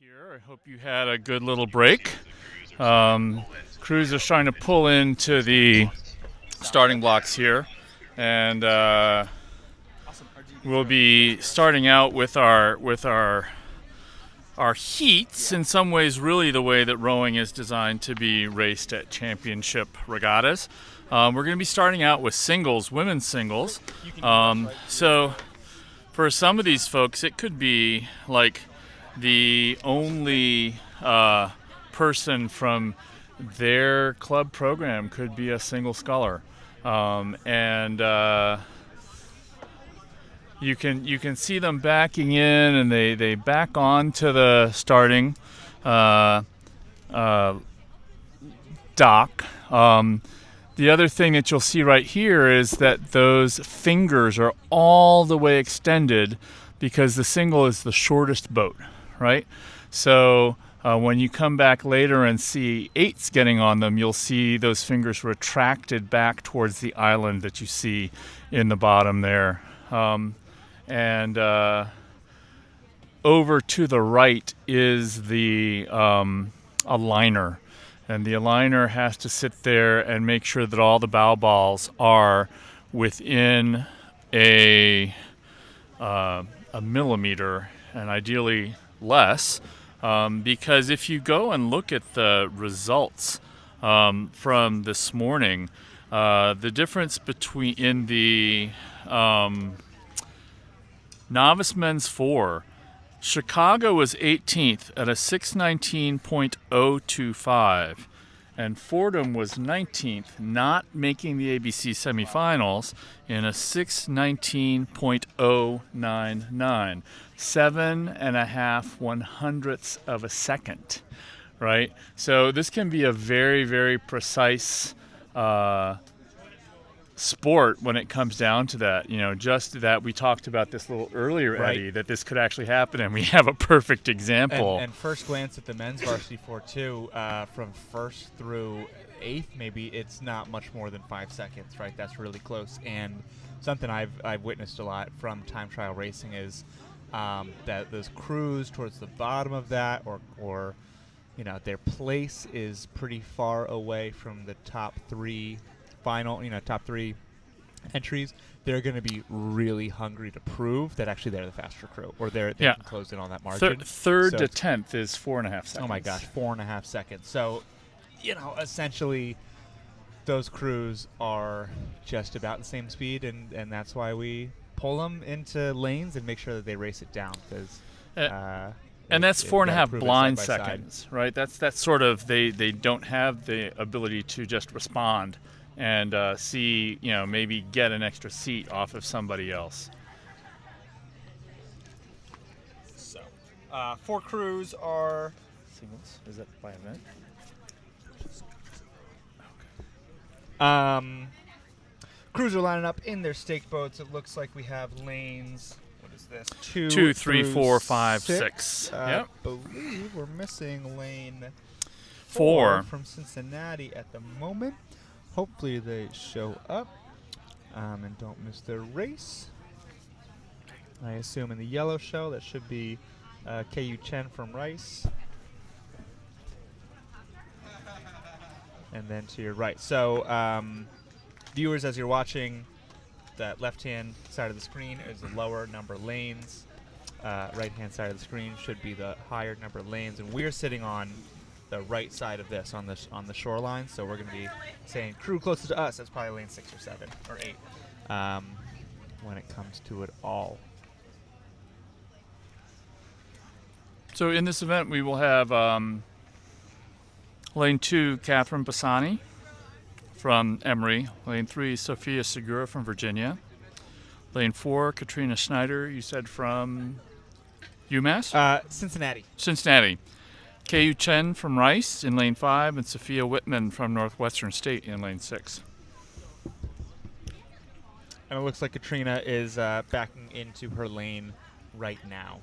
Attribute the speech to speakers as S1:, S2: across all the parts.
S1: Here, I hope you had a good little break. Crews are starting to pull into the starting blocks here, and we'll be starting out with our heats. In some ways, really the way that rowing is designed to be raced at championship regattas. We're going to be starting out with singles, women's singles. So for some of these folks, it could be like the only person from their club program could be a single sculler, and you can see them backing in, and they back onto the starting dock. The other thing that you'll see right here is that those fingers are all the way extended because the single is the shortest boat, right? So when you come back later and see eights getting on them, you'll see those fingers retracted back towards the island that you see in the bottom there. And over to the right is the aligner. And the aligner has to sit there and make sure that all the bow balls are within a millimeter, and ideally less, because if you go and look at the results from this morning, the difference between in the novice men's 4, Chicago was 18th at a 619.025, and Fordham was 19th, not making the ABC semifinals, in a 619.099, 7.5 of a second, right? So this can be a very, very precise sport when it comes down to that. Just that we talked about this a little earlier,
S2: Right.
S1: Eddie, that this could actually happen, and we have a perfect example.
S2: And first glance at the men's varsity 4-2, from first through eighth, maybe it's not much more than 5 seconds, right? That's really close. And something I've witnessed a lot from time trial racing is that those crews towards the bottom of that, or their place is pretty far away from the top three top three entries. They're going to be really hungry to prove that actually they're the faster crew, or they can close in on that margin.
S1: Third to 10th is 4.5 seconds.
S2: Oh my gosh, 4.5 seconds. So, essentially, those crews are just about the same speed, and that's why we pull them into lanes and make sure that they race it down, because.
S1: And that's 4.5 blind
S2: side by
S1: seconds, right? That's sort of they don't have the ability to just respond and see, maybe get an extra seat off of somebody else.
S3: So, 4 crews are
S1: Singles? Is that by event?
S2: Crews are lining up in their stake boats. It looks like we have lanes. What is this?
S1: 2, 3, 4, 5,
S2: 6.
S1: 6.
S2: I believe we're missing lane
S1: 4
S2: from Cincinnati at the moment. Hopefully they show up and don't miss their race. I assume in the yellow shell that should be KU Chen from Rice. And then to your right. So viewers, as you're watching, that left-hand side of the screen is the lower number lanes. Right-hand side of the screen should be the higher number lanes. And we're sitting on the right side of this, on the shoreline. So we're going to be saying crew closest to us. That's probably lane 6 or 7 or 8 when it comes to it all.
S1: So in this event, we will have lane 2, Catherine Bassani from Emory. Lane 3, Sophia Segura from Virginia. Lane 4, Katrina Schneider, you said from UMass?
S2: Cincinnati.
S1: Cincinnati. KU Chen from Rice in lane 5, and Sophia Whitman from Northwestern State in lane 6.
S2: And it looks like Katrina is backing into her lane right now.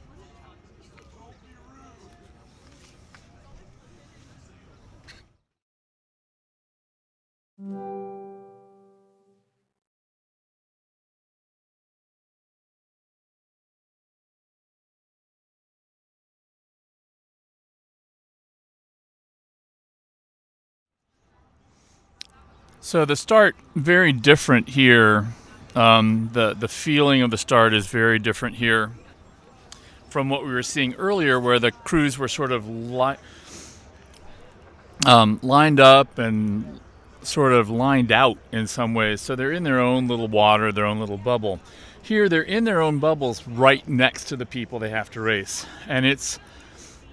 S1: So the start, very different here. The feeling of the start is very different here from what we were seeing earlier, where the crews were sort of lined up and sort of lined out in some ways. So they're in their own little water, their own little bubble. Here they're in their own bubbles right next to the people they have to race. And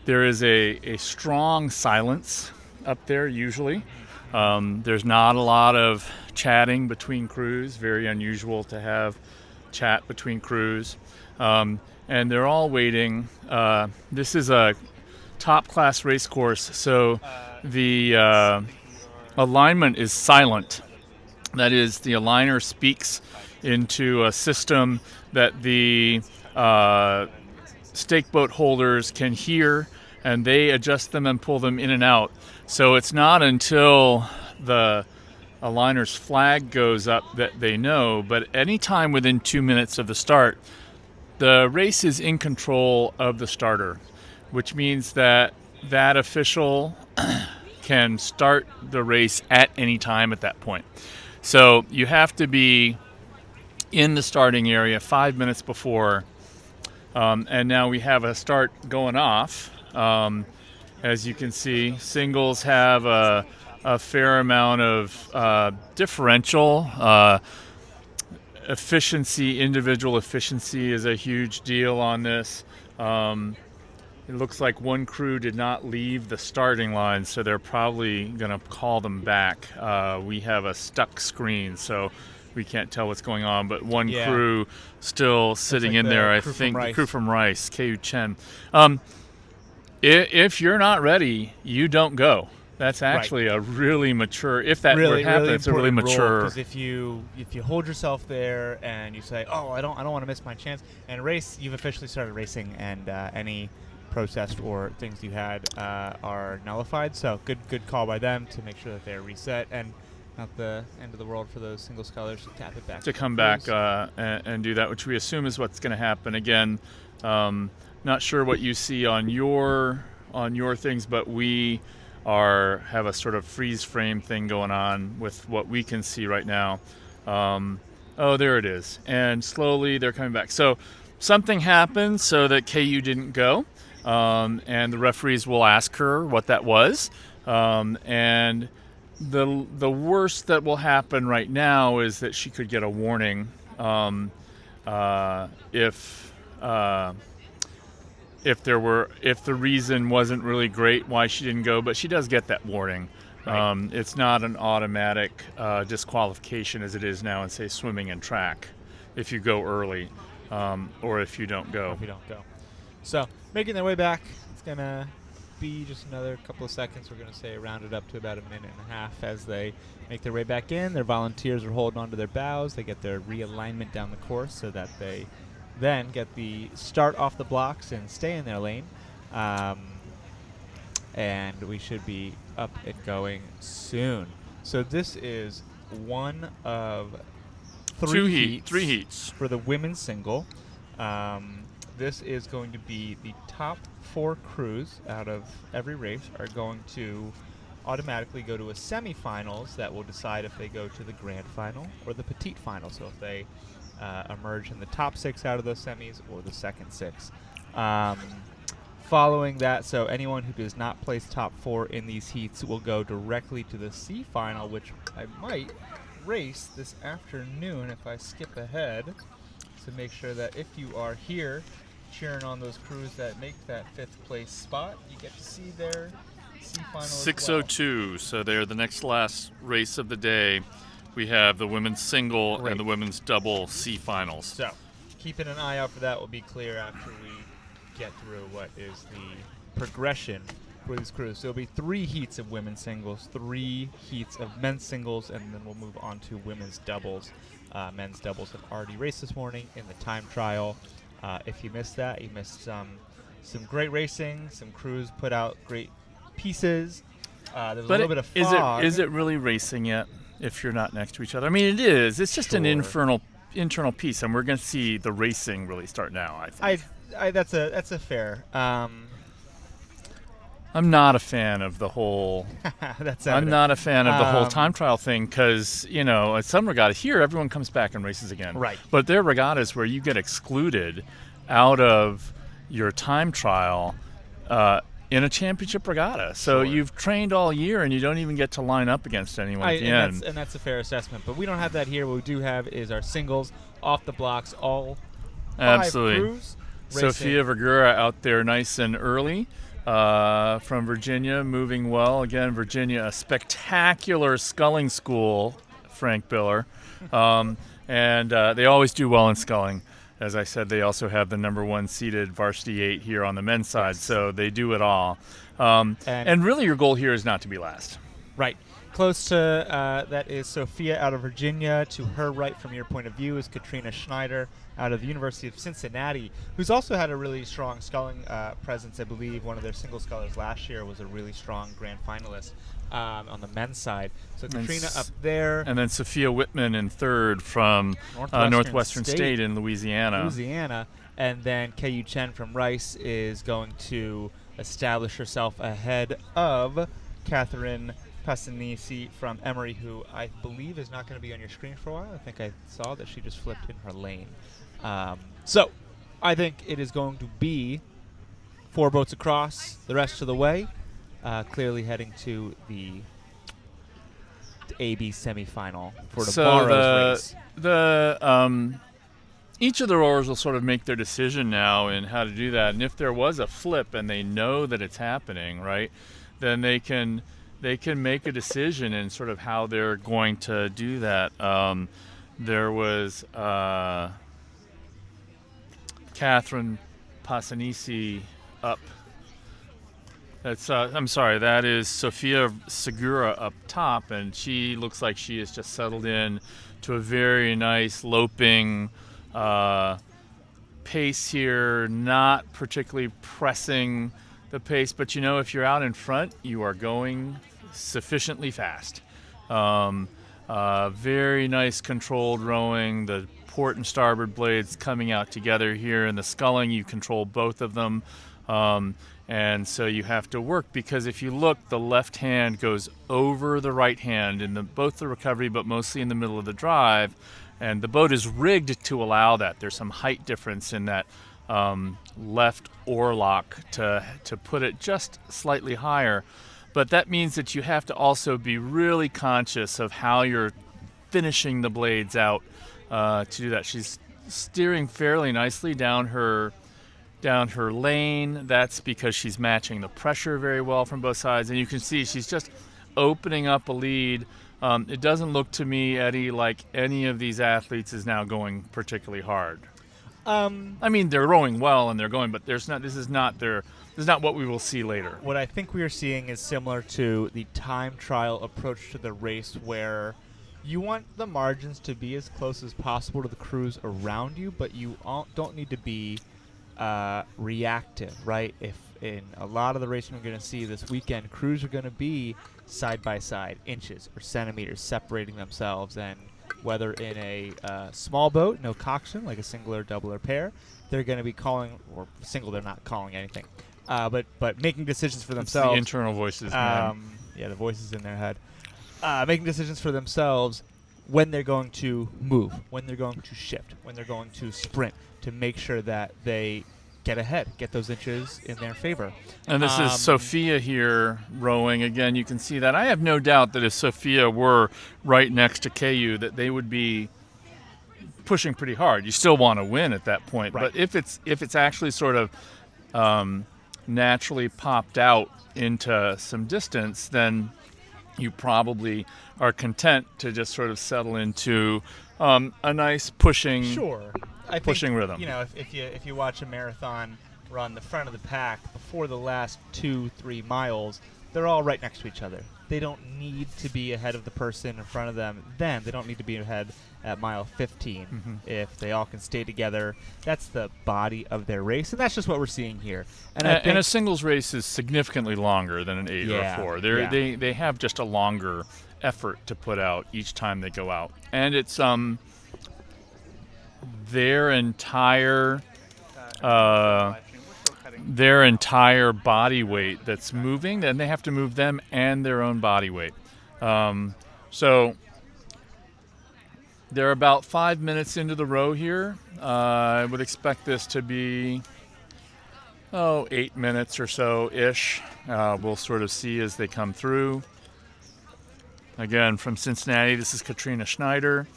S1: there is a strong silence up there usually. There's not a lot of chatting between crews, very unusual to have chat between crews. And they're all waiting. This is a top class race course, so the alignment is silent. That is, the aligner speaks into a system that the stake boat holders can hear, and they adjust them and pull them in and out. So it's not until the aligner's flag goes up that they know, but any time within 2 minutes of the start, the race is in control of the starter, which means that that official can start the race at any time at that point. So you have to be in the starting area 5 minutes before, and now we have a start going off. As you can see, singles have a fair amount of differential. Efficiency, individual efficiency is a huge deal on this. It looks like one crew did not leave the starting line, so they're probably going to call them back. We have a stuck screen, so we can't tell what's going on, but one crew still sitting in there, I think, the crew from Rice, Ku Chen. If you're not ready, you don't go. That's actually a really mature. If that were to happen, it's a really mature.
S2: Because if you hold yourself there and you say, "Oh, I don't want to miss my chance," and race, you've officially started racing, and any protest or things you had are nullified. So good call by them to make sure that they're reset, and not the end of the world for those single scholars to tap it back.
S1: To come back and do that, which we assume is what's going to happen. Again, not sure what you see on your things, but we have a sort of freeze frame thing going on with what we can see right now. Oh, there it is. And slowly they're coming back. So something happened so that KU didn't go, and the referees will ask her what that was. And the worst that will happen right now is that she could get a warning if the reason wasn't really great why she didn't go, but she does get that warning. Right. It's not an automatic disqualification as it is now in, say, swimming and track, if you go early, or if you don't go.
S2: So making their way back, it's gonna be just another couple of seconds. We're gonna say round it up to about a minute and a half as they make their way back in. Their volunteers are holding onto their bows. They get their realignment down the course so that they then get the start off the blocks and stay in their lane. And we should be up and going soon. So this is one of three heats for the women's single. This is going to be the top 4 crews out of every race are going to automatically go to a semifinals that will decide if they go to the grand final or the petite final. So if they emerge in the top 6 out of those semis or the second 6. Following that, so anyone who does not place top 4 in these heats will go directly to the C final, which I might race this afternoon if I skip ahead to make sure that if you are here cheering on those crews that make that 5th place spot, you get to see their C final
S1: 6:02, well. So they're the next last race of the day. We have the women's single and the women's double C finals.
S2: So keeping an eye out for that will be clear after we get through what is the progression for these crews. So it'll be 3 heats of women's singles, 3 heats of men's singles, and then we'll move on to women's doubles. Men's doubles have already raced this morning in the time trial. If you missed that, you missed some great racing. Some crews put out great pieces. There was a little bit of fog.
S1: Is it really racing yet if you're not next to each other? I mean, it is. It's just an internal piece, and we're going to see the racing really start now, I think.
S2: That's a fair.
S1: I'm not a fan of the whole.
S2: That's
S1: I'm
S2: evident.
S1: not a fan of the whole time trial thing because at some regattas here everyone comes back and races again.
S2: Right.
S1: But there are regattas where you get excluded out of your time trial in a championship regatta. So you've trained all year and you don't even get to line up against anyone at the end.
S2: And that's a fair assessment. But we don't have that here. What we do have is our singles off the blocks, all 5
S1: Absolutely.
S2: crews
S1: Sophia Vergara out there nice and early from Virginia, moving well. Again, Virginia, a spectacular sculling school, Frank Biller. And they always do well in sculling. As I said, they also have the number 1 seeded varsity 8 here on the men's side, so they do it all. And really your goal here is not to be last.
S2: Right. Close to that is Sophia out of Virginia. To her right from your point of view is Katrina Schneider out of the University of Cincinnati, who's also had a really strong sculling presence. I believe one of their single scullers last year was a really strong grand finalist on the men's side. So Katrina up there.
S1: And then Sophia Whitman in third from Northwestern State in Louisiana.
S2: And then Kei Chen from Rice is going to establish herself ahead of Catherine Passanisi from Emory, who I believe is not going to be on your screen for a while. I think I saw that she just flipped in her lane. So I think it is going to be 4 boats across the rest of the way, clearly heading to the AB semifinal for tomorrow's race.
S1: Each of the rowers will sort of make their decision now in how to do that. And if there was a flip and they know that it's happening, right, then they can make a decision in sort of how they're going to do that. There was Catherine Passanisi up. That is Sophia Segura up top, and she looks like she has just settled in to a very nice loping pace here, not particularly pressing the pace, but if you're out in front, you are going sufficiently fast. Very nice controlled rowing, the port and starboard blades coming out together here. In the sculling, you control both of them. And so you have to work, because if you look, the left hand goes over the right hand in both the recovery, but mostly in the middle of the drive. And the boat is rigged to allow that. There's some height difference in that left oarlock to put it just slightly higher. But that means that you have to also be really conscious of how you're finishing the blades out to do that. She's steering fairly nicely down her lane. That's because she's matching the pressure very well from both sides. And you can see she's just opening up a lead. It doesn't look to me, Eddie, like any of these athletes is now going particularly hard. I mean, they're rowing well and they're going, but this is not what we will see later.
S2: What I think we are seeing is similar to the time trial approach to the race, where you want the margins to be as close as possible to the crews around you, but you don't need to be reactive, right? If in a lot of the racing we're going to see this weekend, crews are going to be side by side, inches or centimeters separating themselves, and whether in a small boat, no coxswain, like a single or double or pair, they're going to be calling, or single, they're not calling anything, but making decisions for themselves.
S1: The internal voices, man.
S2: Yeah, the voices in their head. Making decisions for themselves when they're going to move, when they're going to shift, when they're going to sprint, to make sure that they get ahead, get those inches in their favor.
S1: And this is Sophia here rowing. Again, you can see that. I have no doubt that if Sophia were right next to KU, that they would be pushing pretty hard. You still want to win at that point.
S2: Right.
S1: But if it's actually sort of naturally popped out into some distance, then you probably are content to just sort of settle into a nice pushing rhythm.
S2: You know, if you watch a marathon run, the front of the pack before the last 2-3 miles, they're all right next to each other. They don't need to be ahead of the person in front of them. Then they don't need to be ahead at mile 15 if they all can stay together. That's the body of their race, and that's just what we're seeing here. And
S1: a singles race is significantly longer than an 8 or a 4. They have just a longer effort to put out each time they go out, and it's their entire their entire body weight that's moving, then they have to move them and their own body weight. So they're about 5 minutes into the row here. I would expect this to be 8 minutes or so-ish. We'll sort of see as they come through. Again, from Cincinnati, this is Katrina Schneider.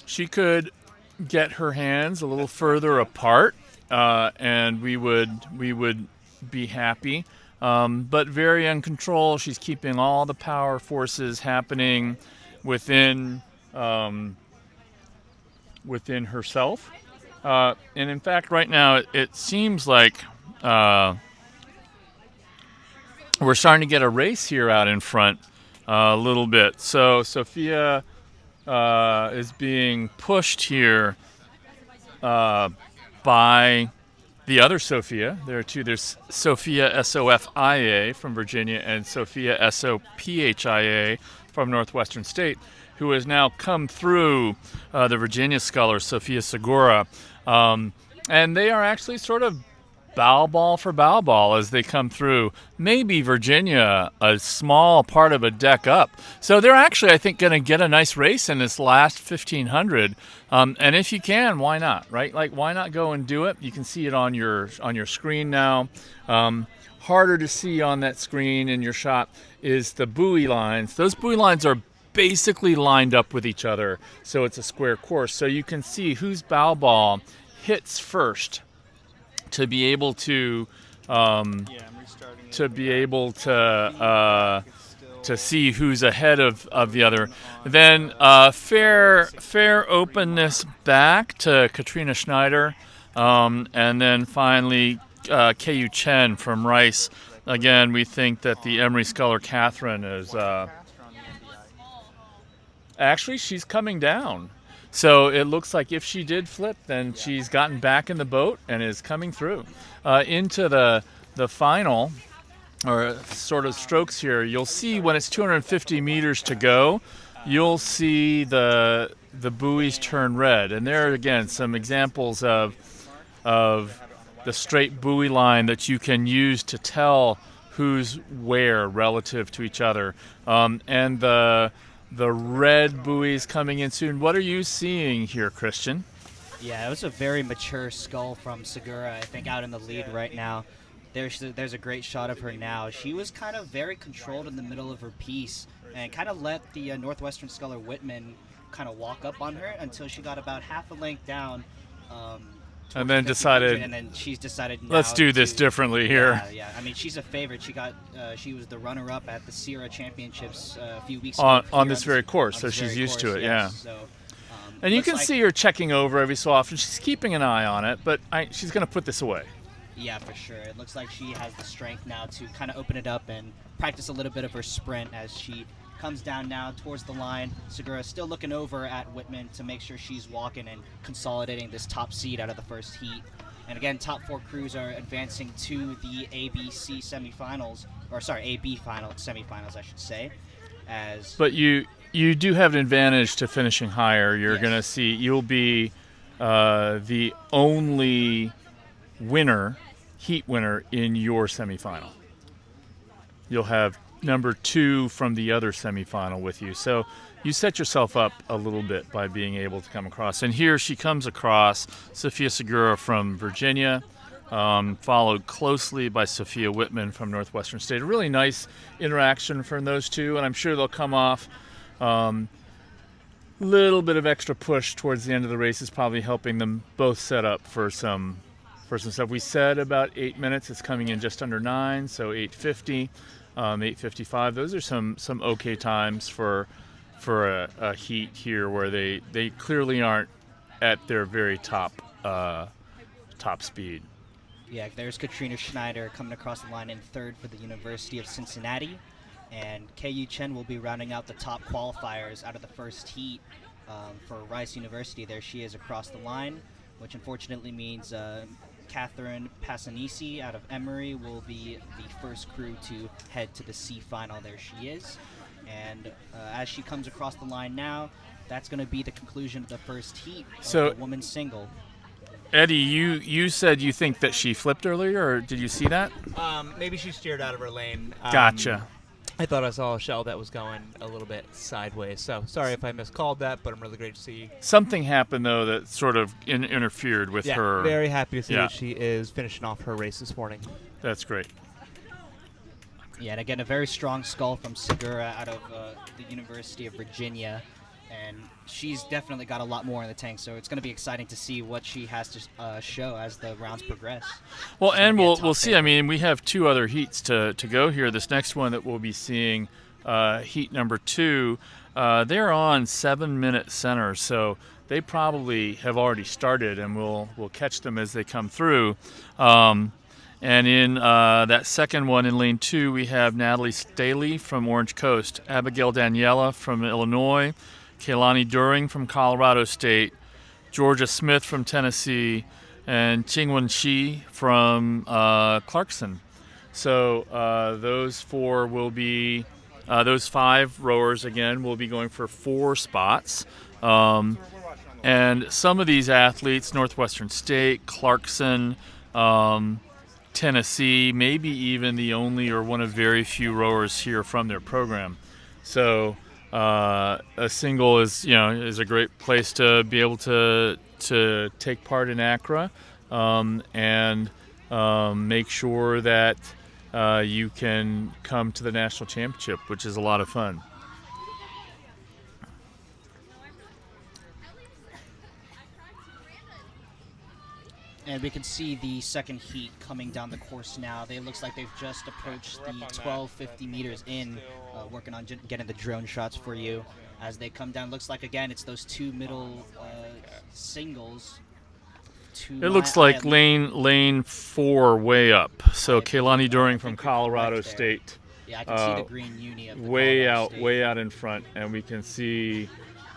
S1: She could get her hands a little further apart, and we would be happy. But very in control. She's keeping all the power forces happening within herself. And in fact, right now, it seems like we're starting to get a race here out in front a little bit. So Sophia is being pushed here by the other Sophia. There are two. There's Sophia SOFIA from Virginia and Sophia SOPHIA from Northwestern State, who has now come through the Virginia sculler, Sophia Segura. And they are actually sort of bow ball for bow ball as they come through. Maybe Virginia a small part of a deck up. So they're actually, I think, going to get a nice race in this last 1,500. And if you can, why not, right? Like, why not go and do it? You can see it on your screen now. Harder to see on that screen in your shot is the buoy lines. Those buoy lines are basically lined up with each other, so it's a square course. So you can see whose bow ball hits first to be able to see who's ahead of the other. Then fair openness back to Katrina Schneider, and then finally KU Chen from Rice. Again, we think that the Emory Sculler Catherine is actually she's coming down. So it looks like if she did flip, then she's gotten back in the boat and is coming through into the final, or sort of strokes here. You'll see when it's 250 meters to go, you'll see the buoys turn red. And there are, again, some examples of the straight buoy line that you can use to tell who's where relative to each other. And the red buoys coming in soon. What are you seeing here, Christian?
S4: Yeah, it was a very mature scull from Segura, I think, out in the lead right now. There's a great shot of her now. She was kind of very controlled in the middle of her piece and kind of let the Northwestern sculler Whitman kind of walk up on her until she got about half a length down.
S1: And then decided,
S4: and then she's decided,
S1: let's do this differently here.
S4: Yeah. I mean, she's a favorite. She was the runner-up at the ACRA Championships a few weeks ago.
S1: On this very course, so she's used to it, yeah.
S4: So,
S1: and you can see her checking over every so often. She's keeping an eye on it, but she's going to put this away.
S4: Yeah, for sure. It looks like she has the strength now to kind of open it up and practice a little bit of her sprint as she comes down now towards the line. Segura still looking over at Whitman to make sure she's walking and consolidating this top seed out of the first heat. And again, top four crews are advancing to the AB semifinals, I should say.
S1: But you do have an advantage to finishing higher. You're going to see, you'll be the only heat winner in your semifinal. You'll have number 2 from the other semifinal with you. So you set yourself up a little bit by being able to come across. And here she comes across, Sophia Segura from Virginia, followed closely by Sophia Whitman from Northwestern State. A really nice interaction from those two, and I'm sure they'll come off. Little bit of extra push towards the end of the race is probably helping them both set up for some stuff. We said about 8 minutes. It's coming in just under 9, so 8:50. 8:55. Those are some okay times for a heat here where they clearly aren't at their very top speed.
S4: Yeah, there's Katrina Schneider coming across the line in third for the University of Cincinnati, and KU Chen will be rounding out the top qualifiers out of the first heat for Rice University. There she is across the line, which unfortunately means Catherine Passanisi out of Emory will be the first crew to head to the C final. There she is. And as she comes across the line now, that's going to be the conclusion of the first heat of the women's single.
S1: Eddie, you said you think that she flipped earlier, or did you see that?
S2: Maybe she steered out of her lane.
S1: Gotcha.
S2: I thought I saw a shell that was going a little bit sideways. So sorry if I miscalled that, but I'm really great to see.
S1: Something happened, though, that sort of interfered with her.
S2: Very happy to see
S1: Yeah.
S2: that she is finishing off her race this morning.
S1: That's great.
S4: Yeah, and again, a very strong skull from Segura out of the University of Virginia. And she's definitely got a lot more in the tank, so it's going to be exciting to see what she has to show as the rounds progress.
S1: Well,
S4: She's
S1: and
S4: gonna be a
S1: we'll
S4: top
S1: see.
S4: favorite.
S1: I mean, we have 2 other heats to go here. This next one that we'll be seeing, heat number 2, they're on 7-minute center, so they probably have already started, and we'll catch them as they come through. And in that second one in lane 2, we have Natalie Staley from Orange Coast, Abigail Daniela from Illinois, Kaylani During from Colorado State, Georgia Smith from Tennessee, and Qingwen Shi from Clarkson. So those 4 will be, those 5 rowers again will be going for 4 spots. And some of these athletes, Northwestern State, Clarkson, Tennessee, maybe even the only or one of very few rowers here from their program. So a single is a great place to be able to take part in ACRA and make sure that you can come to the national championship, which is a lot of fun.
S4: And we can see the second heat coming down the course now. It looks like they've just approached the 1250 meters in, working on getting the drone shots for you as they come down. Looks like, again, it's those 2 middle singles.
S1: It looks like lane 4 way up. So Kaylani During from Colorado State.
S4: Yeah, I can see the green uni of the
S1: way
S4: Colorado
S1: out in front, and we can see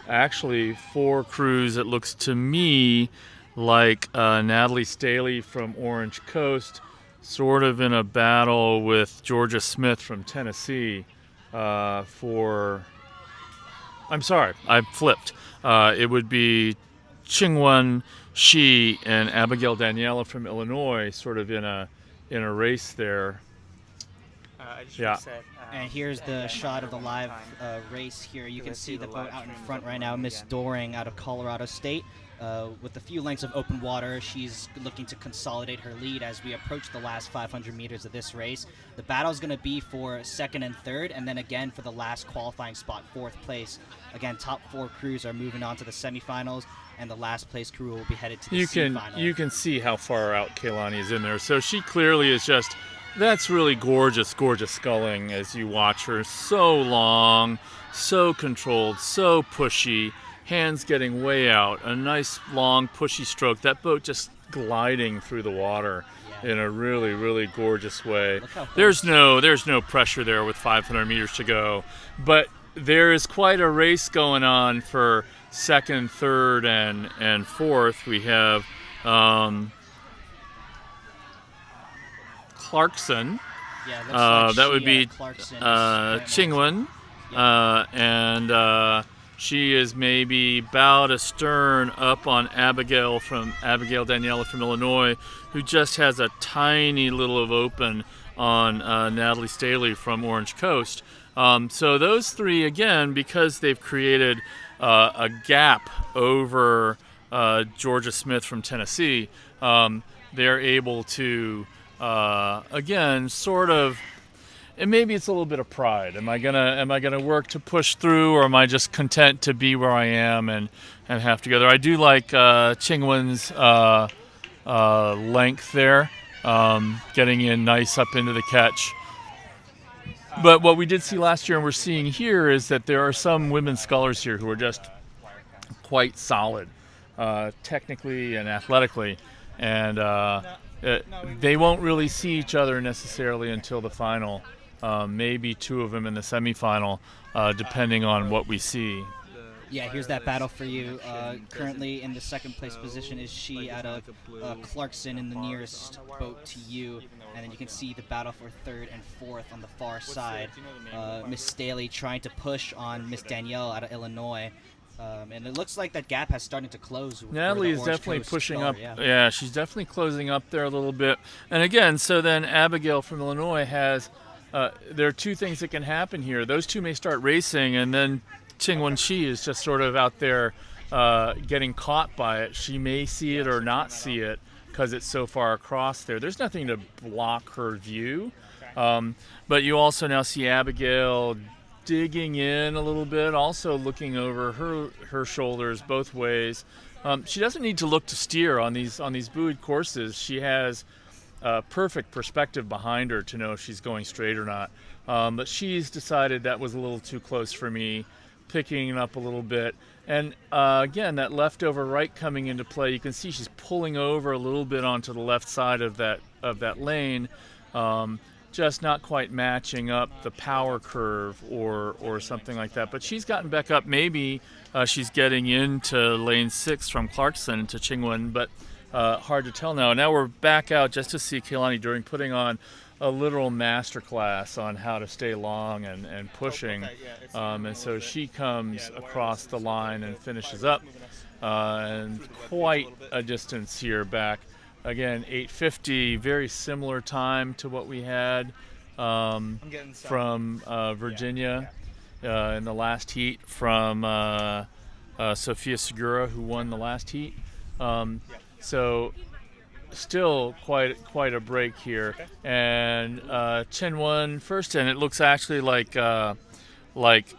S1: actually 4 crews. It looks to me like Natalie Staley from Orange Coast, sort of in a battle with Georgia Smith from Tennessee for. I'm sorry, I flipped. It would be Qingwen Shi and Abigail Daniela from Illinois, sort of in a race there. Yeah.
S4: And here's the shot of the live race here. You can see the boat out in front right now, Miss Doring out of Colorado State. With a few lengths of open water, she's looking to consolidate her lead as we approach the last 500 meters of this race. The battle is going to be for second and third, and then again for the last qualifying spot, 4th place. Again, top 4 crews are moving on to the semifinals, and the last place crew will be headed to the semifinal.
S1: You can see how far out Kaylani is in there. So she clearly is just, that's really gorgeous sculling as you watch her. So long, so controlled, so pushy. Hands getting way out, a nice long pushy stroke. That boat just gliding through the water in a really, really gorgeous way. There's no pressure there with 500 meters to go, but there is quite a race going on for second, third, and fourth. We have Clarkson.
S4: Yeah,
S1: that would be
S4: Qingwen.
S1: Qingwen, and she is maybe about astern up on Abigail Daniela from Illinois, who just has a tiny little of open on Natalie Staley from Orange Coast. So those 3, again, because they've created a gap over Georgia Smith from Tennessee, they're able to, again, sort of. And maybe it's a little bit of pride. Am I gonna work to push through, or am I just content to be where I am and have to go there? I do like Qingwen's length there, getting in nice up into the catch. But what we did see last year and we're seeing here is that there are some women scullers here who are just quite solid, technically and athletically, and they won't really see each other necessarily until the final. Maybe 2 of them in the semifinal, depending on what we see.
S4: Yeah, here's that battle for you. Currently in the second place position is she out of Clarkson in the nearest boat to you. And then you can see the battle for third and fourth on the far side. Miss Staley trying to push on Miss Danielle out of Illinois. And it looks like that gap has started to close. for
S1: Natalie
S4: the
S1: is
S4: Orange
S1: definitely
S4: Coast
S1: pushing
S4: color,
S1: up.
S4: Yeah.
S1: Yeah, she's definitely closing up there a little bit. And again, so then Abigail from Illinois has. There are two things that can happen here. Those two may start racing, and then Qingwen Shi is just sort of out there getting caught by it. She may see it or not see it because it's so far across there. There's nothing to block her view. But you also now see Abigail digging in a little bit, also looking over her shoulders both ways. She doesn't need to look to steer on these buoyed courses. She has perfect perspective behind her to know if she's going straight or not. But she's decided that was a little too close for me, picking it up a little bit. And again, that leftover right coming into play, you can see she's pulling over a little bit onto the left side of that lane, just not quite matching up the power curve or something like that. But she's gotten back up. Maybe she's getting into lane 6 from Clarkson to Qingwen, but hard to tell now. Now we're back out just to see Keilani During putting on a literal masterclass on how to stay long and pushing. And so she comes across the line and finishes up. And quite a distance here back. Again, 8:50, very similar time to what we had from Virginia in the last heat from Sofia Segura, who won the last heat. So still quite a break here. And Qingwen first, and it looks actually like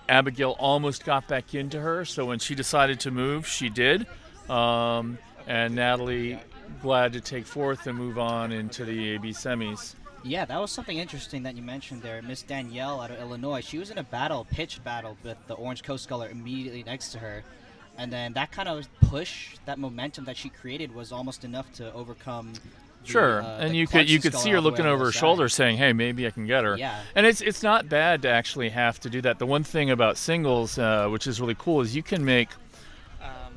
S1: Abigail almost got back into her. So when she decided to move, she did. And Natalie glad to take fourth and move on into the AB semis.
S4: Yeah, that was something interesting that you mentioned there. Miss Danielle out of Illinois, she was in a pitched battle with the Orange Coast Scholar immediately next to her. And then that kind of push, that momentum that she created was almost enough to overcome.
S1: Sure, and you could see her looking over her shoulder saying, hey, maybe I can get her.
S4: Yeah.
S1: And it's not bad to actually have to do that. The one thing about singles, which is really cool, is you can make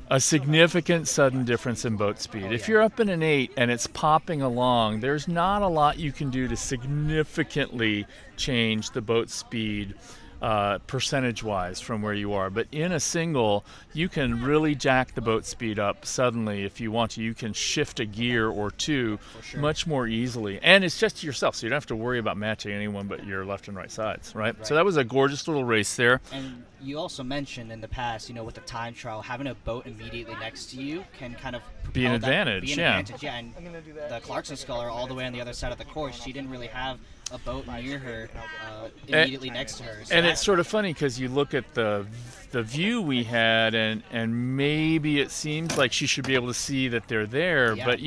S1: a significant sudden difference in boat speed. If you're up in an 8 and it's popping along, there's not a lot you can do to significantly change the boat speed percentage-wise from where you are. But in a single, you can really jack the boat speed up suddenly if you want to. You can shift a gear or two much more easily. And it's just yourself, so you don't have to worry about matching anyone but your left and right sides, right? So that was a gorgeous little race there.
S4: And you also mentioned in the past, with the time trial, having a boat immediately next to you can kind of
S1: be an advantage.
S4: Yeah, and the Clarkson Scholar all the way on the other side of the course, she didn't really have a boat near her immediately next to her. So
S1: and it's sort of funny because you look at the view we had, and maybe it seems like she should be able to see that they're there.
S4: Yeah.
S1: But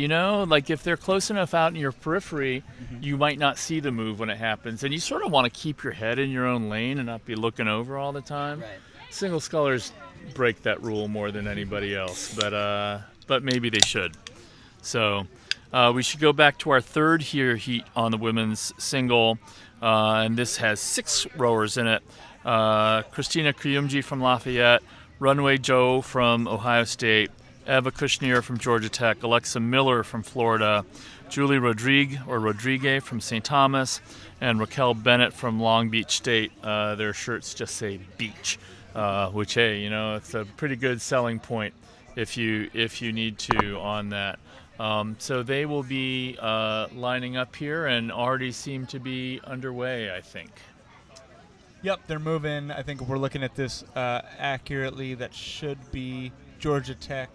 S1: like if they're close enough out in your periphery, you might not see the move when it happens. And you sort of want to keep your head in your own lane and not be looking over all the time.
S4: Right.
S1: Single scholars break that rule more than anybody else, but maybe they should. So we should go back to our third heat on the women's single, and this has 6 rowers in it. Christina Kuyumji from Lafayette, Runway Joe from Ohio State, Eva Kushner from Georgia Tech, Alexa Miller from Florida, Julie Rodriguez from St. Thomas, and Raquel Bennett from Long Beach State. Their shirts just say beach, which, hey, it's a pretty good selling point if you need to on that. So they will be lining up here and already seem to be underway, I think.
S2: Yep, they're moving. I think if we're looking at this accurately, that should be Georgia Tech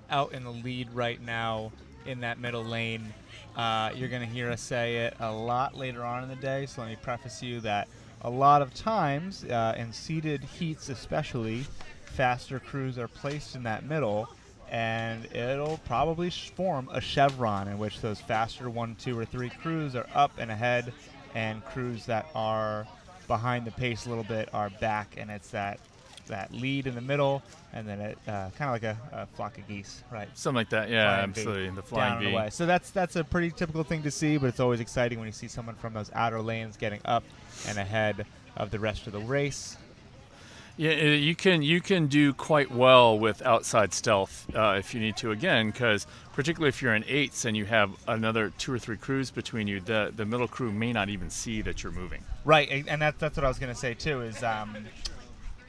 S2: out in the lead right now in that middle lane. You're going to hear us say it a lot later on in the day, so let me preface you that a lot of times, in seeded heats especially, faster crews are placed in that middle, and it'll probably form a chevron in which those faster 1, 2, or 3 crews are up and ahead, and crews that are behind the pace a little bit are back, and it's that lead in the middle, and then it kind of like a flock of geese, right?
S1: Something like that, yeah,
S2: Flying
S1: absolutely.
S2: V
S1: The flying
S2: down
S1: V.
S2: and away. So that's a pretty typical thing to see, but it's always exciting when you see someone from those outer lanes getting up and ahead of the rest of the race.
S1: Yeah, you can do quite well with outside stealth if you need to, again, because particularly if you're in 8s and you have another 2 or 3 crews between you, the middle crew may not even see that you're moving.
S2: Right, and that's what I was going to say too, is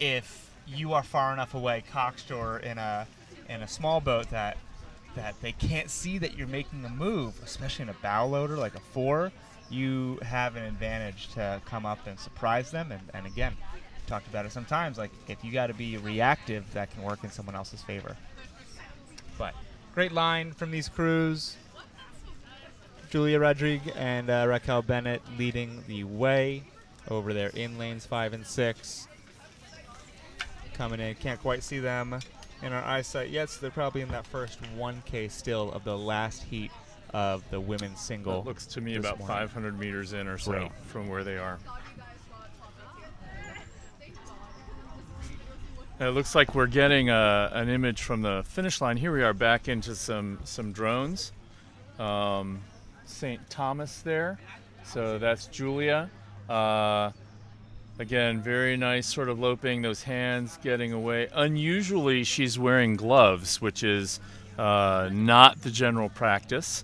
S2: if you are far enough away, coxed or in a small boat, that they can't see that you're making a move, especially in a bow loader like a 4. You have an advantage to come up and surprise them. And again, we talked about it sometimes, like if you got to be reactive, that can work in someone else's favor. But great line from these crews. Julia Rodriguez and Raquel Bennett leading the way over there in lanes 5 and 6. Coming in, can't quite see them in our eyesight yet, so they're probably in that first 1K still of the last heat of the women's single.
S1: It looks to me about 500 meters in or so
S2: Great.
S1: from where they are. It looks like we're getting an image from the finish line. Here we are back into some drones. St. Thomas there. So that's Julia. Again, very nice sort of loping, those hands getting away. Unusually, she's wearing gloves, which is not the general practice.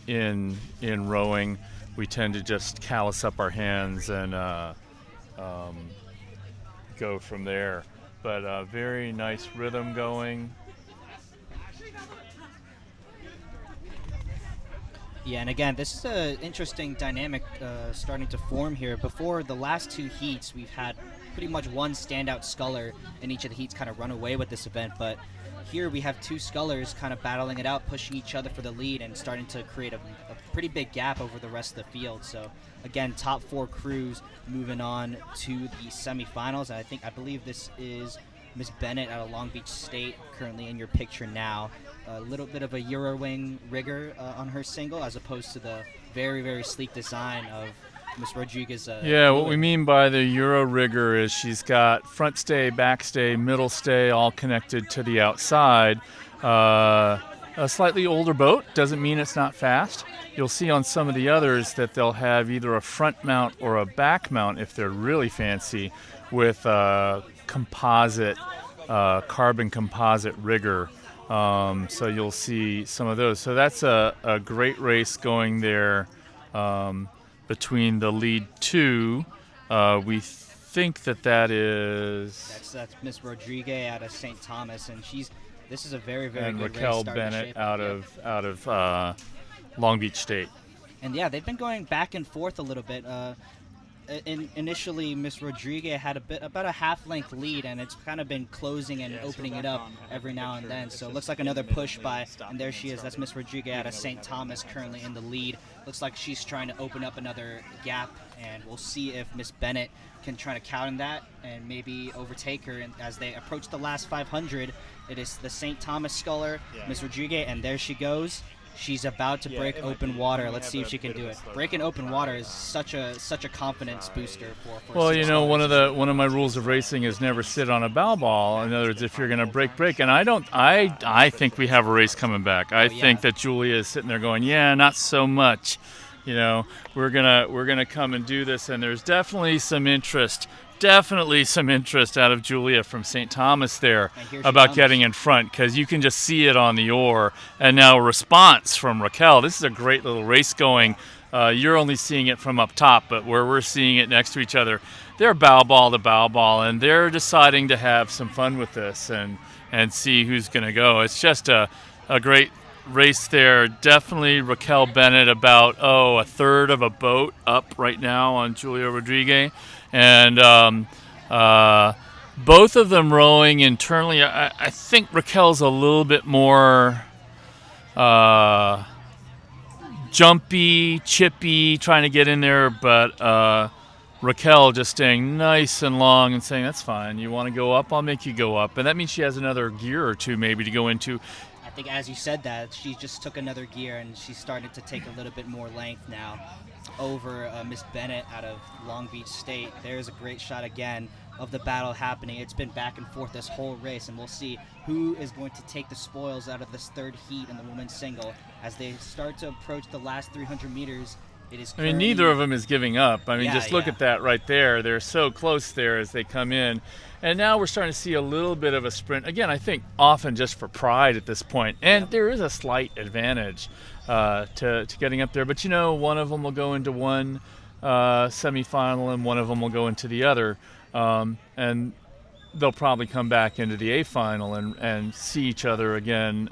S1: In rowing, we tend to just callus up our hands and go from there. But very nice rhythm going.
S4: Yeah, and again, this is an interesting dynamic starting to form here. Before the last 2 heats, we've had pretty much one standout sculler in each of the heats kind of run away with this event. But here we have 2 scullers kind of battling it out, pushing each other for the lead and starting to create a pretty big gap over the rest of the field. So again, top 4 crews moving on to the semifinals. And I believe this is Miss Bennett out of Long Beach State, currently in your picture now. A little bit of a Eurowing rigger on her single, as opposed to the very, very sleek design of Miss Rodriguez.
S1: Yeah, what we mean by the Euro rigger is she's got front stay, back stay, middle stay, all connected to the outside. A slightly older boat doesn't mean it's not fast. You'll see on some of the others that they'll have either a front mount or a back mount if they're really fancy, with composite, carbon composite rigger. So you'll see some of those. So that's a great race going there between the lead 2. We think that is...
S4: That's Miss Rodriguez out of St. Thomas, and this is a very, very
S1: and
S4: good
S1: Raquel
S4: race starting to
S1: Bennett
S4: shape
S1: out
S4: up.
S1: of Long Beach State.
S4: And yeah, they've been going back and forth a little bit. Initially, Miss Rodriguez had about a half-length lead, and it's kind of been closing and opening it up every now and then. So it looks like another push by, and there she is. That's Miss Rodriguez out of St. Thomas, currently in the lead. Looks like she's trying to open up another gap, and we'll see if Miss Bennett can try to counter that and maybe overtake her. And as they approach the last 500, it is the St. Thomas sculler, Miss Rodriguez, and there she goes. She's about to break open water. Let's see if she can do it. Breaking open water is such a confidence booster for
S1: Well, you know, one of my rules of racing is never sit on a bow ball. In other words, if you're going to break, and I think we have a race coming back. I think that Julia is sitting there going, yeah, not so much. You know, we're gonna come and do this, and there's definitely some interest out of Julia from St. Thomas there about getting in front, because you can just see it on the oar. And now a response from Raquel. This is a great little race going. You're only seeing it from up top, but where we're seeing it next to each other, they're bow ball to bow ball, and they're deciding to have some fun with this and see who's going to go. It's just a great race there. Definitely Raquel Bennett about a third of a boat up right now on Julia Rodriguez. And both of them rowing internally. I think Raquel's a little bit more jumpy, chippy, trying to get in there, but Raquel just staying nice and long and saying, that's fine. You want to go up? I'll make you go up. And that means she has another gear or two maybe to go into.
S4: I think as you said that, she just took another gear, and she started to take a little bit more length now over Miss Bennett out of Long Beach State. There's a great shot again of the battle happening. It's been back and forth this whole race, and we'll see who is going to take the spoils out of this third heat in the women's single as they start to approach the last 300 meters.
S1: I mean, neither of them is giving up. I mean, just look at that right there. They're so close there as they come in. And now we're starting to see a little bit of a sprint. Again, I think often just for pride at this point. And there is a slight advantage to getting up there. But, you know, one of them will go into one semifinal and one of them will go into the other. And they'll probably come back into the A final and see each other again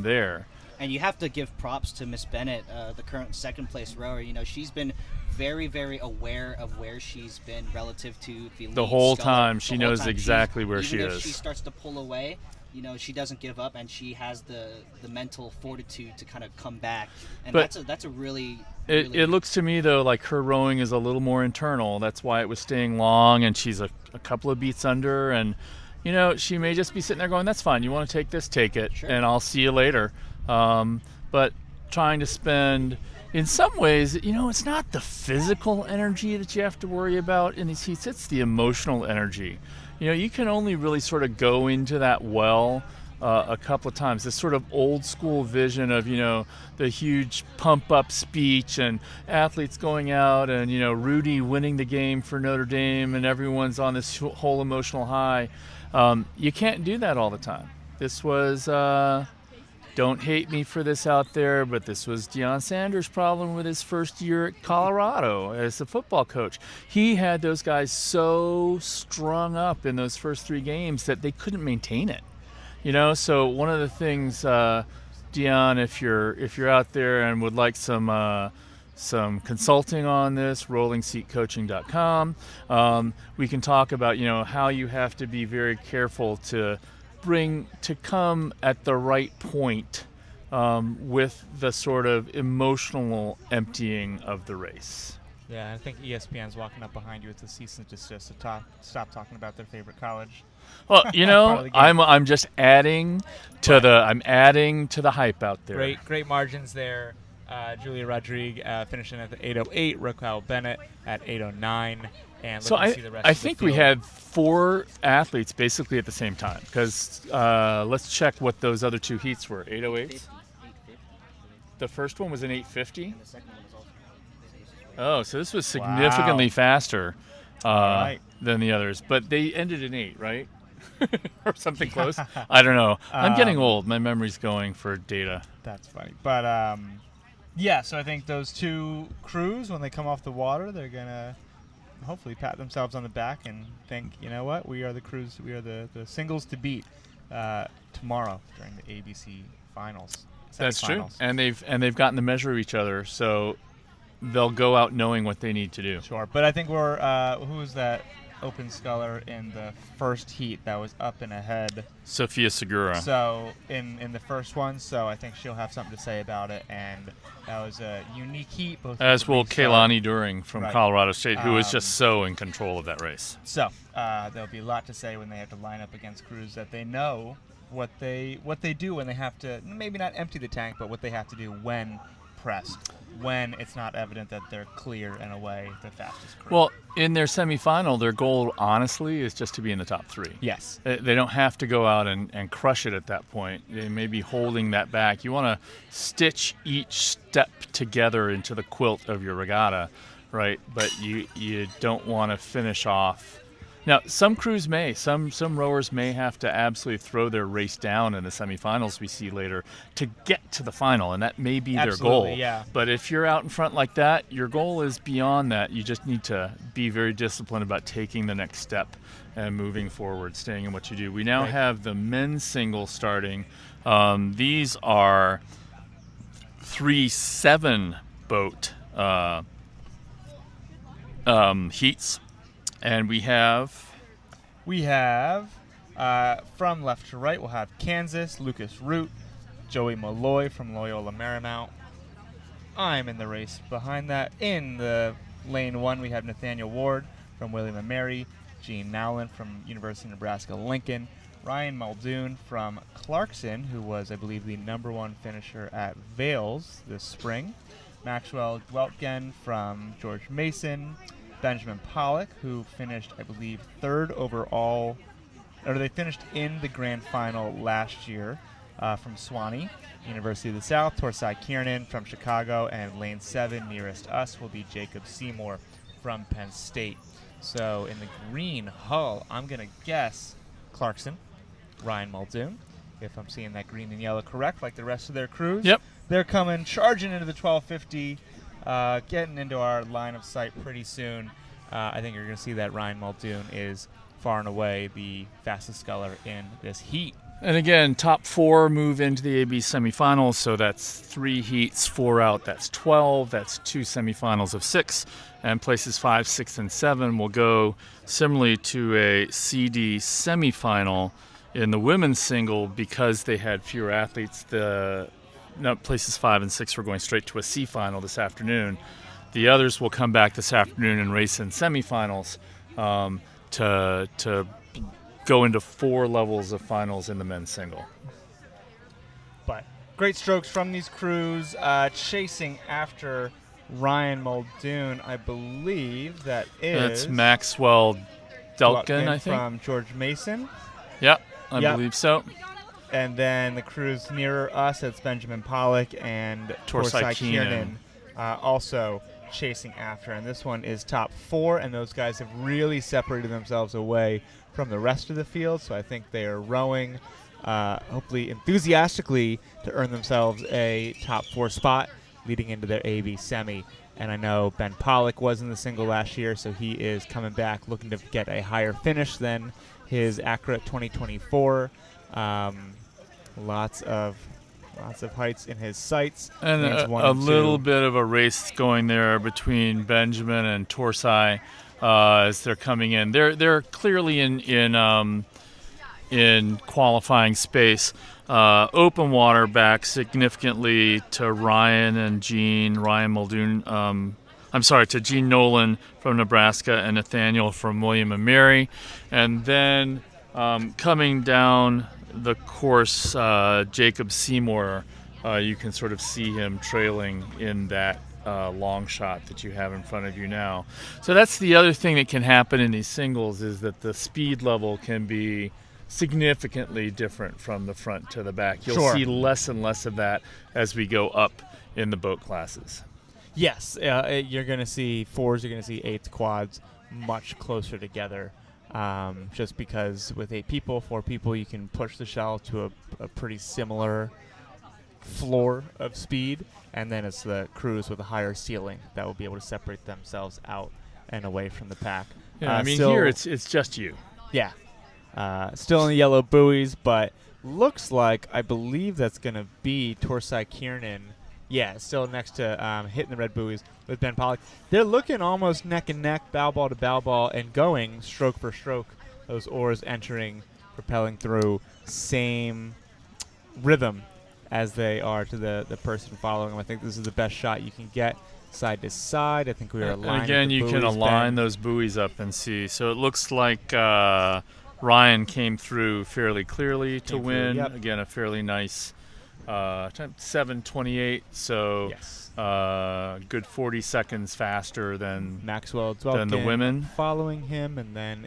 S1: there.
S4: And you have to give props to Miss Bennett, the current second place rower. You know, she's been very, very aware of where she's been relative to the lead
S1: whole
S4: sculler.
S1: time. She
S4: The whole
S1: knows
S4: time.
S1: exactly where she
S4: Even if
S1: is.
S4: she starts to pull away, you know, she doesn't give up, and she has the mental fortitude to kind of come back. And
S1: But
S4: that's a really
S1: It looks to me, though, like her rowing is a little more internal. That's why it was staying long, and she's a couple of beats under. And, you know, she may just be sitting there going, that's fine. You want to take this, take it,
S4: Sure.
S1: and I'll see you later. But trying to spend, in some ways, you know, it's not the physical energy that you have to worry about in these heats. It's the emotional energy. You know, you can only really sort of go into that well a couple of times. This sort of old school vision of, you know, the huge pump up speech and athletes going out and, you know, Rudy winning the game for Notre Dame and everyone's on this whole emotional high. You can't do that all the time. This was, don't hate me for this out there, but this was Deion Sanders' problem with his first year at Colorado as a football coach. He had those guys so strung up in those first 3 games that they couldn't maintain it. You know, so one of the things, Deion, if you're out there and would like some consulting on this, rollingseatcoaching.com. We can talk about, you know, how you have to be very careful to come at the right point with the sort of emotional emptying of the race.
S2: Yeah, I think ESPN's walking up behind you with the cease and desist to stop talking about their favorite college.
S1: Well, you know, I'm just adding to the hype out there.
S2: Great margins there. Julia Rodriguez finishing at the 8:08. Raquel Bennett at 8:09. And
S1: So
S2: to see the rest
S1: I
S2: of the
S1: think we
S2: field.
S1: had 4 athletes basically at the same time, because let's check what those other 2 heats were. 8:08. The first one was an 8:50.
S4: The second one was also.
S1: Oh, so this was significantly faster
S2: right.
S1: than the others, but they ended in 8, right? Or something close. I don't know. I'm getting old. My memory's going for data.
S2: That's funny. But, yeah, so I think those 2 crews, when they come off the water, they're going to hopefully pat themselves on the back and think, you know what, we are the crews, we are the singles to beat tomorrow during the ABC finals.
S1: That's true.
S2: Semifinals.
S1: And they've gotten the measure of each other, so they'll go out knowing what they need to do.
S2: Sure. But I think we're, who was that open sculler in the first heat that was up and ahead?
S1: Sophia Segura.
S2: So in the first one, so I think she'll have something to say about it, and that was a unique heat. Both
S1: As will
S2: restart.
S1: Kaylani During from
S2: Right.
S1: Colorado State, who was just so in control of that race.
S2: So there'll be a lot to say when they have to line up against crews that they know what they do when they have to, maybe not empty the tank, but what they have to do when pressed, when it's not evident that they're clear and away the fastest crew.
S1: Well, in their semifinal, their goal, honestly, is just to be in the top 3.
S2: Yes.
S1: They don't have to go out and crush it at that point. They may be holding that back. You want to stitch each step together into the quilt of your regatta, right? But you don't want to finish off. Now, some crews may. Some rowers may have to absolutely throw their race down in the semifinals we see later to get to the final, and that may be their goal.
S2: Absolutely, yeah.
S1: But if you're out in front like that, your goal is beyond that. You just need to be very disciplined about taking the next step and moving forward, staying in what you do. We now have the men's single starting. These are 3-7 boat heats. And we have
S2: from left to right, we'll have Kansas, Lucas Root, Joey Malloy from Loyola Marymount. I'm in the race behind that. In the lane 1, we have Nathaniel Ward from William & Mary, Gene Nowlin from University of Nebraska-Lincoln, Ryan Muldoon from Clarkson, who was, I believe, the #1 finisher at Vales this spring, Maxwell Dweltgen from George Mason, Benjamin Pollock, who finished, I believe, 3rd overall, or they finished in the grand final last year from Swanee, University of the South. Torsai Kiernan from Chicago, and lane 7 nearest us will be Jacob Seymour from Penn State. So in the green hull, I'm going to guess Clarkson, Ryan Muldoon, if I'm seeing that green and yellow correct, like the rest of their crews.
S1: Yep.
S2: They're coming, charging into the 1250. Getting into our line of sight pretty soon. I think you're going to see that Ryan Muldoon is far and away the fastest sculler in this heat.
S1: And again, top 4 move into the AB semifinals, so that's 3 heats, 4 out, that's 12, that's 2 semifinals of 6, and places 5, 6, and 7 will go similarly to a CD semifinal in the women's single because they had fewer athletes. Places 5 and 6 were going straight to a C final this afternoon. The others will come back this afternoon and race in semifinals to go into 4 levels of finals in the men's single.
S2: But great strokes from these crews. Chasing after Ryan Muldoon, I believe that is...
S1: That's Maxwell Delkin, I think.
S2: From George Mason.
S1: Yep, I believe so.
S2: And then the crews nearer us, it's Benjamin Pollock and
S1: Torsai
S2: Kiernan, also chasing after. And this one is top 4, and those guys have really separated themselves away from the rest of the field. So I think they are rowing, hopefully enthusiastically, to earn themselves a top 4 spot leading into their AB semi. And I know Ben Pollock was in the single last year, so he is coming back looking to get a higher finish than his ACRA 2024. Lots of heights in his sights.
S1: And a little bit of a race going there between Benjamin and Torsai as they're coming in. They're clearly in qualifying space. Open water back significantly to Ryan and Gene. Ryan Muldoon. To Gene Nolan from Nebraska and Nathaniel from William and Mary. And then coming down the course, Jacob Seymour, you can sort of see him trailing in that long shot that you have in front of you now. So that's the other thing that can happen in these singles, is that the speed level can be significantly different from the front to the back. You'll see less and less of that as we go up in the boat classes.
S2: Yes, you're going to see 4s, you're going to see 8s, quads much closer together. Just because with 8 people, 4 people, you can push the shell to a pretty similar floor of speed, and then it's the crews with a higher ceiling that will be able to separate themselves out and away from the pack.
S1: Yeah, here it's just you.
S2: Yeah. Still in the yellow buoys, but looks like, I believe that's going to be Torsai Kiernan. Yeah, still next to hitting the red buoys with Ben Pollock. They're looking almost neck and neck, bow ball to bow ball, and going stroke for stroke. Those oars entering, propelling through, same rhythm as they are to the person following them. I think this is the best shot you can get side to side. I think we are aligned.
S1: And again, you can align those buoys up and see. So it looks like Ryan came through fairly clearly to win.
S2: Yep.
S1: Again, a fairly nice time, 7:28. So
S2: Yes.
S1: Good 40 seconds faster than
S2: Maxwell
S1: than the women.
S2: following him, and then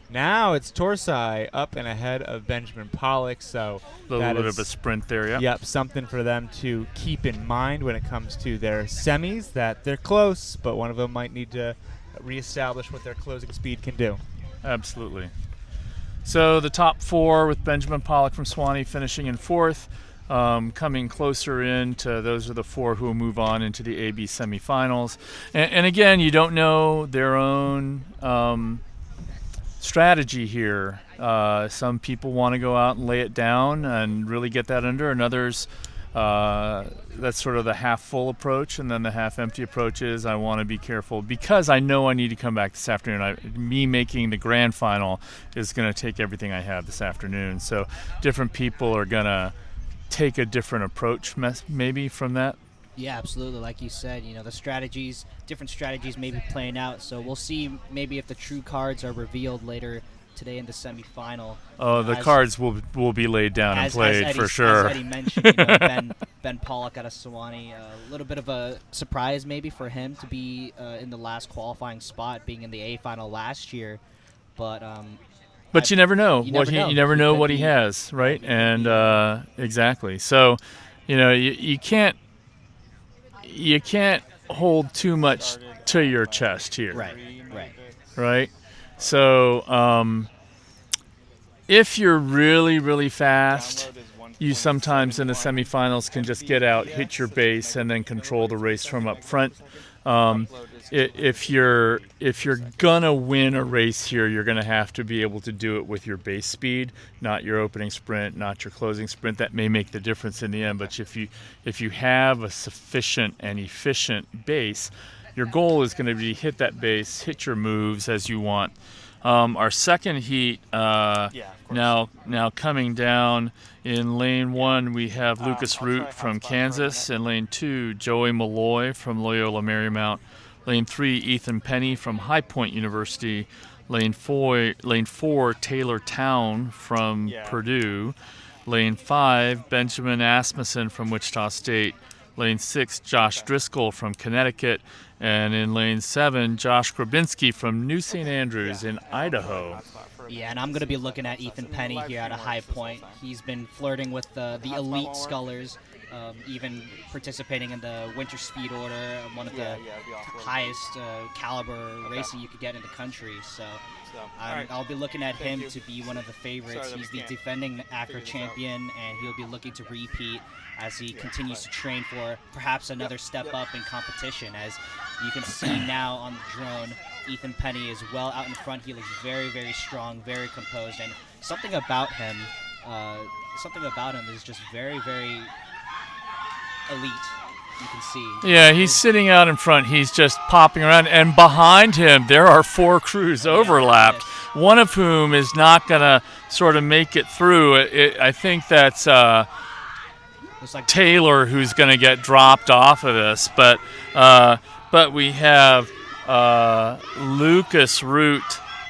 S2: now it's Torsai up and ahead of Benjamin Pollock. So
S1: A little bit of a sprint there, yeah.
S2: Yep, something for them to keep in mind when it comes to their semis, that they're close, but one of them might need to reestablish what their closing speed can do.
S1: Absolutely. So the top 4 with Benjamin Pollock from Swanee finishing in 4th, coming closer in to those are the 4 who will move on into the AB semifinals. And again, you don't know their own strategy here. Some people want to go out and lay it down and really get that under, and others that's sort of the half full approach, and then the half empty approach is I want to be careful because I know I need to come back this afternoon. Me making the grand final is going to take everything I have this afternoon. So different people are going to take a different approach maybe from that.
S4: Yeah, absolutely. Like you said, different strategies may be playing out. So we'll see maybe if the true cards are revealed later today in the semifinal.
S1: Oh, the cards will be laid down and played for sure.
S4: As Eddie mentioned, Ben Pollock out of Sewanee, a little bit of a surprise maybe for him to be in the last qualifying spot, being in the A final last year. But
S1: you never know.
S4: You
S1: never know what he has, right? And exactly. So, you can't hold too much to your chest here. Right. So if you're really, really fast, you sometimes in the semifinals can just get out, hit your base, and then control the race from up front. If you're gonna win a race here, you're gonna have to be able to do it with your base speed, not your opening sprint, not your closing sprint. That may make the difference in the end. But if you have a sufficient and efficient base, your goal is going to be hit that base, hit your moves as you want. Our second heat now coming down in lane 1, we have Lucas Root from Kansas. In lane 2, Joey Malloy from Loyola Marymount. Lane 3, Ethan Penny from High Point University. Lane 4, Taylor Town from Purdue. Lane 5, Benjamin Asmussen from Wichita State. Lane 6, Josh Driscoll from Connecticut. And in lane 7, Josh Grabinski from New St. Andrews in Idaho.
S4: Yeah, and I'm going to be looking at Ethan Penny here at a High Point. He's been flirting with the elite scullers, even participating in the Winter Speed Order, one of the highest caliber racing you could get in the country. So I'll be looking at him to be one of the favorites. He's the defending ACRA champion, and he'll be looking to repeat as he continues to train for perhaps another step up in competition. As you can see now on the drone, Ethan Penny is well out in front. He looks very, very strong, very composed, and something about him is just very, very elite. You can see.
S1: Yeah, he's sitting out in front. He's just popping around, and behind him there are 4 crews overlapped. One of whom is not going to sort of make it through. I think that's
S4: like
S1: Taylor who's going to get dropped off of this, but we have Lucas Root,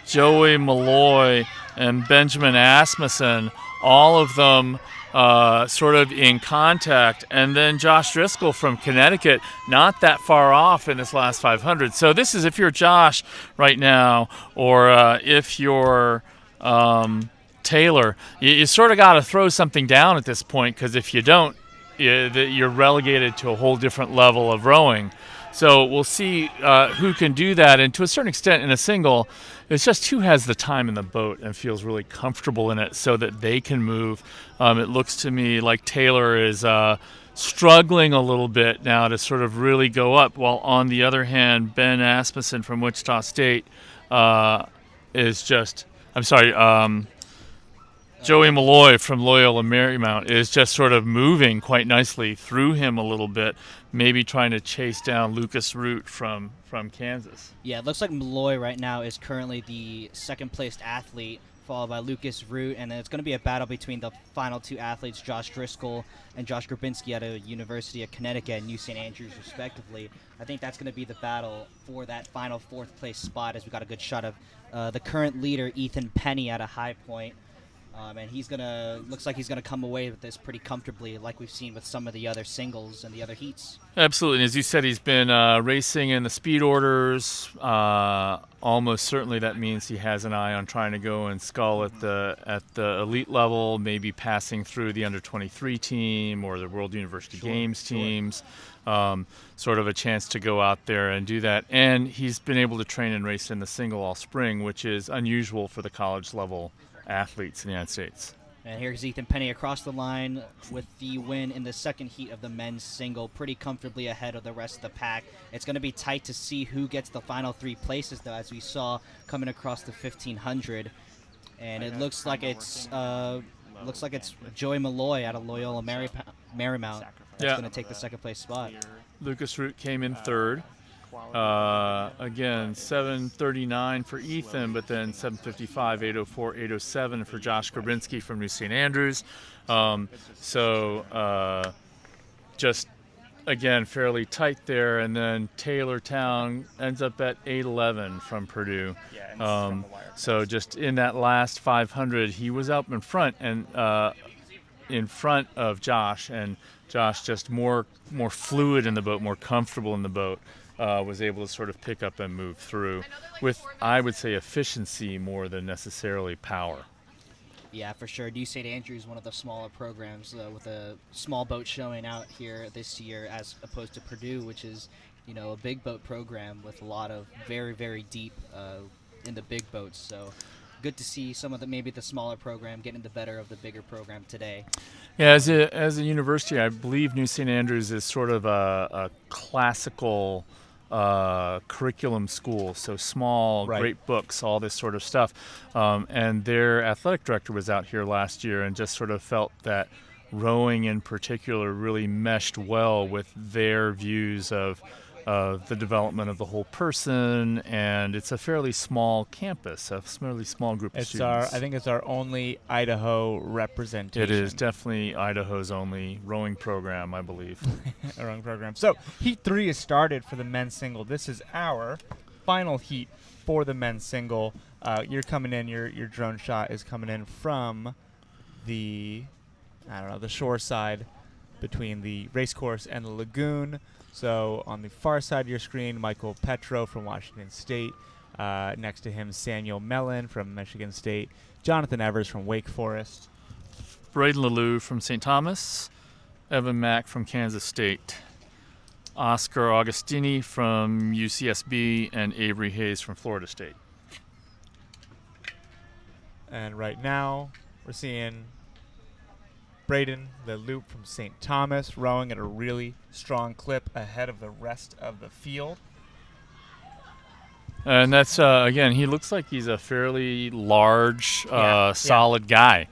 S1: Joey Malloy, and Benjamin Asmussen, all of them sort of in contact, and then Josh Driscoll from Connecticut, not that far off in this last 500. So this is, if you're Josh right now, or if you're Taylor, you sort of got to throw something down at this point, because if you don't, you're relegated to a whole different level of rowing. So we'll see who can do that, and to a certain extent in a single, it's just who has the time in the boat and feels really comfortable in it so that they can move. It looks to me like Taylor is struggling a little bit now to sort of really go up, while on the other hand, Ben Asmussen from Wichita State is just, Joey Malloy from Loyola Marymount is just sort of moving quite nicely through him a little bit, maybe trying to chase down Lucas Root from Kansas.
S4: Yeah, it looks like Malloy right now is currently the second-placed athlete, followed by Lucas Root, and then it's going to be a battle between the final 2 athletes, Josh Driscoll and Josh Grabinski out of University of Connecticut and New St. Andrews, respectively. I think that's going to be the battle for that final 4th-place spot, as we got a good shot of the current leader, Ethan Penny, at a High Point. And looks like he's gonna come away with this pretty comfortably, like we've seen with some of the other singles and the other heats. Absolutely,
S1: and as you said, he's been racing in the speed orders. Almost certainly, that means he has an eye on trying to go and scull at the elite level, maybe passing through the under-23 team or the World University Games teams. Sort of a chance to go out there and do that. And he's been able to train and race in the single all spring, which is unusual for the college level athletes in the United States.
S4: And here's Ethan Penny across the line with the win in the second heat of the men's single, pretty comfortably ahead of the rest of the pack. It's going to be tight to see who gets the final 3 places, though, as we saw coming across the 1500. And it looks like it's Joey Malloy out of Loyola Marymount that's going to take the second place spot.
S1: Lucas Root came in 3rd. Again, 7:39 for Ethan, but then 7:55, 8:04, 8:07 for Josh Grabinski from New St. Andrews. Just, again, fairly tight there. And then Taylor Town ends up at 8:11 from Purdue. So just in that last 500, he was up in front and in front of Josh, and Josh just more fluid in the boat, more comfortable in the boat. Was able to sort of pick up and move through with, I would say, efficiency more than necessarily power.
S4: Yeah, for sure. New St. Andrews, one of the smaller programs with a small boat showing out here this year, as opposed to Purdue, which is, a big boat program with a lot of very, very deep in the big boats. So good to see some of maybe the smaller program getting the better of the bigger program today.
S1: Yeah, as a university, I believe New St. Andrews is sort of a classical curriculum school, so small,
S2: Right.
S1: great books, all this sort of stuff. And their athletic director was out here last year and just sort of felt that rowing in particular really meshed well with their views of the development of the whole person, and it's a fairly small campus, a fairly small group of students.
S2: I think it's our only Idaho representation.
S1: It is definitely Idaho's only rowing program, I believe.
S2: A wrong program. So heat 3 is started for the men's single. This is our final heat for the men's single. You're coming in. Your drone shot is coming in from the shore side between the race course and the lagoon. So on the far side of your screen, Michael Petro from Washington State. Next to him, Samuel Melton from Michigan State. Jonathan Evers from Wake Forest.
S1: Braden Lalou from St. Thomas. Evan Mack from Kansas State. Oscar Augustini from UCSB, and Avery Hayes from Florida State.
S2: And right now, we're seeing Braden Lalou from St. Thomas rowing at a really strong clip ahead of the rest of the field.
S1: And that's, again, he looks like he's a fairly large, solid guy.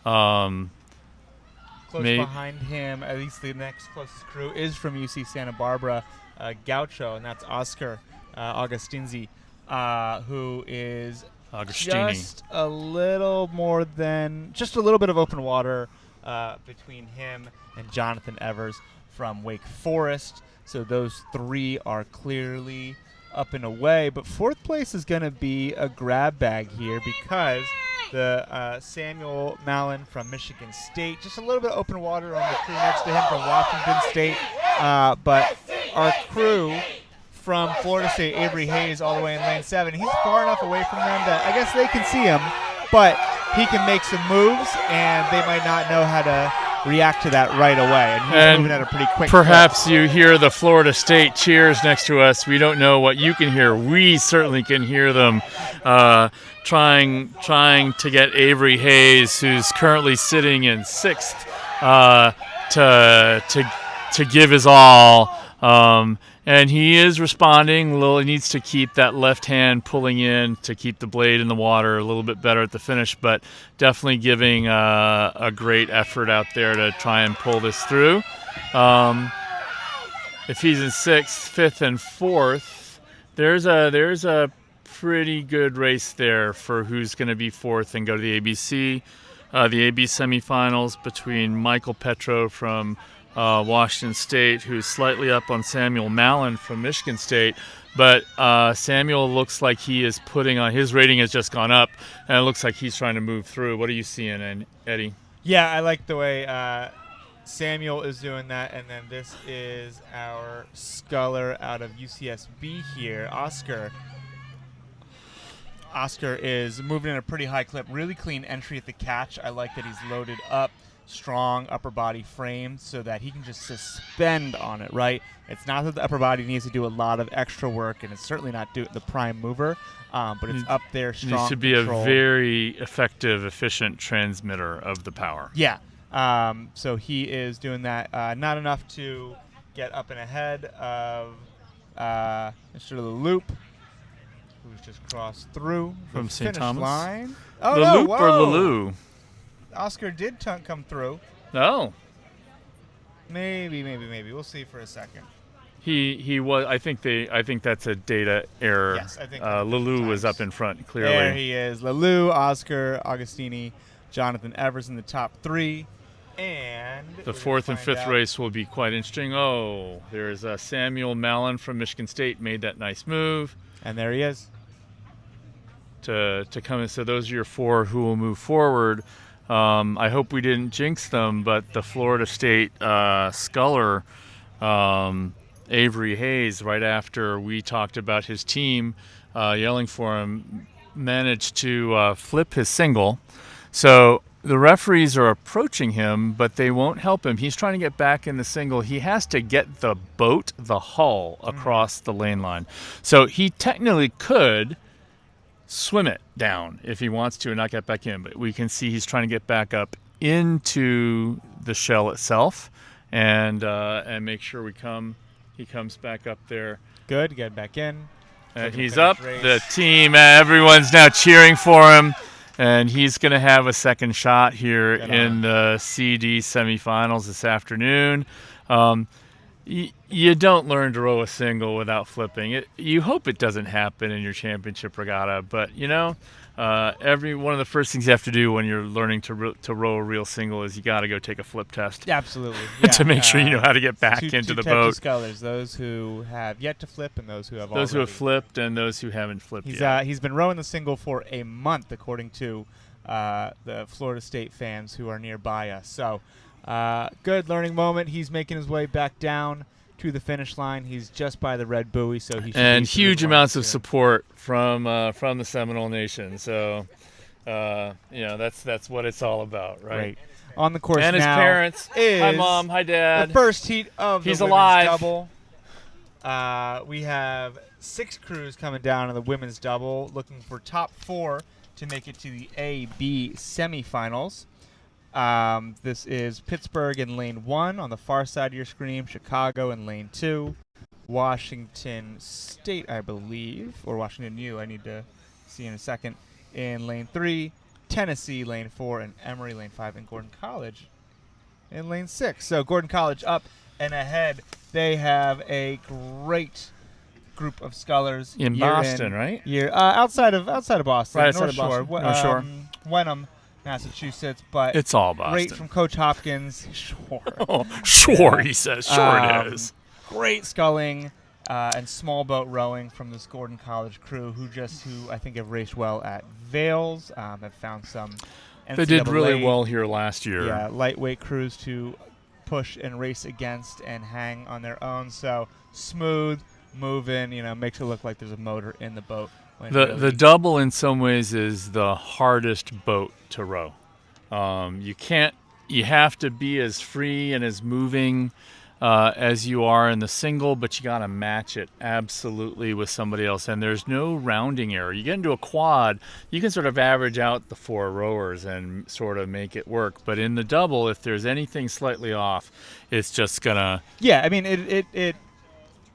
S2: Close behind him, at least the next closest crew, is from UC Santa Barbara, Gaucho, and that's Oscar Augustinzi, who is just a little bit of open water between him and Jonathan Evers from Wake Forest. So those three are clearly up and away. But fourth place is going to be a grab bag here because the Samuel Mallon from Michigan State, just a little bit open water on the crew next to him from Washington State. But our crew from Florida State, Avery Hayes, all the way in lane 7, he's far enough away from them that I guess they can see him, but he can make some moves, and they might not know how to react to that right away. And he's moving at a pretty quick
S1: perhaps
S2: clip.
S1: you hear the Florida State cheers next to us. We don't know what you can hear. We certainly can hear them trying to get Avery Hayes, who's currently sitting in 6th, to give his all. And he is responding. He needs to keep that left hand pulling in to keep the blade in the water a little bit better at the finish, but definitely giving a great effort out there to try and pull this through. If he's in 6th, 5th, and 4th, there's a pretty good race there for who's going to be 4th and go to the ABC. The AB semifinals between Michael Petro from Washington State, who's slightly up on Samuel Mallon from Michigan State, but Samuel looks like he is putting on, his rating has just gone up, and it looks like he's trying to move through. What are you seeing, Eddie?
S2: Yeah, I like the way Samuel is doing that, and then this is our sculler out of UCSB here, Oscar. Oscar is moving at a pretty high clip, really clean entry at the catch. I like that he's loaded up, strong upper body frame so that he can just suspend on it, right? It's not that the upper body needs to do a lot of extra work, and it's certainly not the prime mover, but it's up there, strong.
S1: Needs to be
S2: control.
S1: a very effective, efficient transmitter of the power.
S2: Yeah. So he is doing that. Not enough to get up and ahead of Mr. Loop, who's just crossed through
S1: From
S2: the
S1: St.
S2: finish
S1: Thomas?
S2: line.
S1: The
S2: Oh, no,
S1: Loop or
S2: whoa.
S1: Lalou?
S2: Oscar did come through.
S1: No.
S2: Maybe. We'll see for a second.
S1: He was. I think that's a data error.
S2: Yes, I think
S1: Lalou was up in front clearly.
S2: There he is. Lalou, Oscar, Augustini, Jonathan Evers in the top 3. And
S1: The 4th and 5th race will be quite interesting. Oh, there's Samuel Mallon from Michigan State made that nice move
S2: And there he is.
S1: to come in. So those are your 4 who will move forward. I hope we didn't jinx them, but the Florida State sculler, Avery Hayes, right after we talked about his team yelling for him, managed to flip his single. So the referees are approaching him, but they won't help him. He's trying to get back in the single. He has to get the boat, the hull, across the lane line. So he technically could swim it down if he wants to and not get back in, but we can see he's trying to get back up into the shell itself and make sure he comes back up there.
S2: Good. Get back in.
S1: And
S2: Looking to
S1: he's
S2: finish
S1: up.
S2: race.
S1: The team, everyone's now cheering for him. And he's going to have a second shot here
S2: Get
S1: in
S2: on.
S1: the CD semifinals this afternoon. You don't learn to row a single without flipping. You hope it doesn't happen in your championship regatta, but one of the first things you have to do when you're learning to row a real single is you got to go take a flip test.
S2: Absolutely.
S1: To make sure you know how to get back
S2: two
S1: into the
S2: types
S1: boat.
S2: Of scullers, those who have yet to flip and those who have
S1: Those who have
S2: already.
S1: flipped and those who haven't flipped
S2: He's
S1: yet.
S2: he's been rowing the single for a month, according to the Florida State fans who are nearby us. So, good learning moment. He's making his way back down to the finish line. He's just by the red buoy, so he should
S1: And
S2: be through
S1: huge
S2: the line
S1: amounts of
S2: soon.
S1: support from the Seminole Nation. So, that's what it's all about, right?
S2: Great. On the course
S1: And his
S2: now
S1: parents.
S2: is
S1: Hi, Mom. Hi, Dad.
S2: the first heat of
S1: He's
S2: the women's
S1: alive.
S2: double. We have 6 crews coming down in the women's double, looking for top 4 to make it to the A-B semifinals. This is Pittsburgh in lane 1 on the far side of your screen, Chicago in lane 2, Washington State, I believe, or Washington U, I need to see in a second, in lane 3, Tennessee lane 4, and Emory lane 5, and Gordon College in lane 6. So Gordon College up and ahead. They have a great group of scullers
S1: In
S2: year
S1: Boston, right?
S2: outside of Boston,
S1: Right outside
S2: North
S1: of
S2: Shore,
S1: Boston. North Shore.
S2: Wenham, Massachusetts. But
S1: It's all Boston.
S2: great from Coach Hopkins. Sure.
S1: Oh, sure, he says. Sure it is.
S2: Great sculling and small boat rowing from this Gordon College crew, who I think have raced well at Vails, have found some.
S1: They did really
S2: NCAA
S1: well here last year.
S2: Yeah, lightweight crews to push and race against and hang on their own. So smooth, moving, makes it look like there's a motor in the boat. when
S1: The
S2: really-
S1: double in some ways is the hardest boat to row. You have to be as free and as moving as you are in the single, but you got to match it absolutely with somebody else. And there's no rounding error. You get into a quad, you can sort of average out the 4 rowers and sort of make it work. But in the double, if there's anything slightly off, it's just gonna.
S2: Yeah, I mean, it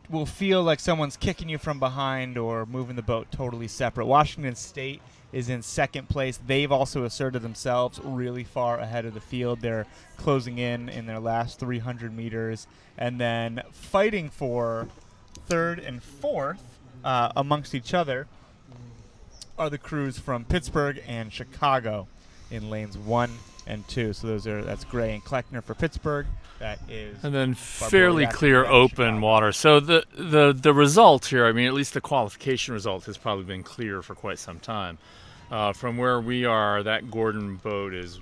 S2: will feel like someone's kicking you from behind or moving the boat totally separate. Washington State is in second place. They've also asserted themselves really far ahead of the field. They're closing in their last 300 meters, and then fighting for third and fourth amongst each other are the crews from Pittsburgh and Chicago in lanes 1 and 2. So that's Gray and Kleckner for Pittsburgh. That is
S1: And then fairly
S2: Barbour
S1: clear
S2: after
S1: open
S2: Chicago.
S1: water. So the result here, I mean, at least the qualification result has probably been clear for quite some time. From where we are, that Gordon boat is,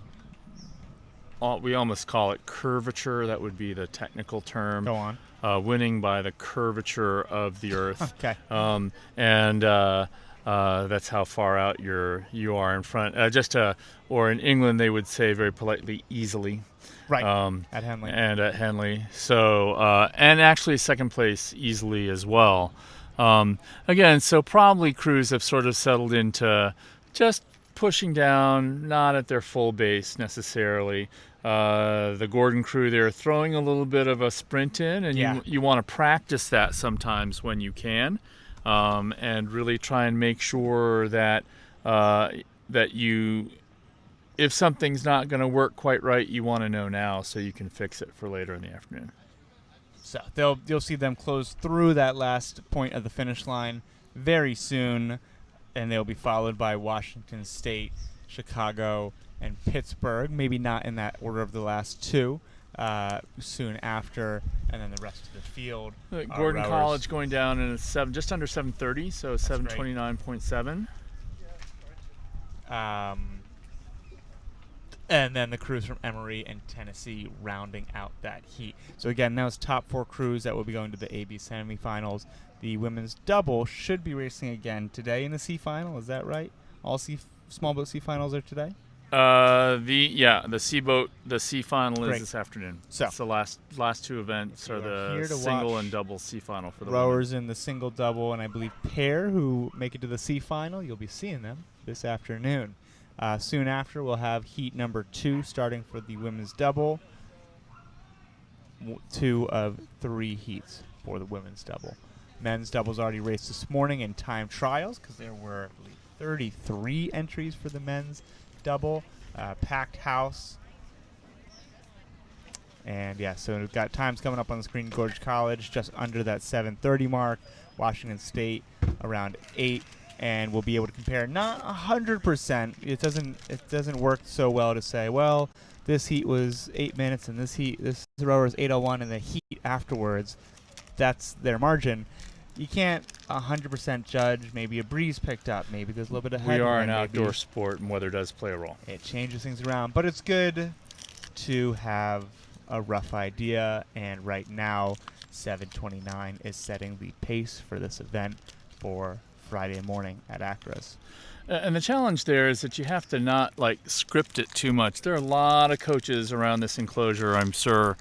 S1: we almost call it curvature. That would be the technical term.
S2: Go on.
S1: Winning by the curvature of the Earth.
S2: Okay.
S1: That's how far out you are in front. Or in England, they would say very politely, easily.
S2: Right. At Henley.
S1: And at Henley. So, and actually second place easily as well. Again, so probably crews have sort of settled into just pushing down, not at their full base necessarily. The Gordon crew, they're throwing a little bit of a sprint in, and
S2: Yeah.
S1: you want to practice that sometimes when you can, and really try and make sure that if something's not going to work quite right, you want to know now so you can fix it for later in the afternoon.
S2: So you'll see them close through that last point of the finish line very soon, and they'll be followed by Washington State, Chicago, and Pittsburgh. Maybe not in that order of the last 2. Soon after, and then the rest of the field.
S1: Gordon
S2: rowers.
S1: College going down in just under 7:30, so
S2: great.
S1: 7:29.7.
S2: And then the crews from Emory and Tennessee rounding out that heat. So again, those top 4 crews that will be going to the AB semifinals. The women's double should be racing again today in the C final. Is that right? All small boat C finals are today.
S1: The C final is
S2: Great.
S1: this afternoon.
S2: So
S1: it's the last 2 events
S2: you
S1: are
S2: are
S1: the
S2: here to
S1: single
S2: watch
S1: and double C final for the
S2: Rowers in the single double, and I believe pair who make it to the C final. You'll be seeing them this afternoon. Soon after, we'll have heat number 2 starting for the women's double. 2 of 3 heats for the women's double. men's doubles already raced this morning in time trials because there were, I believe, 33 entries for the men's double. Packed house. And yeah, so we've got times coming up on the screen. Gorge College just under that 7:30 mark. Washington State around 8. And we'll be able to compare. Not 100%. It doesn't work so well to say, well, this heat was 8 minutes and this rower is 8:01 and the heat afterwards, that's their margin. You can't 100% judge. Maybe a breeze picked up. Maybe there's a little bit of
S1: We are
S2: headwind,
S1: an
S2: maybe
S1: outdoor sport, and weather does play a role.
S2: it changes things around. But it's good to have a rough idea. And right now, 7:29 is setting the pace for this event for Friday morning at ACRA's.
S1: And the challenge there is that you have to not script it too much. There are a lot of coaches around this enclosure, I'm sure,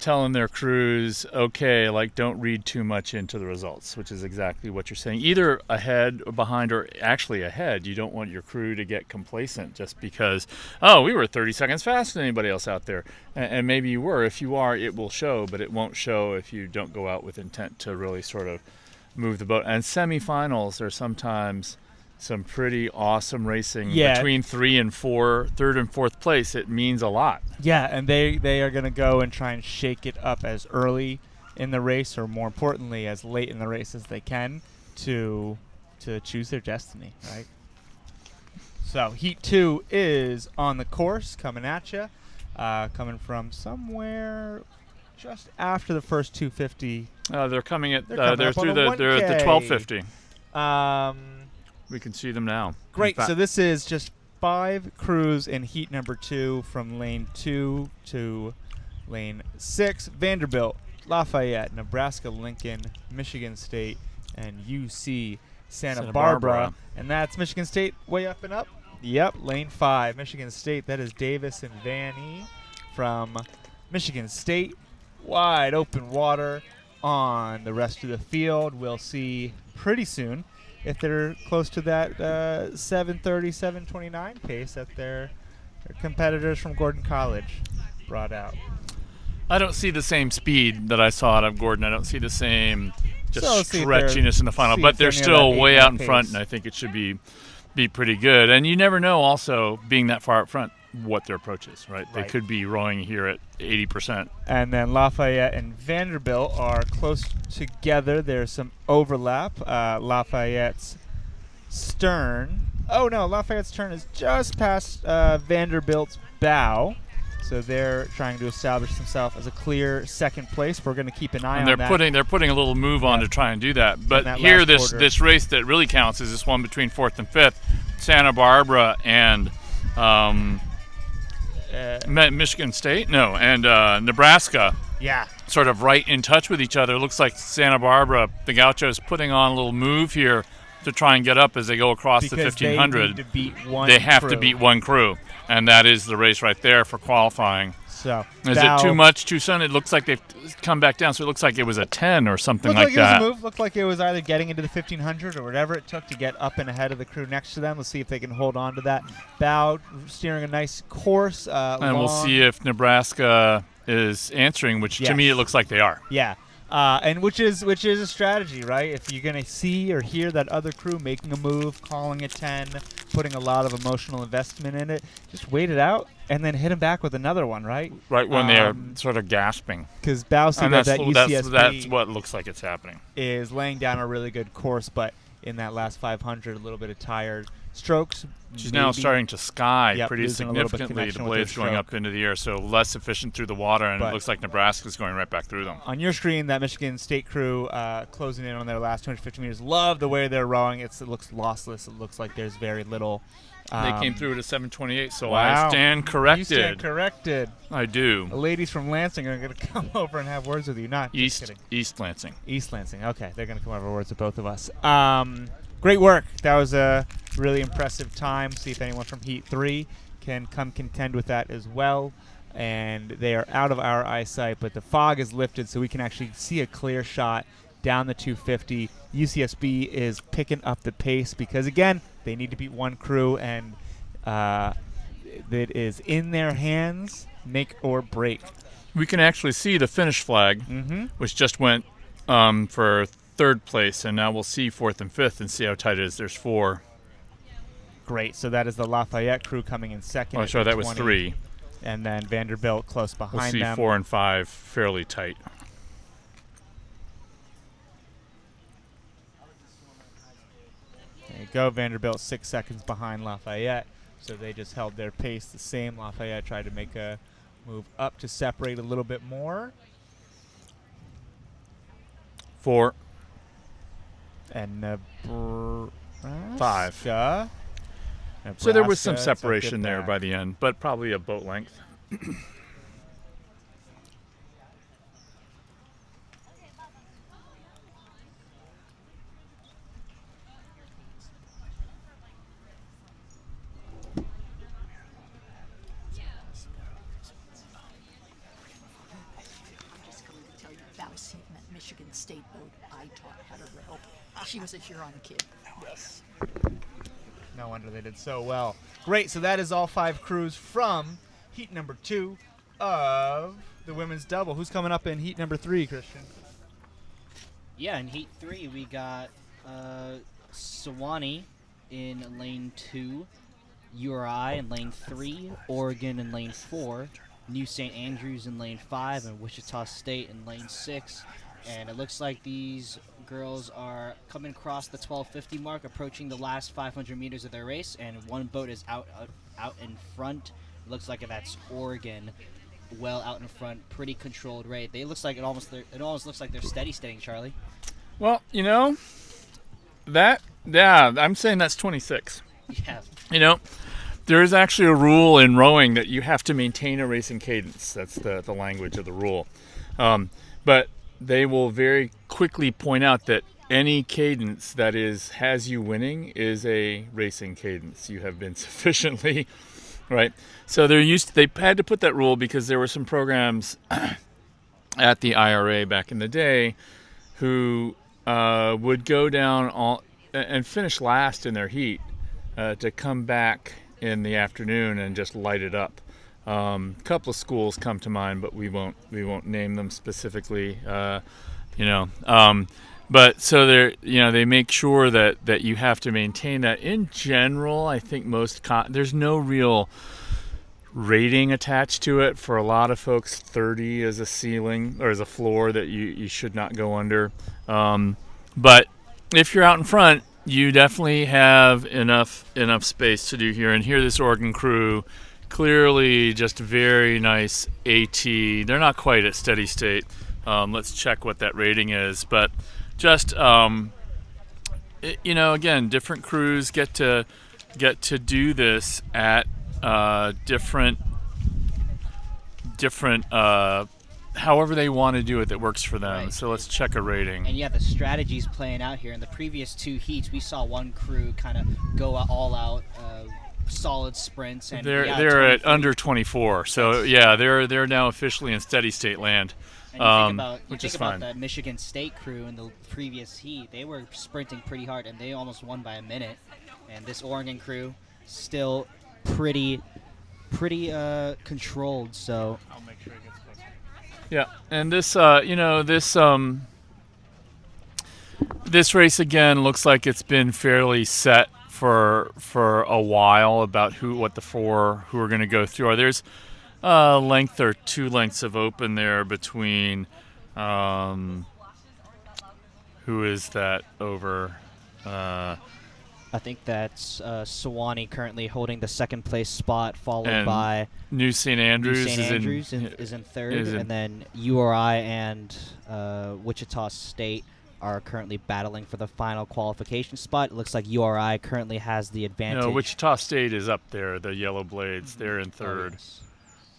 S1: telling their crews, okay, don't read too much into the results, which is exactly what you're saying. Either ahead or behind, or actually ahead. You don't want your crew to get complacent just because, oh, we were 30 seconds faster than anybody else out there. And maybe you were. If you are, it will show, but it won't show if you don't go out with intent to really sort of move the boat. And semifinals are sometimes some pretty awesome racing between third and fourth place. It means a lot.
S2: Yeah, and they are going to go and try and shake it up as early in the race, or more importantly, as late in the race as they can to choose their destiny, right? So Heat 2 is on the course, coming at you, coming from somewhere just after the first 250.
S1: They're coming at
S2: They're
S1: they're
S2: up on
S1: through
S2: the
S1: they're at the
S2: 1K.
S1: 1250. We can see them now.
S2: Great. So this is just 5 crews in heat number 2 from lane 2 to lane 6. Vanderbilt, Lafayette, Nebraska, Lincoln, Michigan State, and UC Santa Barbara. And that's Michigan State way up and up. Yep, lane 5. Michigan State, that is Davis and Vanny from Michigan State. Wide open water on the rest of the field. We'll see pretty soon if they're close to that 7:30, 7:29 pace that their competitors from Gordon College brought out.
S1: I don't see the same speed that I saw out of Gordon. I don't see the same just
S2: see if
S1: stretchiness in the final,
S2: see
S1: but
S2: if they're
S1: they're
S2: near
S1: still
S2: that
S1: way
S2: 8-minute
S1: out in front,
S2: pace.
S1: and I think it should be pretty good. And you never know, also, being that far up front, what their approach is, right? They could be rowing here at 80%.
S2: And then Lafayette and Vanderbilt are close together. There's some overlap. Lafayette's stern. Oh, no, Lafayette's stern is just past Vanderbilt's bow. So they're trying to establish themselves as a clear second place. We're going to keep an eye on that.
S1: They're putting a little move on to try and do that. But
S2: that
S1: here,
S2: last quarter.
S1: this race that really counts is this one between 4th and 5th, Santa Barbara and Michigan State, and Nebraska.
S2: Yeah.
S1: Sort of right in touch with each other. It looks like Santa Barbara, the Gauchos, putting on a little move here to try and get up as they go across the 1500.
S2: They need to beat one
S1: They have
S2: crew.
S1: to beat one crew, and that is the race right there for qualifying.
S2: So
S1: is it too much, too soon? It looks like they've come back down, so it looks like it was a 10 or something like that.
S2: It was a move. Looked like it was either getting into the 1500 or whatever it took to get up and ahead of the crew next to them. Let's see if they can hold on to that. Bow steering a nice course.
S1: And we'll see if Nebraska is answering, which to me it looks like they are.
S2: Yeah. And which is a strategy, right? If you're going to see or hear that other crew making a move, calling a 10, putting a lot of emotional investment in it, just wait it out and then hit them back with another one, right?
S1: Right when they're sort of gasping.
S2: Because Bowser, that UCSB
S1: that's what looks like it's happening.
S2: Is laying down a really good course, but in that last 500, a little bit of tired strokes.
S1: She's now starting to sky pretty
S2: losing a little bit of
S1: significantly. The
S2: connection with
S1: blade's
S2: her
S1: going
S2: stroke.
S1: up into the air, so less efficient through the water, and it looks like Nebraska's going right back through them.
S2: On your screen, that Michigan State crew closing in on their last 250 meters. Love the way they're rowing. It looks lossless. It looks like there's very little.
S1: They came through at a 7:28, so
S2: wow.
S1: I stand corrected.
S2: You stand corrected.
S1: I do.
S2: The ladies from Lansing are going to come over and have words with you. Not just kidding.
S1: East Lansing.
S2: East Lansing. Okay, they're going to come over words with both of us. Great work. That was a really impressive time. See if anyone from Heat 3 can come contend with that as well. And they are out of our eyesight, but the fog is lifted, so we can actually see a clear shot down the 250. UCSB is picking up the pace because, again, they need to beat one crew, and it is in their hands, make or break.
S1: We can actually see the finish flag, which just went for third place, and now we'll see fourth and fifth and see how tight it is. There's 4.
S2: Great. So that is the Lafayette crew coming in second.
S1: Oh,
S2: at
S1: sorry, that was
S2: 20,
S1: 3.
S2: And then Vanderbilt close
S1: We'll
S2: behind
S1: see
S2: them.
S1: 4 and 5 fairly tight.
S2: There you go. Vanderbilt 6 seconds behind Lafayette. So they just held their pace the same. Lafayette tried to make a move up to separate a little bit more.
S1: 4.
S2: And Nebraska.
S1: 5. So there was some
S2: Nebraska, it's a
S1: separation
S2: good
S1: there
S2: back.
S1: by the end, but probably a boat length.
S5: Just going to tell you, that was that Michigan State boat I taught how to row. She was a Huron kid. Yes.
S2: No wonder they did so well. Great. So that is all 5 crews from heat number 2 of the women's double. Who's coming up in heat number 3, Christian?
S4: Yeah, in Heat 3, we got Sewanee in lane 2, URI in lane 3, Oregon in lane 4, New St. Andrews in lane 5, and Wichita State in lane 6. And it looks like these girls are coming across the 1250 mark, approaching the last 500 meters of their race, and one boat is out in front. It looks like that's Oregon, well out in front, pretty controlled rate. It almost looks like they're steady-steadying, Charlie.
S1: Well, I'm saying that's 26.
S4: Yeah.
S1: There is actually a rule in rowing that you have to maintain a racing cadence. That's the language of the rule. But they will very quickly point out that any cadence that has you winning is a racing cadence. You have been sufficiently, right? So they had to put that rule because there were some programs at the ACRA back in the day who would go down and finish last in their heat to come back in the afternoon and just light it up. A couple of schools come to mind, but we won't name them specifically. But so they make sure that you have to maintain that. In general, I think there's no real rating attached to it. For a lot of folks, 30 is a ceiling or as a floor that you should not go under. But if you're out in front, you definitely have enough space to do here. And here, this Oregon crew, clearly just very nice AT. They're not quite at steady state. Let's check what that rating is. But just, again, different crews get to do this at different however they want to do it that works for them.
S4: Right.
S1: So let's check a rating.
S4: And yeah, the strategy's playing out here. In the previous 2 heats, we saw one crew kind of go all out, solid sprints. And
S1: They're at under 24. So yeah, they're now officially in steady state land.
S4: And you
S1: which
S4: think
S1: is
S4: about
S1: fine.
S4: the Michigan State crew in the previous heat. They were sprinting pretty hard, and they almost won by a minute. And this Oregon crew still pretty controlled. So
S1: I'll make sure it gets closer. Yeah, and this race again looks like it's been fairly set for a while about what the 4 who are going to go through are. There's a length or 2 lengths of open there between who is that over?
S4: I think that's Sewanee currently holding the second place spot, followed
S1: And
S4: by
S1: New St. Andrews,
S4: is in third, and then URI and Wichita State are currently battling for the final qualification spot. It looks like URI currently has the advantage.
S1: No, Wichita State is up there. The Yellow Blades, they're in third.
S4: Oh, yes.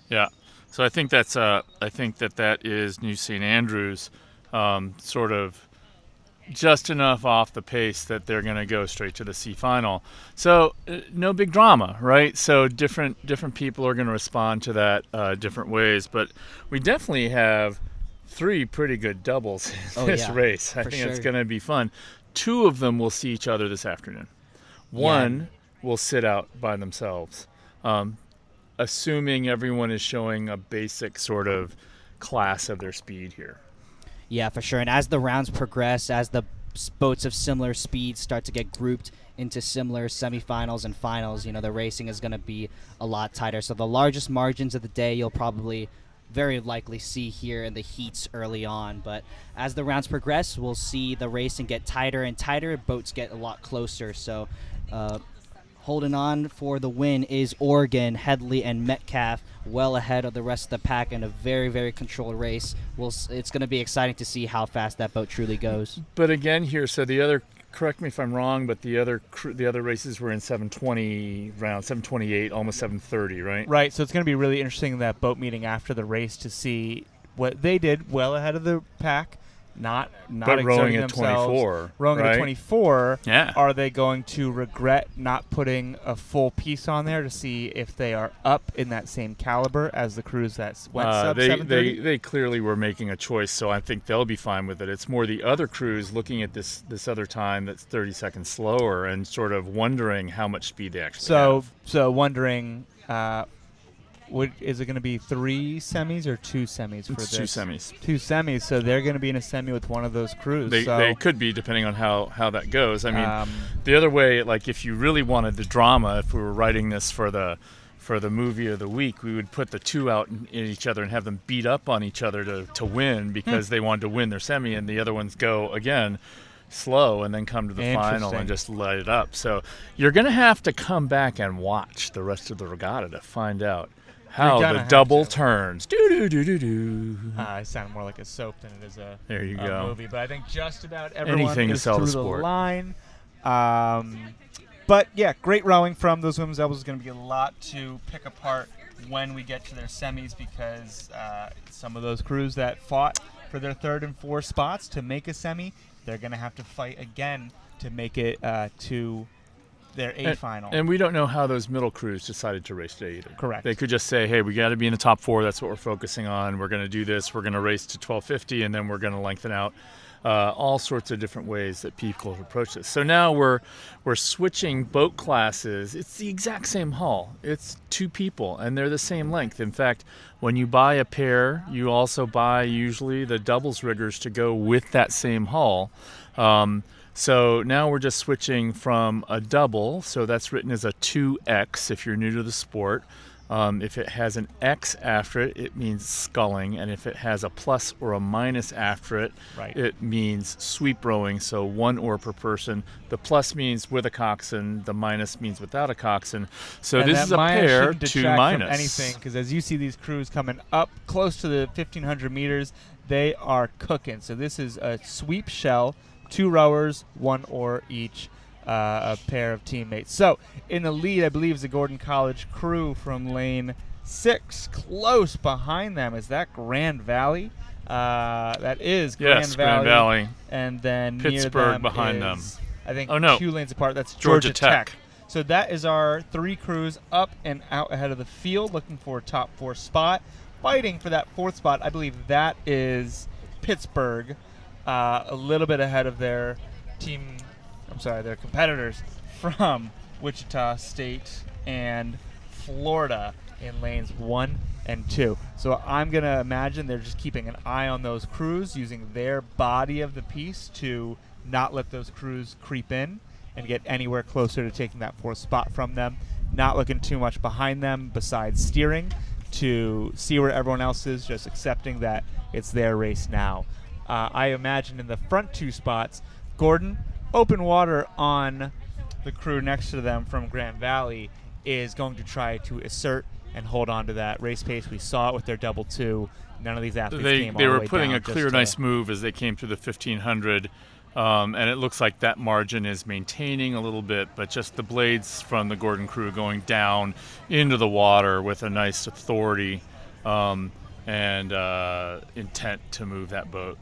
S1: Yeah, so I think that is New St. Andrews, sort of just enough off the pace that they're going to go straight to the C final. So no big drama, right? So different people are going to respond to that different ways, but we definitely have 3 pretty good doubles in this race. I think it's going to be fun. 2 of them will see each other this afternoon. One will sit out by themselves, assuming everyone is showing a basic sort of class of their speed here.
S4: Yeah, for sure. And as the rounds progress, as the boats of similar speed start to get grouped into similar semifinals and finals, the racing is going to be a lot tighter. So the largest margins of the day you'll probably very likely see here in the heats early on. But as the rounds progress, we'll see the racing get tighter and tighter. Boats get a lot closer. So holding on for the win is Oregon, Headley, and Metcalf, well ahead of the rest of the pack in a very, very controlled race. It's going to be exciting to see how fast that boat truly goes.
S1: But again here, so the other, correct me if I'm wrong, but the other races were in 7:20 round, 7:28, almost 7:30, right?
S2: Right. So it's going to be really interesting in that boat meeting after the race to see what they did well ahead of the pack. Not
S1: but rowing at 24,
S2: rowing
S1: right?
S2: at 24.
S1: Yeah.
S2: Are they going to regret not putting a full piece on there to see if they are up in that same caliber as the crews that went sub 7:30?
S1: They clearly were making a choice, so I think they'll be fine with it. It's more the other crews looking at this other time that's 30 seconds slower and sort of wondering how much speed they actually have.
S2: So wondering. Is it going to be 3 semis or 2 semis for this?
S1: 2 semis.
S2: 2 semis. So they're going to be in a semi with one of those crews.
S1: They could be, depending on how that goes. I mean, the other way, like if you really wanted the drama, if we were writing this for the movie of the week, we would put the two out in each other and have them beat up on each other to win because they wanted to win their semi, and the other ones go again slow and then come to the final and just light it up. So you're going to have to come back and watch the rest of the regatta to find out how the double turns.
S2: I sound more like a soap than it is a
S1: go.
S2: movie, but I think just about everyone
S1: Anything
S2: is
S1: to sell
S2: through
S1: the sport.
S2: line. But yeah, great rowing from those women's doubles. Is going to be a lot to pick apart when we get to their semis because some of those crews that fought for their 3rd and 4th spots to make a semi, they're going to have to fight again to make it to their A final.
S1: And we don't know how those middle crews decided to race today either.
S2: Correct.
S1: They could just say, hey, we got to be in the top 4. That's what we're focusing on. We're going to do this. We're going to race to 12:50, and then we're going to lengthen out. All sorts of different ways that people have approached this. So now we're switching boat classes. It's the exact same hull. It's 2 people, and they're the same length. In fact, when you buy a pair, you also buy usually the doubles riggers to go with that same hull. So now we're just switching from a double, so that's written as a 2X if you're new to the sport. If it has an X after it, it means sculling, and if it has a plus or a minus after it, it means sweep rowing, so 1 oar per person. The plus means with a coxswain, the minus means without a coxswain. So
S2: and
S1: this is a pair, 2 minus.
S2: From anything, because as you see these crews coming up close to the 1,500 meters, they are cooking. So this is a sweep shell, 2 rowers, 1 oar each. A pair of teammates. So in the lead, I believe, is the Gordon College crew from lane 6. Close behind them is that Grand Valley. That is Grand
S1: Valley.
S2: And then
S1: Pittsburgh
S2: near them
S1: behind them.
S2: I think 2 lanes apart. That's
S1: Georgia Tech.
S2: So that is our 3 crews up and out ahead of the field, looking for a top 4 spot. Fighting for that 4th spot, I believe that is Pittsburgh, a little bit ahead of their their competitors from Wichita State and Florida in lanes 1 and 2. So I'm going to imagine they're just keeping an eye on those crews, using their body of the piece to not let those crews creep in and get anywhere closer to taking that 4th spot from them. Not looking too much behind them besides steering to see where everyone else is, just accepting that it's their race now. I imagine in the front 2 spots, Gordon, open water on the crew next to them from Grand Valley, is going to try to assert and hold on to that race pace. We saw it with their double 2. None of these athletes came all the way down.
S1: They were putting a clear, nice move as they came through the 1,500, and it looks like that margin is maintaining a little bit, but just the blades from the Gordon crew going down into the water with a nice authority and intent to move that boat.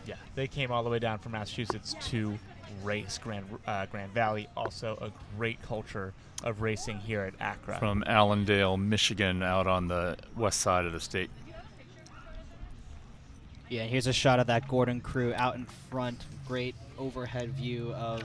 S2: Yeah, they came all the way down from Massachusetts to race Grand Valley. Also a great culture of racing here at ACRA.
S1: From Allendale, Michigan, out on the west side of the state.
S4: Yeah, here's a shot of that Gordon crew out in front. Great overhead view of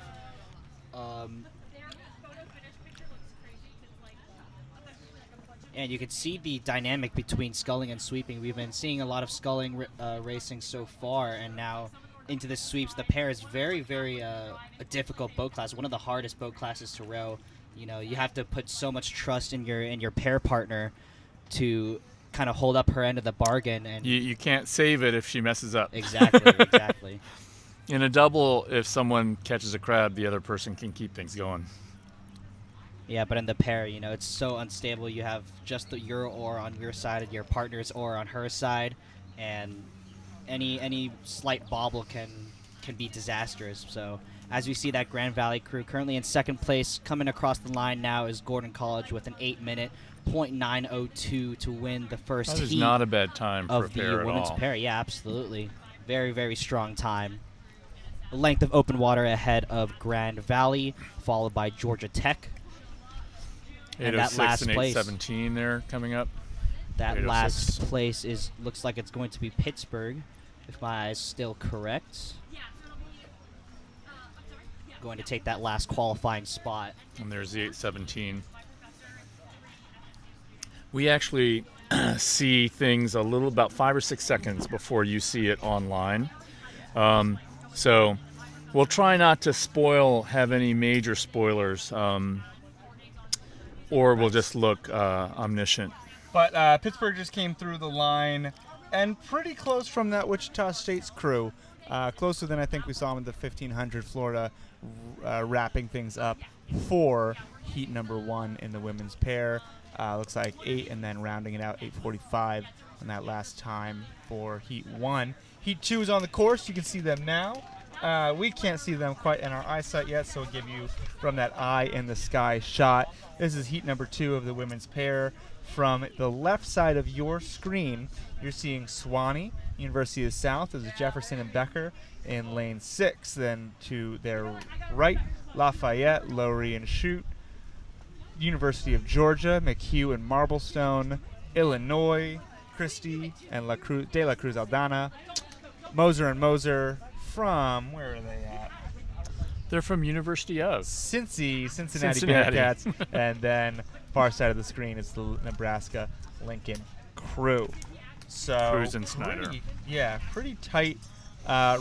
S4: And you can see the dynamic between sculling and sweeping. We've been seeing a lot of sculling racing so far, and now into the sweeps. The pair is very, very a difficult boat class. One of the hardest boat classes to row. You know, you have to put so much trust in your pair partner to kind of hold up her end of the bargain. And
S1: You can't save it if she messes up.
S4: exactly, exactly.
S1: In a double, if someone catches a crab, the other person can keep things going.
S4: Yeah, but in the pair, you know, it's so unstable. You have just your oar on your side and your partner's oar on her side, and any slight bobble can be disastrous. So as we see that Grand Valley crew currently in second place, coming across the line now is Gordon College with an 8-minute .902 to win the first
S1: That is
S4: heat
S1: not a bad time for a
S4: of the
S1: pair at
S4: women's
S1: all.
S4: pair. Yeah, absolutely. Very, very strong time. The length of open water ahead of Grand Valley, followed by Georgia Tech. And that
S1: 806
S4: last
S1: and
S4: place,
S1: 817 there coming up.
S4: that
S1: 806.
S4: last place looks like it's going to be Pittsburgh, if my eyes still correct. Going to take that last qualifying spot.
S1: And there's the 817. We actually see things a little about 5 or 6 seconds before you see it online. So we'll try not to have any major spoilers, or we'll just look omniscient.
S3: But Pittsburgh just came through the line and pretty close from that Wichita State's crew. Closer than I think we saw them in the 1500 Florida, wrapping things up for heat number 1 in the women's pair. Looks like 8, and then rounding it out 8:45 on that last time for heat 1. Heat 2 is on the course. You can see them now. We can't see them quite in our eyesight yet, so we'll give you from that eye in the sky shot. This is heat number 2 of the women's pair. From the left side of your screen, you're seeing Sewanee, University of the South. This is Jefferson and Becker in lane 6. Then to their right, Lafayette, Lowry and Chute. University of Georgia, McHugh and Marblestone. Illinois, Christie and De La Cruz Aldana. Moser and Moser from, where are they at?
S1: They're from University of
S3: Cincinnati
S1: Cincinnati.
S3: Bearcats. And then far side of the screen is the Nebraska Lincoln crew. So
S1: Cruz and Snyder.
S3: Pretty tight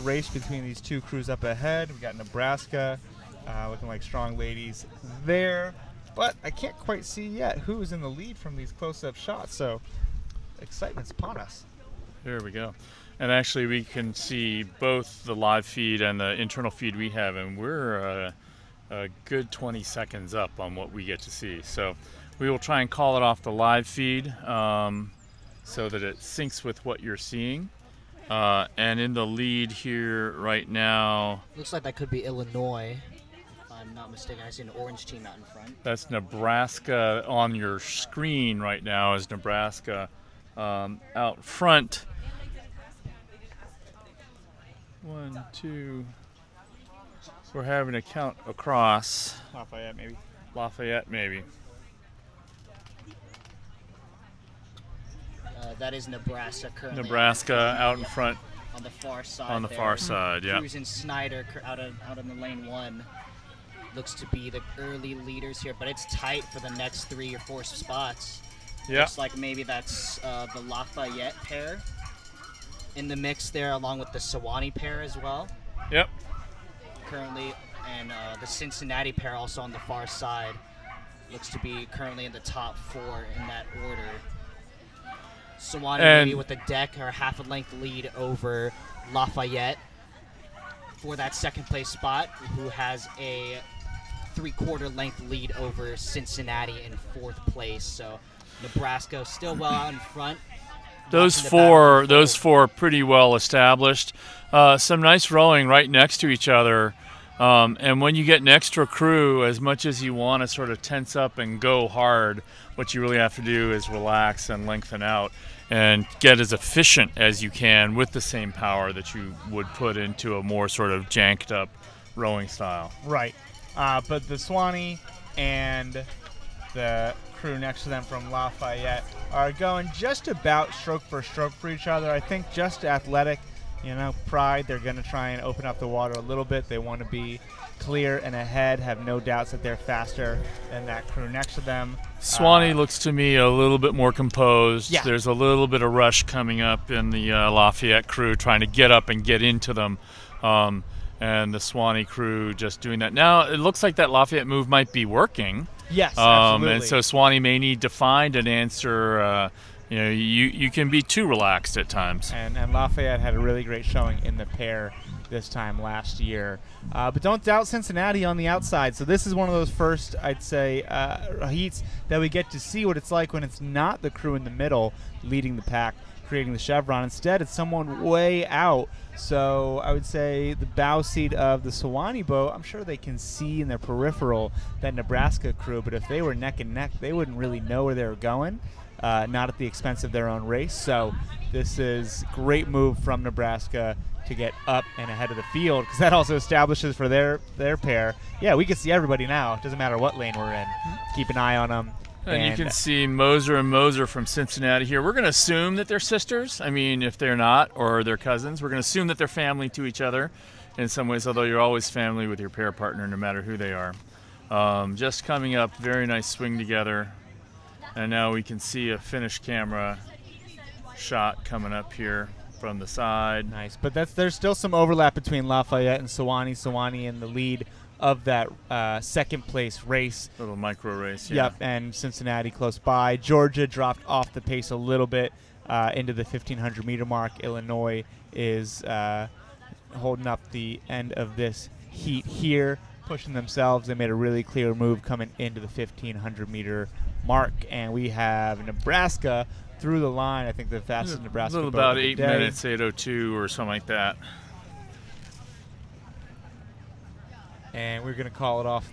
S3: race between these two crews up ahead. We got Nebraska looking like strong ladies there, but I can't quite see yet who's in the lead from these close-up shots. So excitement's upon us.
S1: There we go. And actually, we can see both the live feed and the internal feed we have, and we're a good 20 seconds up on what we get to see. So we will try and call it off the live feed so that it syncs with what you're seeing. And in the lead here right now,
S4: Looks like that could be Illinois, if I'm not mistaken. I see an orange team out in front.
S1: that's Nebraska. On your screen right now is Nebraska out front. 1, 2. We're having a count across. Lafayette, maybe.
S4: That is Nebraska currently.
S1: Nebraska out in front
S4: on the far side.
S1: on the far side, yeah.
S4: Cruz and Snyder out in the lane 1. Looks to be the early leaders here, but it's tight for the next 3 or 4 spots.
S1: Yeah.
S4: Looks like maybe that's the Lafayette pair in the mix there, along with the Sewanee pair as well.
S1: Yep.
S4: Currently, and the Cincinnati pair also on the far side. Looks to be currently in the top 4 in that order. Sewanee maybe with the deck or half a length lead over Lafayette for that second place spot, who has a 3/4 length lead over Cincinnati in 4th place. So Nebraska still well out in front.
S1: Those four pretty well established. Some nice rowing right next to each other. And when you get an extra crew, as much as you want to sort of tense up and go hard, what you really have to do is relax and lengthen out and get as efficient as you can with the same power that you would put into a more sort of janked up rowing style.
S3: Right. But the Sewanee and the crew next to them from Lafayette are going just about stroke for each other. I think just athletic pride. They're going to try and open up the water a little bit. They want to be clear and ahead, have no doubts that they're faster than that crew next to them.
S1: Swanee looks to me a little bit more composed.
S3: Yeah.
S1: There's a little bit of rush coming up in the Lafayette crew, trying to get up and get into them. And the Swanee crew just doing that. Now, it looks like that Lafayette move might be working.
S3: Yes, absolutely.
S1: And so Swanee may need to find an answer. You can be too relaxed at times.
S3: And Lafayette had a really great showing in the pair this time last year. But don't doubt Cincinnati on the outside. So this is one of those first, I'd say, heats that we get to see what it's like when it's not the crew in the middle leading the pack, creating the chevron. Instead, it's someone way out. So I would say the bow seat of the Sewanee boat, I'm sure they can see in their peripheral that Nebraska crew, but if they were neck and neck, they wouldn't really know where they were going, not at the expense of their own race. So this is great move from Nebraska to get up and ahead of the field, because that also establishes for their pair, yeah, we can see everybody now. It doesn't matter what lane we're in. Keep an eye on them.
S1: And you can see Moser and Moser from Cincinnati here. We're going to assume that they're sisters. I mean, if they're not, or they're cousins, we're going to assume that they're family to each other in some ways, although you're always family with your pair partner no matter who they are. Just coming up, very nice swing together. And now we can see a finish camera shot coming up here from the side.
S3: Nice, but there's still some overlap between Lafayette and Sewanee. Sewanee in the lead of that second place race.
S1: Little micro race, yeah.
S3: Yep, and Cincinnati close by. Georgia dropped off the pace a little bit into the 1,500 meter mark. Illinois is holding up the end of this heat here, pushing themselves. They made a really clear move coming into the 1,500 meter mark, and we have Nebraska through the line. I think the fastest Nebraska
S1: little
S3: boat
S1: about
S3: of the
S1: 8
S3: day.
S1: minutes, 8:02 or something like that.
S3: And we're going to call it off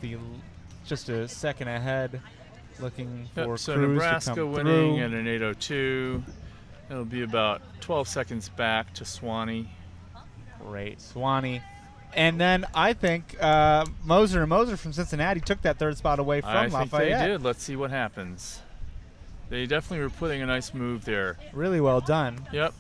S3: just a second ahead, looking for
S1: So
S3: crews
S1: Nebraska
S3: to come
S1: winning
S3: through.
S1: at an 8:02. It'll be about 12 seconds back to Swanee.
S3: Great, Swanee. And then I think Moser and Moser from Cincinnati took that third spot away from
S1: I think
S3: Lafayette.
S1: they did. Let's see what happens. They definitely were putting a nice move there.
S3: Really well done.
S1: Yep.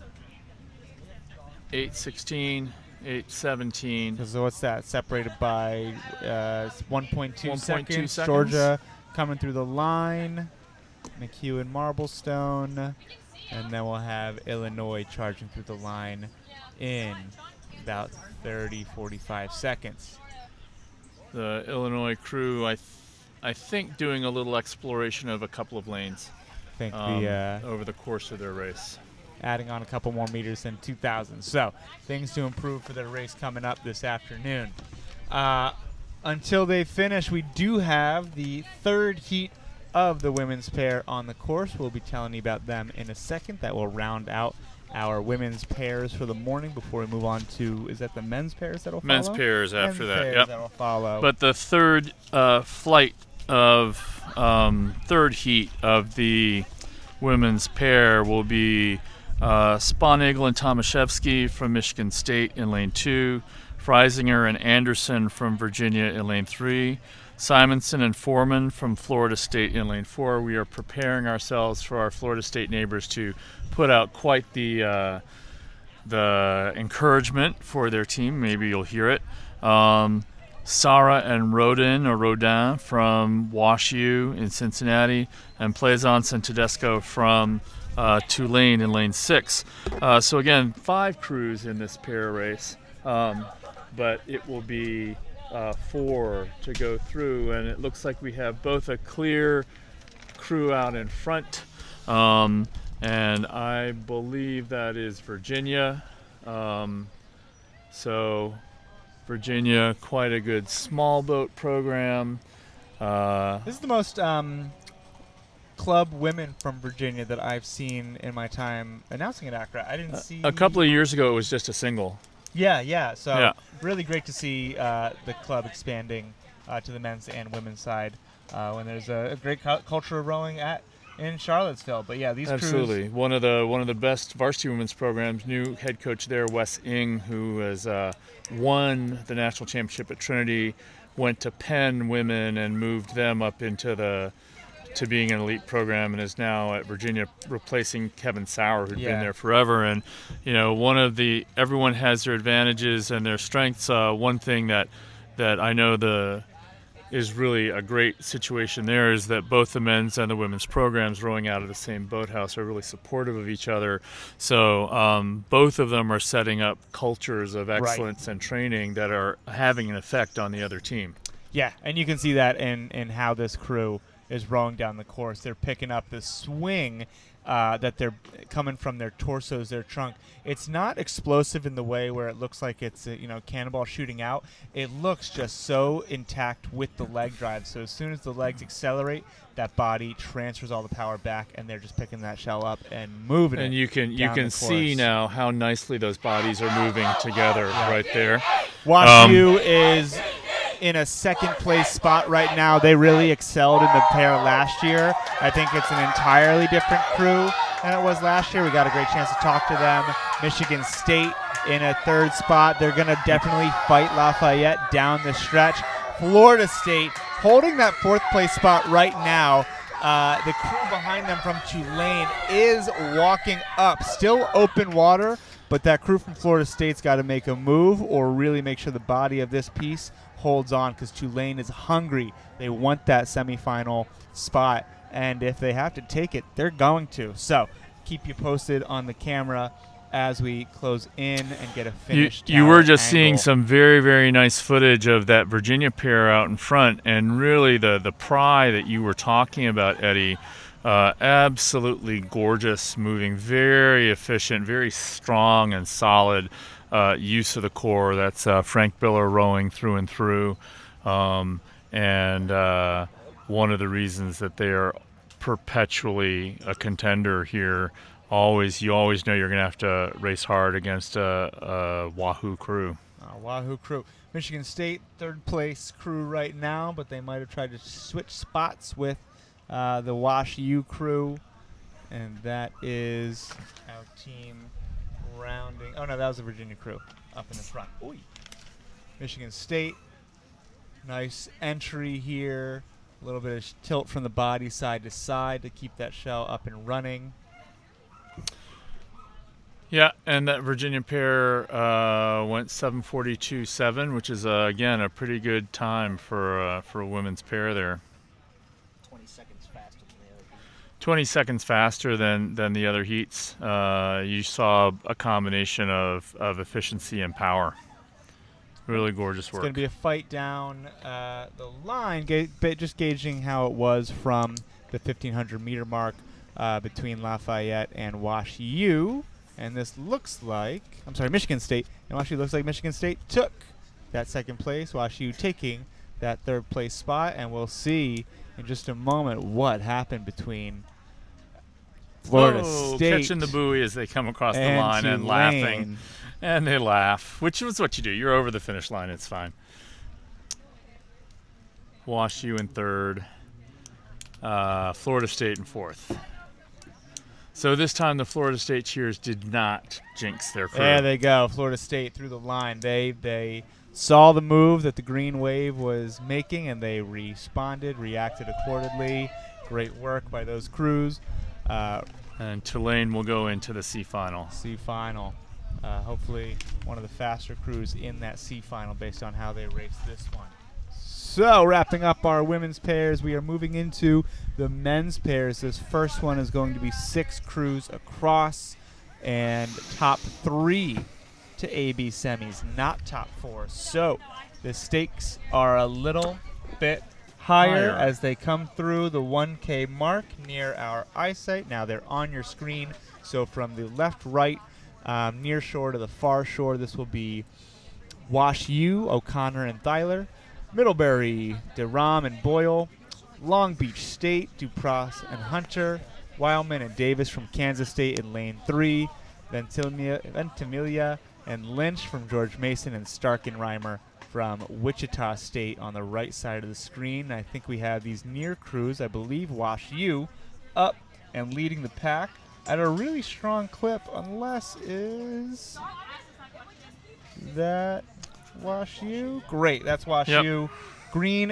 S1: 8:16, 8:17.
S3: So what's that? Separated by 1.2
S1: 1.2
S3: seconds.
S1: seconds.
S3: Georgia coming through the line. McHugh and Marblestone. And then we'll have Illinois charging through the line in about 30, 45 seconds.
S1: The Illinois crew, I think, doing a little exploration of a couple of lanes
S3: I think
S1: over the course of their race.
S3: adding on a couple more meters than 2,000. So things to improve for their race coming up this afternoon. Until they finish, we do have the third heat of the women's pair on the course. We'll be telling you about them in a second. That will round out our women's pairs for the morning before we move on to, is that the men's pairs that will follow?
S1: Men's pairs after
S3: Men's
S1: that,
S3: pairs
S1: yep.
S3: that will follow.
S1: But the third flight of third heat of the women's pair will be Sponagel and Tomaszewski from Michigan State in lane 2, Freisinger and Anderson from Virginia in lane 3, Simonson and Foreman from Florida State in lane 4. We are preparing ourselves for our Florida State neighbors to put out quite the encouragement for their team. Maybe you'll hear it. Sarah and Rodin from WashU in Cincinnati, and Plaisance and Tedesco from Tulane in lane 6. So again, 5 crews in this pair race, but it will be 4 to go through, and it looks like we have both a clear crew out in front, and I believe that is Virginia. So Virginia, quite a good small boat program.
S3: This is the most club women from Virginia that I've seen in my time announcing at ACRA. I didn't see...
S1: A couple of years ago, it was just a single.
S3: Yeah. So
S1: Yeah.
S3: really great to see the club expanding to the men's and women's side when there's a great culture of rowing in Charlottesville. But yeah, these
S1: Absolutely. One of the best varsity women's programs. New head coach there, Wes Ing, who has won the national championship at Trinity, went to Penn women and moved them up into the to being an elite program and is now at Virginia replacing Kevin Sauer, who'd
S3: Yeah.
S1: been there forever. And, everyone has their advantages and their strengths. One thing that I know is really a great situation there is that both the men's and the women's programs rowing out of the same boathouse are really supportive of each other. So both of them are setting up cultures of excellence and training that are having an effect on the other team.
S3: Yeah, and you can see that in how this crew is rowing down the course. They're picking up the swing that they're coming from their torsos, their trunk. It's not explosive in the way where it looks like it's a, cannonball shooting out. It looks just so intact with the leg drive. So as soon as the legs accelerate, that body transfers all the power back, and they're just picking that shell up and moving it.
S1: And you can
S3: down
S1: see
S3: the course.
S1: now how nicely those bodies are moving together right there.
S3: WashU is in a second place spot right now. They really excelled in the pair last year. I think it's an entirely different crew than it was last year. We got a great chance to talk to them. Michigan State in a third spot. They're going to definitely fight Lafayette down the stretch. Florida State holding that fourth place spot right now. The crew behind them from Tulane is walking up. Still open water, but that crew from Florida State's got to make a move or really make sure the body of this piece holds on, because Tulane is hungry. They want that semifinal spot, and if they have to take it, they're going to. So keep you posted on the camera as we close in and get a finished
S1: You were
S3: tower
S1: just seeing
S3: angle.
S1: some very, very nice footage of that Virginia pair out in front, and really the pry that you were talking about, Eddie, absolutely gorgeous, moving, very efficient, very strong and solid use of the core. That's Frank Biller rowing through and through, and one of the reasons that they are perpetually a contender here. You always know you're going to have to race hard against a Wahoo crew.
S3: Wahoo crew. Michigan State, third place crew right now, but they might have tried to switch spots with the WashU crew. And that is our team rounding. Oh, no, that was the Virginia crew up in the front. Oy. Michigan State, nice entry here. A little bit of tilt from the body side to side to keep that shell up and running.
S1: Yeah, and that Virginia pair went 7:42.7, which is again a pretty good time for a women's pair there.
S4: 20 seconds faster than the other heat.
S1: 20 seconds faster than the other heats. You saw a combination of efficiency and power. Really gorgeous work.
S3: It's going to be a fight down the line, just gauging how it was from the 1,500 meter mark between Lafayette and WashU. And this looks like, Michigan State. And WashU looks like Michigan State took that second place. WashU taking that third place spot. And we'll see in just a moment what happened between Florida State
S1: catching the buoy as they come across the
S3: and
S1: line and
S3: Tulane.
S1: laughing. And they laugh, which is what you do. You're over the finish line. It's fine. WashU in third. Florida State in fourth. So this time the Florida State cheers did not jinx their crew.
S3: There they go. Florida State through the line. They saw the move that the green wave was making, and they reacted accordingly. Great work by those crews.
S1: And Tulane will go into the C final.
S3: C final. Hopefully one of the faster crews in that C final based on how they raced this one. So wrapping up our women's pairs, we are moving into the men's pairs. This first one is going to be 6 crews across and top 3 to AB semis, not top 4. So the stakes are a little bit higher as they come through the 1K mark near our eyesight. Now they're on your screen. So from the left, right, near shore to the far shore, this will be WashU, O'Connor and Thyler, Middlebury, DeRam and Boyle, Long Beach State, Dupross and Hunter, Wildman and Davis from Kansas State in lane 3, Ventimiglia and Lynch from George Mason, and Stark and Reimer from Wichita State on the right side of the screen. I think we have these near crews, I believe WashU, up and leading the pack at a really strong clip, unless is that WashU? Great, that's WashU.
S1: Yep.
S3: Green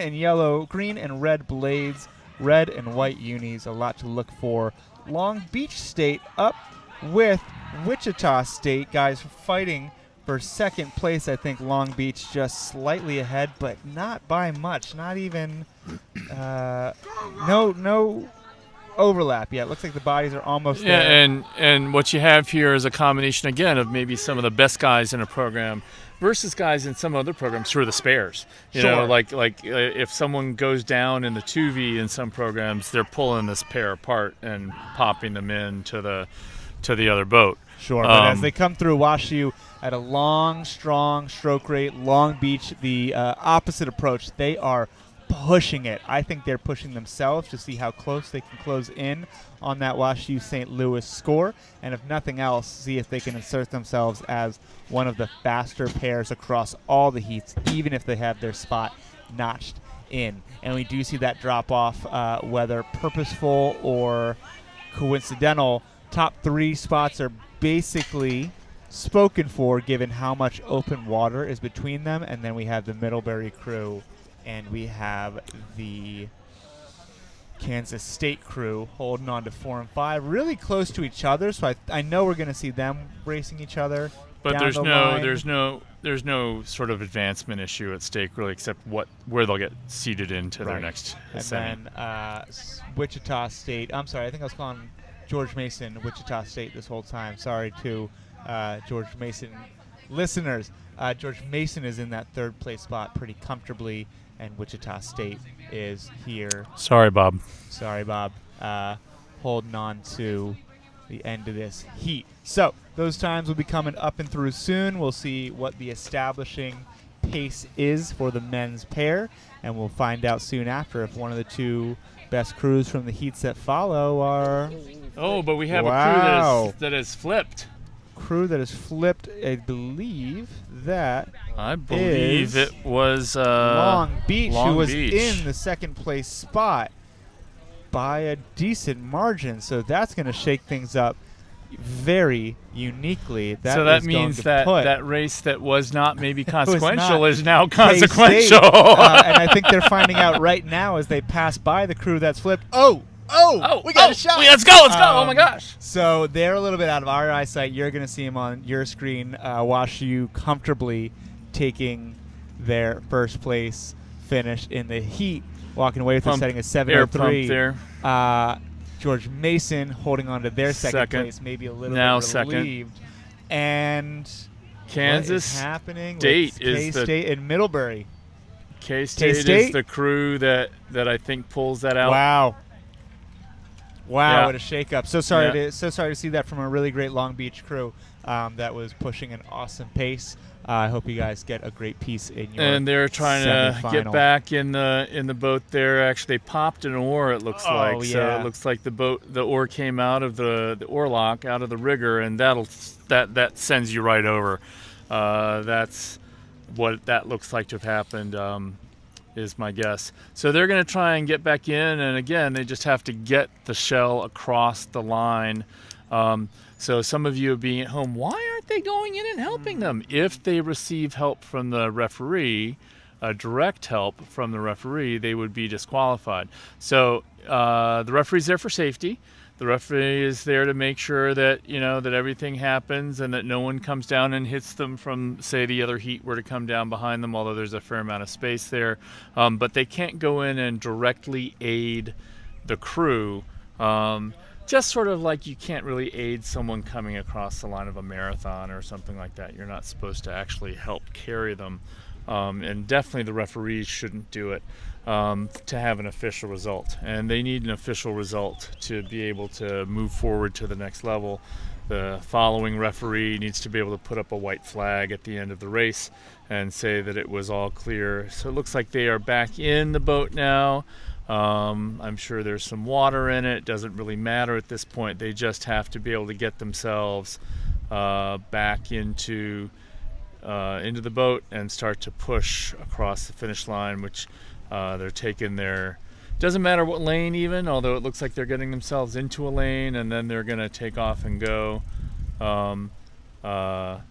S3: and red blades red and white unis, a lot to look for. Long Beach State up with Wichita State, guys fighting for second place. I think Long Beach just slightly ahead, but not by much. Not even no overlap yet. Looks like the bodies are almost
S1: Yeah,
S3: there.
S1: and what you have here is a combination again of maybe some of the best guys in a program versus guys in some other programs who are the spares. You know, like if someone goes down in the 2V in some programs, they're pulling this pair apart and popping them into the other boat.
S3: Sure, but as they come through WashU at a long, strong stroke rate, Long Beach, the opposite approach, they are pushing it. I think they're pushing themselves to see how close they can close in on that WashU St. Louis score, and if nothing else, see if they can insert themselves as one of the faster pairs across all the heats, even if they have their spot notched in. And we do see that drop off, whether purposeful or coincidental. Top 3 spots are basically spoken for given how much open water is between them, and then we have the Middlebury crew and we have the Kansas State crew holding on to 4 and 5, really close to each other, so I know we're going to see them racing each other.
S1: But
S3: down
S1: there's
S3: the
S1: no
S3: line.
S1: sort of advancement issue at stake really, except where they'll get seeded into their
S3: Right.
S1: next
S3: And
S1: semi.
S3: then Wichita State. I'm sorry, I think I was calling George Mason Wichita State this whole time. Sorry to George Mason listeners. George Mason is in that 3rd place spot pretty comfortably, and Wichita State is here.
S1: Sorry, Bob.
S3: Sorry, Bob. Holding on to the end of this heat. So those times will be coming up and through soon. We'll see what the establishing pace is for the men's pair, and we'll find out soon after if one of the 2 best crews from the heats that follow are
S1: Oh, but we have
S3: Wow.
S1: a crew that is flipped.
S3: crew that is flipped. I believe that
S1: I believe
S3: is
S1: it was
S3: Long Beach,
S1: Long
S3: who was
S1: Beach.
S3: in the 2nd place spot by a decent margin. So that's going to shake things up very uniquely.
S1: so that
S3: is going
S1: means
S3: to
S1: that
S3: put
S1: that race that was not maybe
S3: was
S1: consequential
S3: not
S1: is now
S3: K-State,
S1: consequential.
S3: and I think they're finding out right now as they pass by the crew that's flipped. We got a shot.
S1: Let's go! Let's go! Oh my gosh!
S3: So they're a little bit out of our eyesight. You're going to see them on your screen. WashU comfortably taking their 1st place finish in the heat, walking away with a setting of
S1: Air pump
S3: 7:03.
S1: there.
S3: George Mason holding on to their second
S1: Second.
S3: place, maybe a little
S1: Now
S3: bit
S1: second.
S3: relieved. And
S1: Kansas
S3: what is happening
S1: State
S3: with
S1: is the
S3: K-State and Middlebury.
S1: K-State
S3: K-State?
S1: is the crew that I think pulls that out.
S3: Wow,
S1: Yeah.
S3: what a shakeup! So sorry
S1: Yeah.
S3: to see that from a really great Long Beach crew that was pushing an awesome pace. I hope you guys get a great piece in your
S1: And they're trying to
S3: semifinal.
S1: get back in the boat there. Actually, they popped an oar, it looks like. So
S3: yeah.
S1: it looks like the oar came out of the oar lock, out of the rigger, and that sends you right over. That's what that looks like to have happened, is my guess. So they're going to try and get back in, and again, they just have to get the shell across the line. So some of you being at home, why aren't they going in and helping them? If they receive help from the referee, direct help from the referee, they would be disqualified. So the referee's there for safety. The referee is there to make sure that that everything happens and that no one comes down and hits them from, say, the other heat were to come down behind them, although there's a fair amount of space there. But they can't go in and directly aid the crew. Just sort of like you can't really aid someone coming across the line of a marathon or something like that. You're not supposed to actually help carry them. And definitely the referees shouldn't do it to have an official result. And they need an official result to be able to move forward to the next level. The following referee needs to be able to put up a white flag at the end of the race and say that it was all clear. So it looks like they are back in the boat now. I'm sure there's some water in it. Doesn't really matter at this point. They just have to be able to get themselves back into the boat and start to push across the finish line, which they're taking their, doesn't matter what lane even, although it looks like they're getting themselves into a lane and then they're going to take off and go. I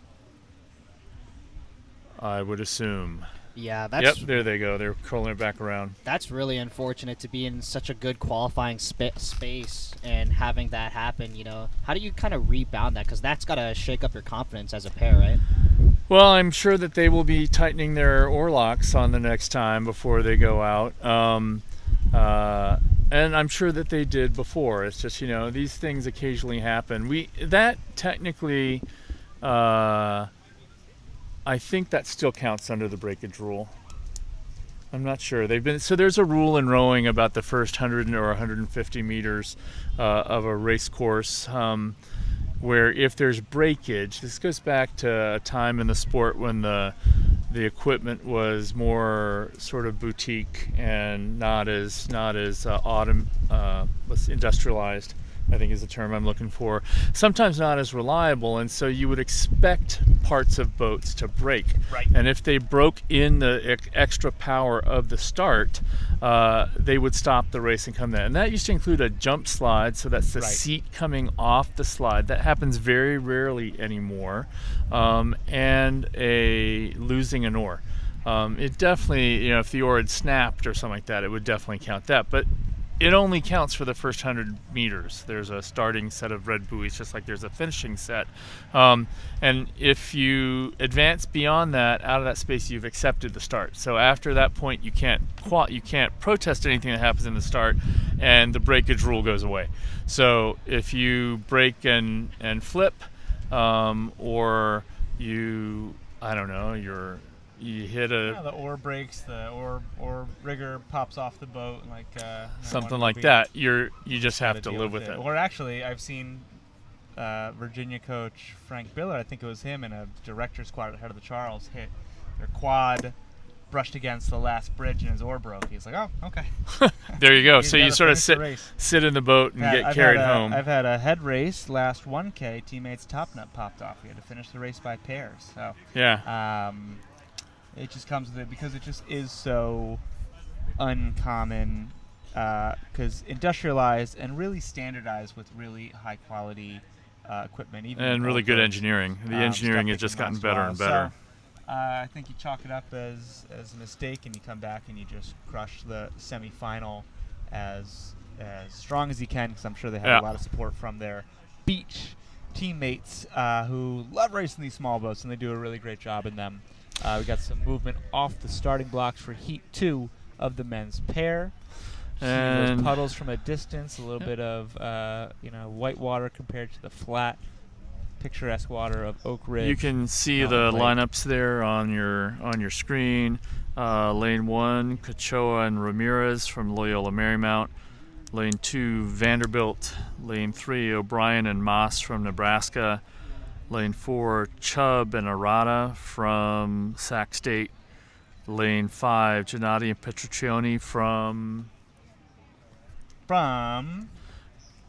S1: would assume.
S4: Yeah,
S1: Yep, there they go. They're curling it back around.
S4: that's really unfortunate to be in such a good qualifying space and having that happen. How do you kind of rebound that? Because that's got to shake up your confidence as a pair, right?
S1: Well, I'm sure that they will be tightening their oar locks on the next time before they go out. And I'm sure that they did before. It's just, these things occasionally happen. That technically, I think that still counts under the breakage rule. I'm not sure. So there's a rule in rowing about the first 100 or 150 meters of a race course, where if there's breakage, this goes back to a time in the sport when the equipment was more sort of boutique and not as industrialized, I think is the term I'm looking for. Sometimes not as reliable, and so you would expect parts of boats to break.
S2: Right.
S1: And if they broke in the extra power of the start, they would stop the race and come there. And that used to include a jump slide, so that's the
S2: Right.
S1: seat coming off the slide. That happens very rarely anymore. And a losing an oar. It definitely, if the oar had snapped or something like that, it would definitely count that. But it only counts for the first 100 meters. There's a starting set of red buoys, just like there's a finishing set. And if you advance beyond that, out of that space, you've accepted the start. So after that point, you can't protest anything that happens in the start, and the breakage rule goes away. So if you break and flip, or you hit
S3: The oar breaks, the oar rigger pops off the boat,
S1: something like that, you just have to live with it.
S3: Or actually, I've seen Virginia coach Frank Biller, I think it was him, in a director squad at head of the Charles, hit their quad, brushed against the last bridge, and his oar broke. He's like, oh, okay.
S1: There you go.
S3: He's
S1: So you
S3: gotta
S1: sort of
S3: finish the race.
S1: sit in the boat and get
S3: I've
S1: carried
S3: had
S1: home.
S3: I've had a head race, last 1K, teammate's top nut popped off. We had to finish the race by pairs. So
S1: Yeah.
S3: it just comes with it because it just is so uncommon, because industrialized and really standardized with really high quality equipment, even
S1: And
S3: with
S1: really
S3: old
S1: good
S3: boats.
S1: engineering. The
S3: Stuff
S1: engineering
S3: that
S1: has just
S3: can
S1: gotten
S3: last a
S1: better
S3: while.
S1: and better.
S3: So, I think you chalk it up as a mistake, and you come back and you just crush the semifinal as strong as you can, because I'm sure they have
S1: Yeah.
S3: a lot of support from their beach teammates who love racing these small boats, and they do a really great job in them. We got some movement off the starting blocks for Heat 2 of the men's pair. Seeing those
S1: And
S3: puddles from a distance, a little bit of white water compared to the flat, picturesque water of Oak Ridge.
S1: you can see
S3: Mountain
S1: the
S3: Lake.
S1: lineups there on your screen. Lane 1, Cachoa and Ramirez from Loyola Marymount. Lane 2, Vanderbilt. Lane 3, O'Brien and Moss from Nebraska. Lane 4, Chubb and Arata from Sac State. Lane 5, Gennady and Petruccioni from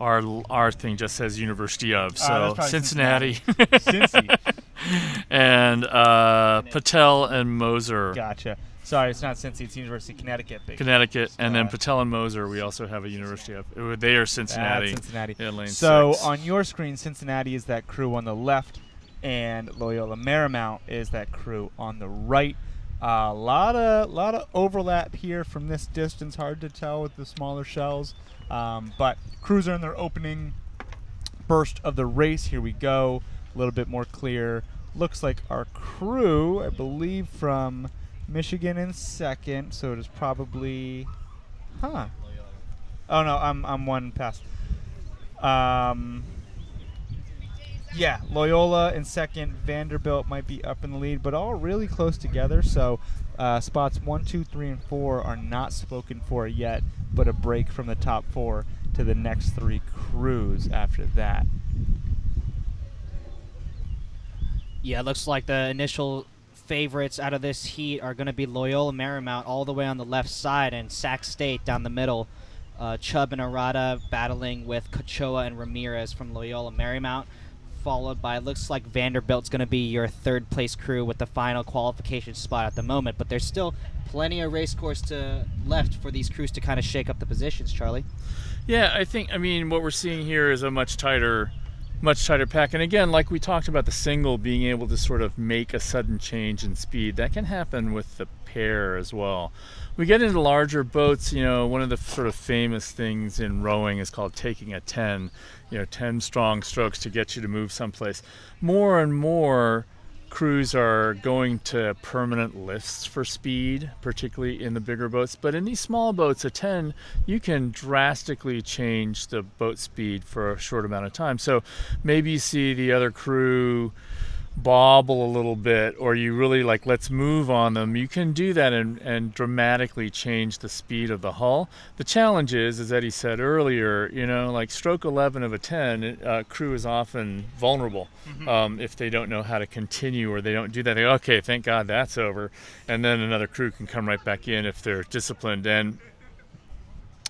S1: our thing just says University of,
S3: that's
S1: so
S3: probably
S1: Cincinnati.
S3: Cincy.
S1: And Patel and Moser,
S3: Gotcha. Sorry, it's not Cincy. It's University of Connecticut.
S1: Connecticut, and then
S3: Uh,
S1: Patel and Moser. We also have a University of. They are Cincinnati.
S3: That's Cincinnati.
S1: In lane
S3: So
S1: 6.
S3: on your screen, Cincinnati is that crew on the left, and Loyola Marymount is that crew on the right. A lot of overlap here from this distance. Hard to tell with the smaller shells, but crews are in their opening burst of the race. Here we go. A little bit more clear. Looks like our crew, I believe, from Michigan in second. So it is probably, Oh no, I'm one past. Yeah, Loyola in second. Vanderbilt might be up in the lead, but all really close together. So spots 1, 2, 3, and 4 are not spoken for yet, but a break from the top 4 to the next 3 crews after that.
S4: Yeah, it looks like the initial favorites out of this heat are going to be Loyola Marymount all the way on the left side and Sac State down the middle. Chubb and Arata battling with Cachoa and Ramirez from Loyola Marymount, followed by, looks like Vanderbilt's going to be your third place crew with the final qualification spot at the moment, but there's still plenty of race course left for these crews to kind of shake up the positions, Charlie.
S1: Yeah, I mean, what we're seeing here is a much tighter much tighter pack. And again, like we talked about the single being able to sort of make a sudden change in speed, that can happen with the pair as well. We get into larger boats, one of the sort of famous things in rowing is called taking a 10, 10 strong strokes to get you to move someplace. More and more crews are going to permanent lifts for speed, particularly in the bigger boats. But in these small boats, a 10, you can drastically change the boat speed for a short amount of time. So maybe you see the other crew bobble a little bit, or you really let's move on them. You can do that and dramatically change the speed of the hull. The challenge is, as Eddie said earlier, stroke 11 of a 10, crew is often vulnerable if they don't know how to continue, or they don't do that. They go, okay, thank God that's over, and then another crew can come right back in if they're disciplined. And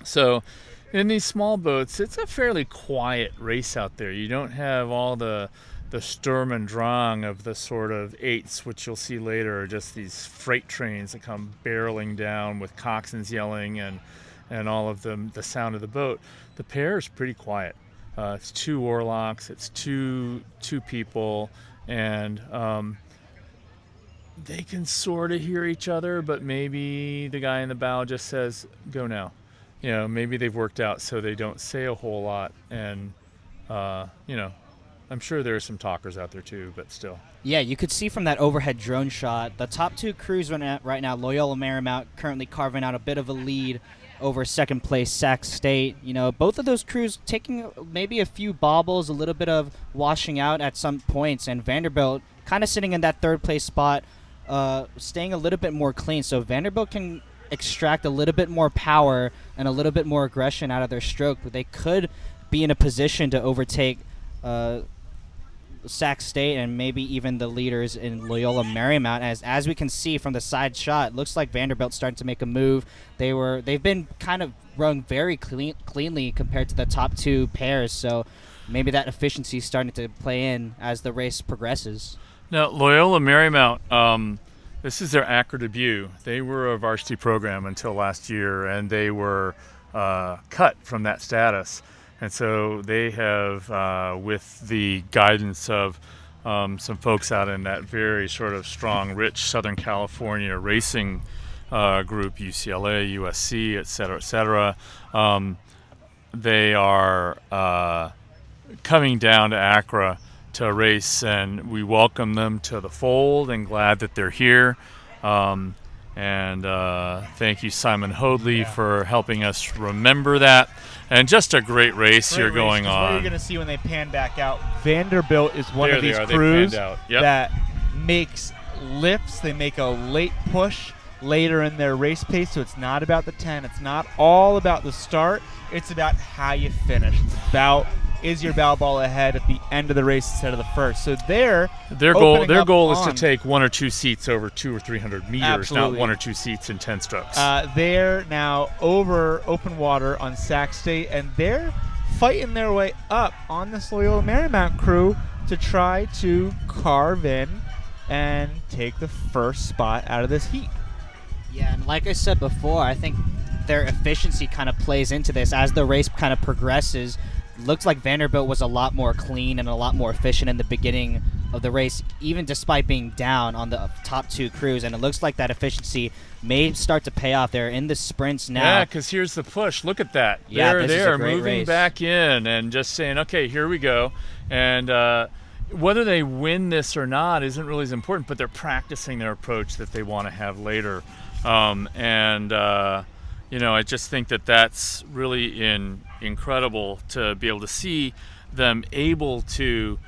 S1: so in these small boats, it's a fairly quiet race out there. You don't have all the Sturm and Drang of the sort of eights, which you'll see later, are just these freight trains that come barreling down with coxswains yelling and all of them, the sound of the boat. The pair is pretty quiet. It's 2 oarlocks, it's two people, and they can sort of hear each other, but maybe the guy in the bow just says, go now. Maybe they've worked out so they don't say a whole lot, and I'm sure there are some talkers out there too, but still.
S4: Yeah, you could see from that overhead drone shot, the top 2 crews right now, Loyola Marymount currently carving out a bit of a lead over second place Sac State. Both of those crews taking maybe a few bobbles, a little bit of washing out at some points, and Vanderbilt kind of sitting in that third place spot, staying a little bit more clean. So Vanderbilt can extract a little bit more power and a little bit more aggression out of their stroke, but they could be in a position to overtake Sac State and maybe even the leaders in Loyola Marymount. As we can see from the side shot, it looks like Vanderbilt's starting to make a move. They've been kind of run very cleanly compared to the top 2 pairs, so maybe that efficiency is starting to play in as the race progresses.
S1: Now, Loyola Marymount, this is their ACRA debut. They were a varsity program until last year, and they were cut from that status. And so they have, with the guidance of some folks out in that very sort of strong, rich Southern California racing group, UCLA, USC, et cetera, they are coming down to ACRA to race, and we welcome them to the fold and glad that they're here. And thank you, Simon Hoadley, for helping us remember that. And just a great race here going on.
S2: What you're going to see when they pan back out, Vanderbilt is one
S1: There
S2: of these
S1: they are.
S2: crews
S1: They panned out. Yep.
S2: that makes lifts. They make a late push later in their race pace, so it's not about the 10. It's not all about the start. It's about how you finish. It's about, is your bow ball ahead at the end of the race instead of the first? So their
S1: goal is to take 1 or 2 seats over 200 or 300 meters,
S2: Absolutely.
S1: not 1 or 2 seats in 10 strokes.
S2: They're now over open water on Sac State, and they're fighting their way up on this Loyola Marymount crew to try to carve in and take the first spot out of this heat.
S4: Yeah, and like I said before, I think their efficiency kind of plays into this as the race kind of progresses. Looks like Vanderbilt was a lot more clean and a lot more efficient in the beginning of the race, even despite being down on the top 2 crews. And it looks like that efficiency may start to pay off. They're in the sprints now.
S1: Yeah, because here's the push. Look at that.
S4: Yeah, this is a
S1: they're
S4: great
S1: moving
S4: race.
S1: back in and just saying, okay, here we go. And whether they win this or not isn't really as important, but they're practicing their approach that they want to have later. I just think that that's really incredible to be able to see them able to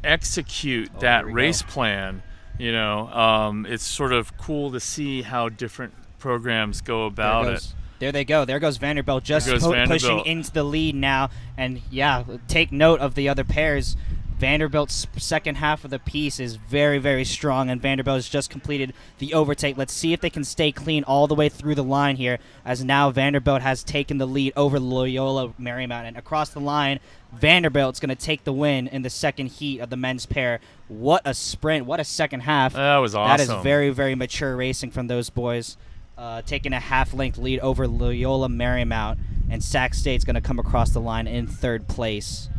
S1: execute that race plan. It's sort of cool to see how different programs go about it.
S4: There they go. There goes Vanderbilt, just
S1: Vanderbilt.
S4: pushing into the lead now. And yeah, take note of the other pairs. Vanderbilt's second half of the piece is very, very strong, and Vanderbilt has just completed the overtake. Let's see if they can stay clean all the way through the line here, as now Vanderbilt has taken the lead over Loyola Marymount. And across the line, Vanderbilt's going to take the win in the second heat of the men's pair. What a sprint. What a second half.
S1: That was awesome.
S4: That is very, very mature racing from those boys, taking a half-length lead over Loyola Marymount, and Sac State's going to come across the line in third place.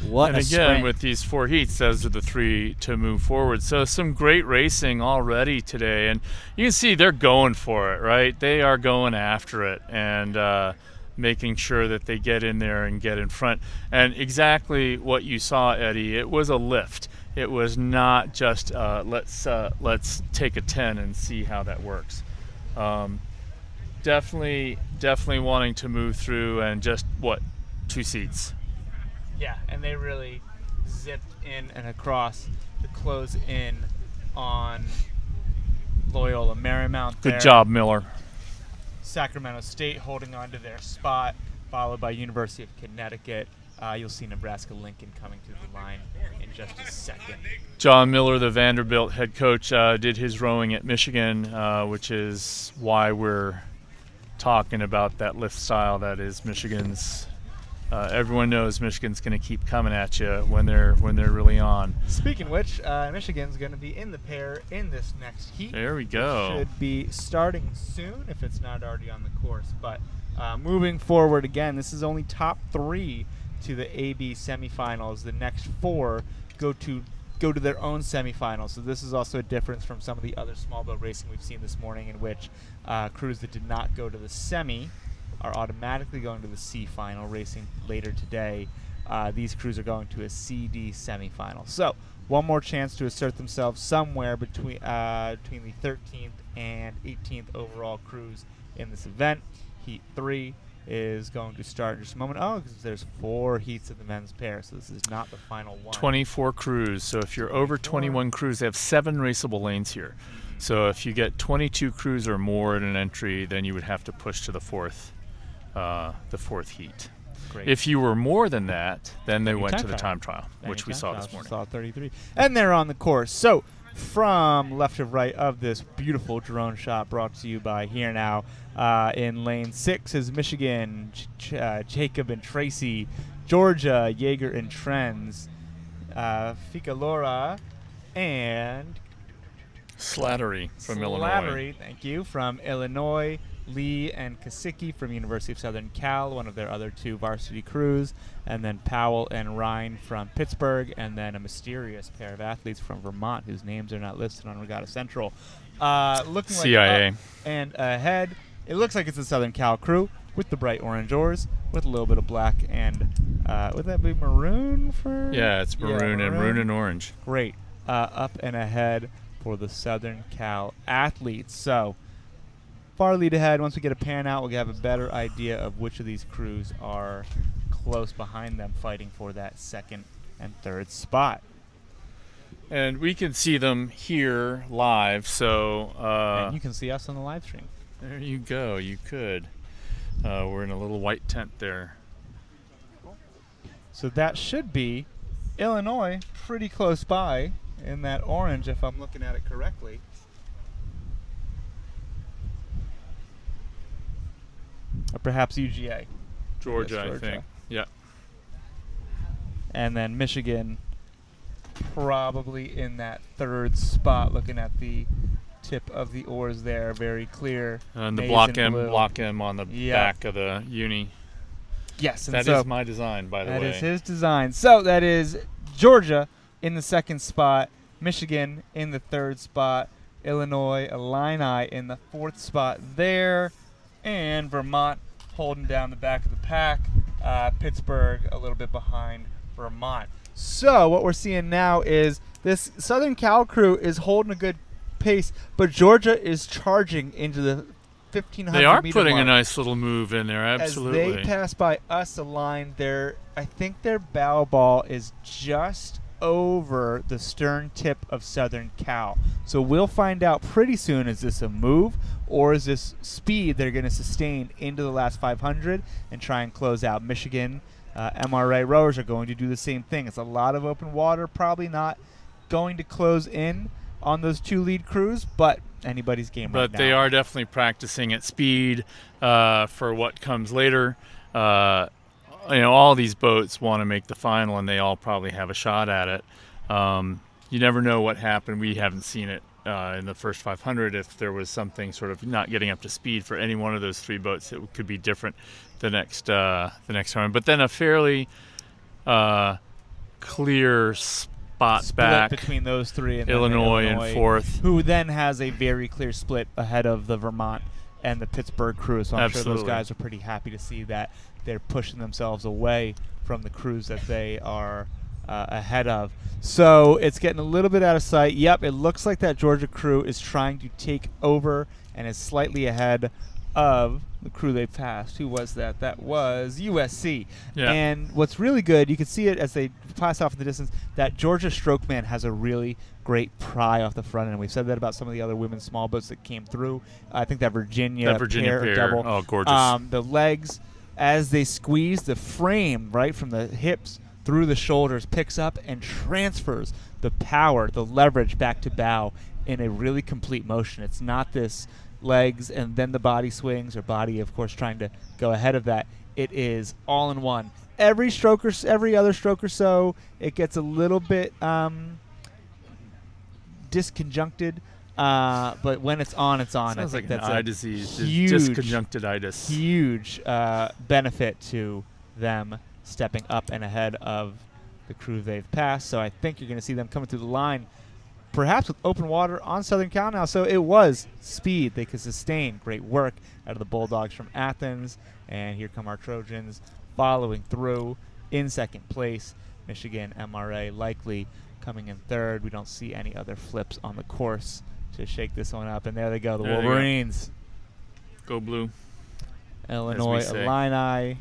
S4: What
S1: and
S4: a
S1: again,
S4: sprint.
S1: with these 4 heats, those are the 3 to move forward. So some great racing already today. And you can see they're going for it, right? They are going after it and making sure that they get in there and get in front. And exactly what you saw, Eddie, it was a lift. It was not just let's take a 10 and see how that works. Definitely wanting to move through, and just 2 seats.
S3: Yeah, and they really zipped in and across to close in on Loyola Marymount there.
S1: Good job, Miller.
S3: Sacramento State holding on to their spot, followed by University of Connecticut. You'll see Nebraska-Lincoln coming through the line in just a second.
S1: John Miller, the Vanderbilt head coach, did his rowing at Michigan, which is why we're talking about that lift style. That is Michigan's. Everyone knows Michigan's going to keep coming at you when they're really on.
S3: Speaking of which, Michigan's going to be in the pair in this next heat.
S1: There we go.
S3: Should be starting soon if it's not already on the course. But moving forward again, this is only top 3 to the AB semifinals. The next 4 go to their own semifinals. So this is also a difference from some of the other small boat racing we've seen this morning, in which crews that did not go to the semi are automatically going to the C final racing later today. These crews are going to a CD semifinal. So one more chance to assert themselves somewhere between the 13th and 18th overall crews in this event. Heat 3 is going to start in just a moment. Oh, because there's 4 heats of the men's pair, so this is not the final one.
S1: 24 crews. So if you're over 21 crews, they have 7 raceable lanes here. So if you get 22 crews or more in an entry, then you would have to push to the fourth heat.
S3: Great.
S1: If you were more than that, then they went
S3: time
S1: to the
S3: trial.
S1: time trial, which we saw this morning.
S3: Saw 33, and they're on the course. So from left to right of this beautiful drone shot, brought to you by Here Now, in lane 6 is Michigan, Jacob and Tracy, Georgia, Yeager and Trends, Ficalora, and
S1: Slattery from Illinois.
S3: Slattery, thank you, from Illinois. Lee and Kasicki from University of Southern Cal, one of their other 2 varsity crews, and then Powell and Ryan from Pittsburgh, and then a mysterious pair of athletes from Vermont whose names are not listed on Regatta Central. Looking
S1: CIA.
S3: like up and ahead, it looks like it's a Southern Cal crew with the bright orange oars, with a little bit of black and would that be maroon for?
S1: Yeah, it's maroon and orange.
S3: Great. Up and ahead for the Southern Cal athletes. So far lead ahead. Once we get a pan out, we'll have a better idea of which of these crews are close behind them, fighting for that 2nd and 3rd spot.
S1: And we can see them here live, so
S3: And you can see us on the live stream.
S1: there you go. You could. We're in a little white tent there.
S3: So that should be Illinois pretty close by in that orange, if I'm looking at it correctly. Or perhaps UGA.
S1: Georgia,
S3: Yes,
S1: I think. Yeah.
S3: And then Michigan probably in that 3rd spot, looking at the tip of the oars there, very clear.
S1: And the
S3: Maize
S1: block
S3: in blue.
S1: block M on the
S3: Yeah.
S1: back of the uni.
S3: Yes, and
S1: That
S3: so
S1: is my design, by the way.
S3: that is his design. So that is Georgia in the 2nd spot, Michigan in the 3rd spot, Illinois, Illini in the 4th spot there, and Vermont holding down the back of the pack. Pittsburgh a little bit behind Vermont. So what we're seeing now is this Southern Cal crew is holding a good pace, but Georgia is charging into the 1,500
S1: They are
S3: meter
S1: putting a
S3: mark.
S1: nice little move in there, absolutely.
S3: As they pass by us a line, I think their bow ball is just over the stern tip of Southern Cal. So we'll find out pretty soon, is this a move or is this speed they're going to sustain into the last 500 and try and close out. Michigan MRA rowers are going to do the same thing. It's a lot of open water, probably not going to close in on those 2 lead crews, but anybody's game right now.
S1: But they are definitely practicing at speed for what comes later. All these boats want to make the final, and they all probably have a shot at it. You never know what happened. We haven't seen it in the first 500. If there was something sort of not getting up to speed for any one of those 3 boats, it could be different the next time. But then a fairly clear spot
S3: split
S1: back.
S3: between those three, and then
S1: Illinois
S3: Illinois
S1: in fourth.
S3: who then has a very clear split ahead of the Vermont and the Pittsburgh crew. So I'm sure those
S1: Absolutely.
S3: guys are pretty happy to see that they're pushing themselves away from the crews that they are ahead of. So it's getting a little bit out of sight. Yep, it looks like that Georgia crew is trying to take over and is slightly ahead of the crew they passed. Who was that? That was USC.
S1: Yeah.
S3: And what's really good, you can see it as they pass off in the distance, that Georgia Strokeman has a really great pry off the front end. We've said that about some of the other women's small boats that came through. I think that Virginia pair, double.
S1: Oh, gorgeous.
S3: The legs, as they squeeze the frame right from the hips through the shoulders, picks up and transfers the power, the leverage back to bow in a really complete motion. It's not this legs and then the body swings, or body, of course, trying to go ahead of that. It is all in one. Every other stroke or so, it gets a little bit disconjuncted, but when it's on, it's on.
S1: Sounds
S3: I think
S1: like
S3: that's
S1: an eye
S3: a
S1: disease.
S3: huge,
S1: Disconjunctivitis.
S3: huge benefit to them stepping up and ahead of the crew they've passed. So I think you're going to see them coming through the line, perhaps with open water on Southern Cal now. So it was speed they could sustain. Great work out of the Bulldogs from Athens. And here come our Trojans following through in second place. Michigan MRA likely coming in third. We don't see any other flips on the course to shake this one up. And there they go, the
S1: There they go.
S3: Wolverines.
S1: Go blue.
S3: Illinois
S1: say.
S3: Illini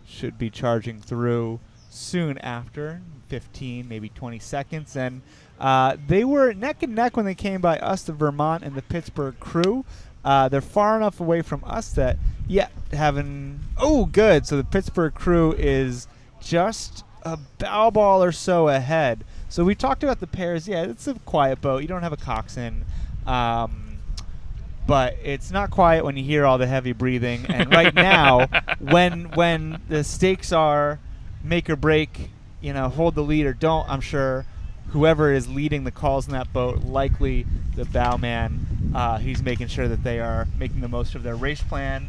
S3: should be charging through soon after, 15, maybe 20 seconds. And they were neck and neck when they came by us, the Vermont and the Pittsburgh crew. They're far enough away from us that, good. So the Pittsburgh crew is just a bow ball or so ahead. So we talked about the pairs. Yeah, it's a quiet boat. You don't have a coxswain. But it's not quiet when you hear all the heavy breathing. And right now, when the stakes are make or break, hold the lead or don't, I'm sure whoever is leading the calls in that boat, likely the bowman, he's making sure that they are making the most of their race plan.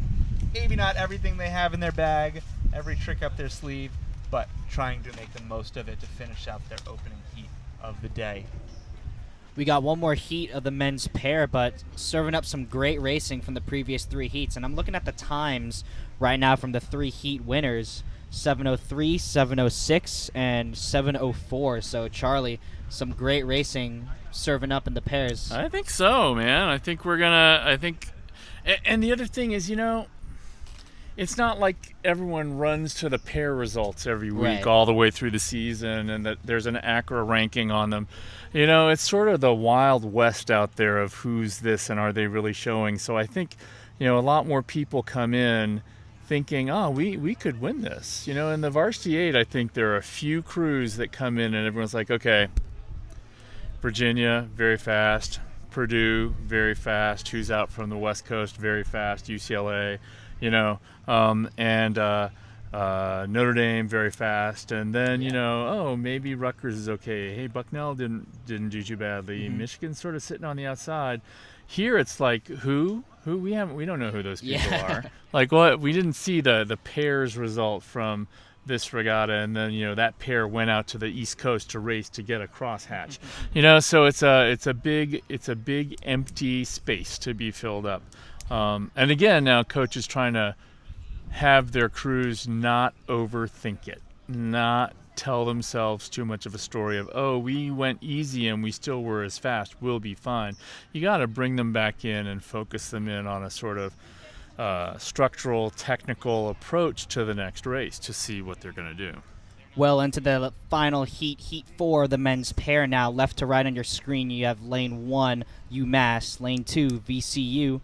S3: Maybe not everything they have in their bag, every trick up their sleeve, but trying to make the most of it to finish out their opening heat of the day.
S4: We got one more heat of the men's pair, but serving up some great racing from the previous three heats. And I'm looking at the times right now from the three heat winners, 7:03, 7:06, and 7:04. So, Charlie, some great racing serving up in the pairs.
S1: I think so, man. I think and the other thing is, it's not like everyone runs to the pair results every week
S4: Right.
S1: all the way through the season and that there's an ACRA ranking on them. It's sort of the Wild West out there of who's this and are they really showing. So I think, a lot more people come in thinking, we could win this. In the Varsity 8, I think there are a few crews that come in and everyone's like, okay, Virginia, very fast. Purdue, very fast. Who's out from the West Coast, very fast. UCLA, and Notre Dame, very fast. And then, maybe Rutgers is okay. Hey, Bucknell didn't do too badly.
S3: Mm-hmm.
S1: Michigan's sort of sitting on the outside. Here it's like, who we don't know who those people are. Like, what? We didn't see the pairs result from this regatta, and then that pair went out to the East Coast to race to get a crosshatch. So it's a big empty space to be filled up. And again, now coach is trying to have their crews not overthink it, not tell themselves too much of a story of, we went easy and we still were as fast, we'll be fine. You got to bring them back in and focus them in on a sort of structural, technical approach to the next race to see what they're going to do.
S4: Well, into the final heat 4, the men's pair now. Left to right on your screen, you have lane 1, UMass, lane 2, VCU,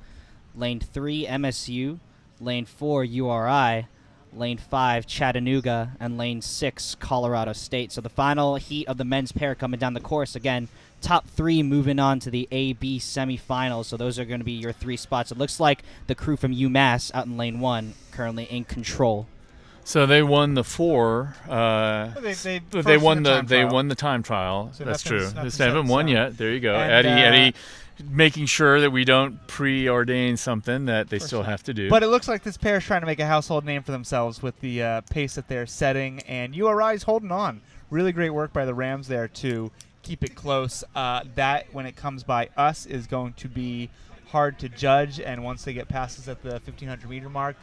S4: lane 3, MSU, lane 4, URI, lane 5, Chattanooga, and lane 6, Colorado State. So the final heat of the men's pair coming down the course. Again, top 3 moving on to the A-B semifinals. So those are going to be your 3 spots. It looks like the crew from UMass out in lane 1 currently in control.
S1: So they won the 4. They won the time trial.
S3: So
S1: That's
S3: nothing's-
S1: true.
S3: nothing's
S1: They haven't
S3: set in
S1: won
S3: stone.
S1: yet. There you go.
S3: And,
S1: Eddie making sure that we don't preordain something that they still
S3: not.
S1: have to do.
S3: But it looks like this pair is trying to make a household name for themselves with the pace that they're setting, and URI is holding on really great work by the Rams there to keep it close. That, when it comes by us, is going to be hard to judge, and once they get past us at the 1,500-meter mark,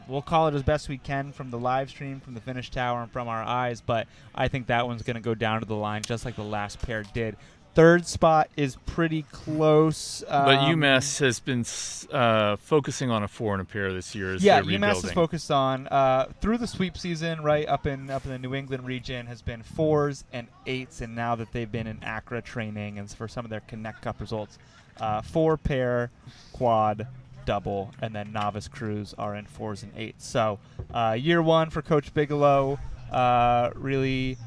S3: we'll call it as best we can from the live stream, from the finish tower, and from our eyes, but I think that one's going to go down to the line just like the last pair did. Third spot is pretty close.
S1: But UMass has been focusing on a 4 and a pair this year.
S3: Yeah,
S1: UMass
S3: UMass is focused on through the sweep season, right up in the New England region, has been 4s and 8s, and now that they've been in ACRA training and for some of their Connect Cup results, 4 pair, quad, double, and then novice crews are in 4s and 8s. So year one for Coach Bigelow, really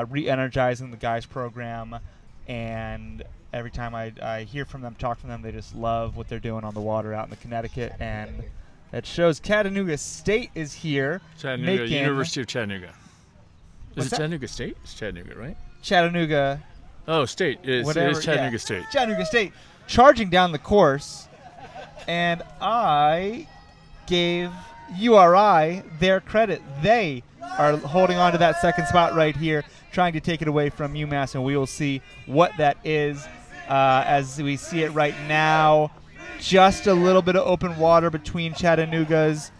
S3: re-energizing the guys program. And every time I hear from them, talk from them, they just love what they're doing on the water out in the Connecticut. And that shows Chattanooga State is here.
S1: Chattanooga, University of Chattanooga.
S3: What's
S1: Is it
S3: that?
S1: Chattanooga State? It's Chattanooga, right?
S3: Chattanooga.
S1: Oh, State. It is Chattanooga State.
S3: Chattanooga State charging down the course. And I gave URI their credit. They are holding on to that second spot right here, trying to take it away from UMass, and we will see what that is as we see it right now. Just a little bit of open water between Chattanooga's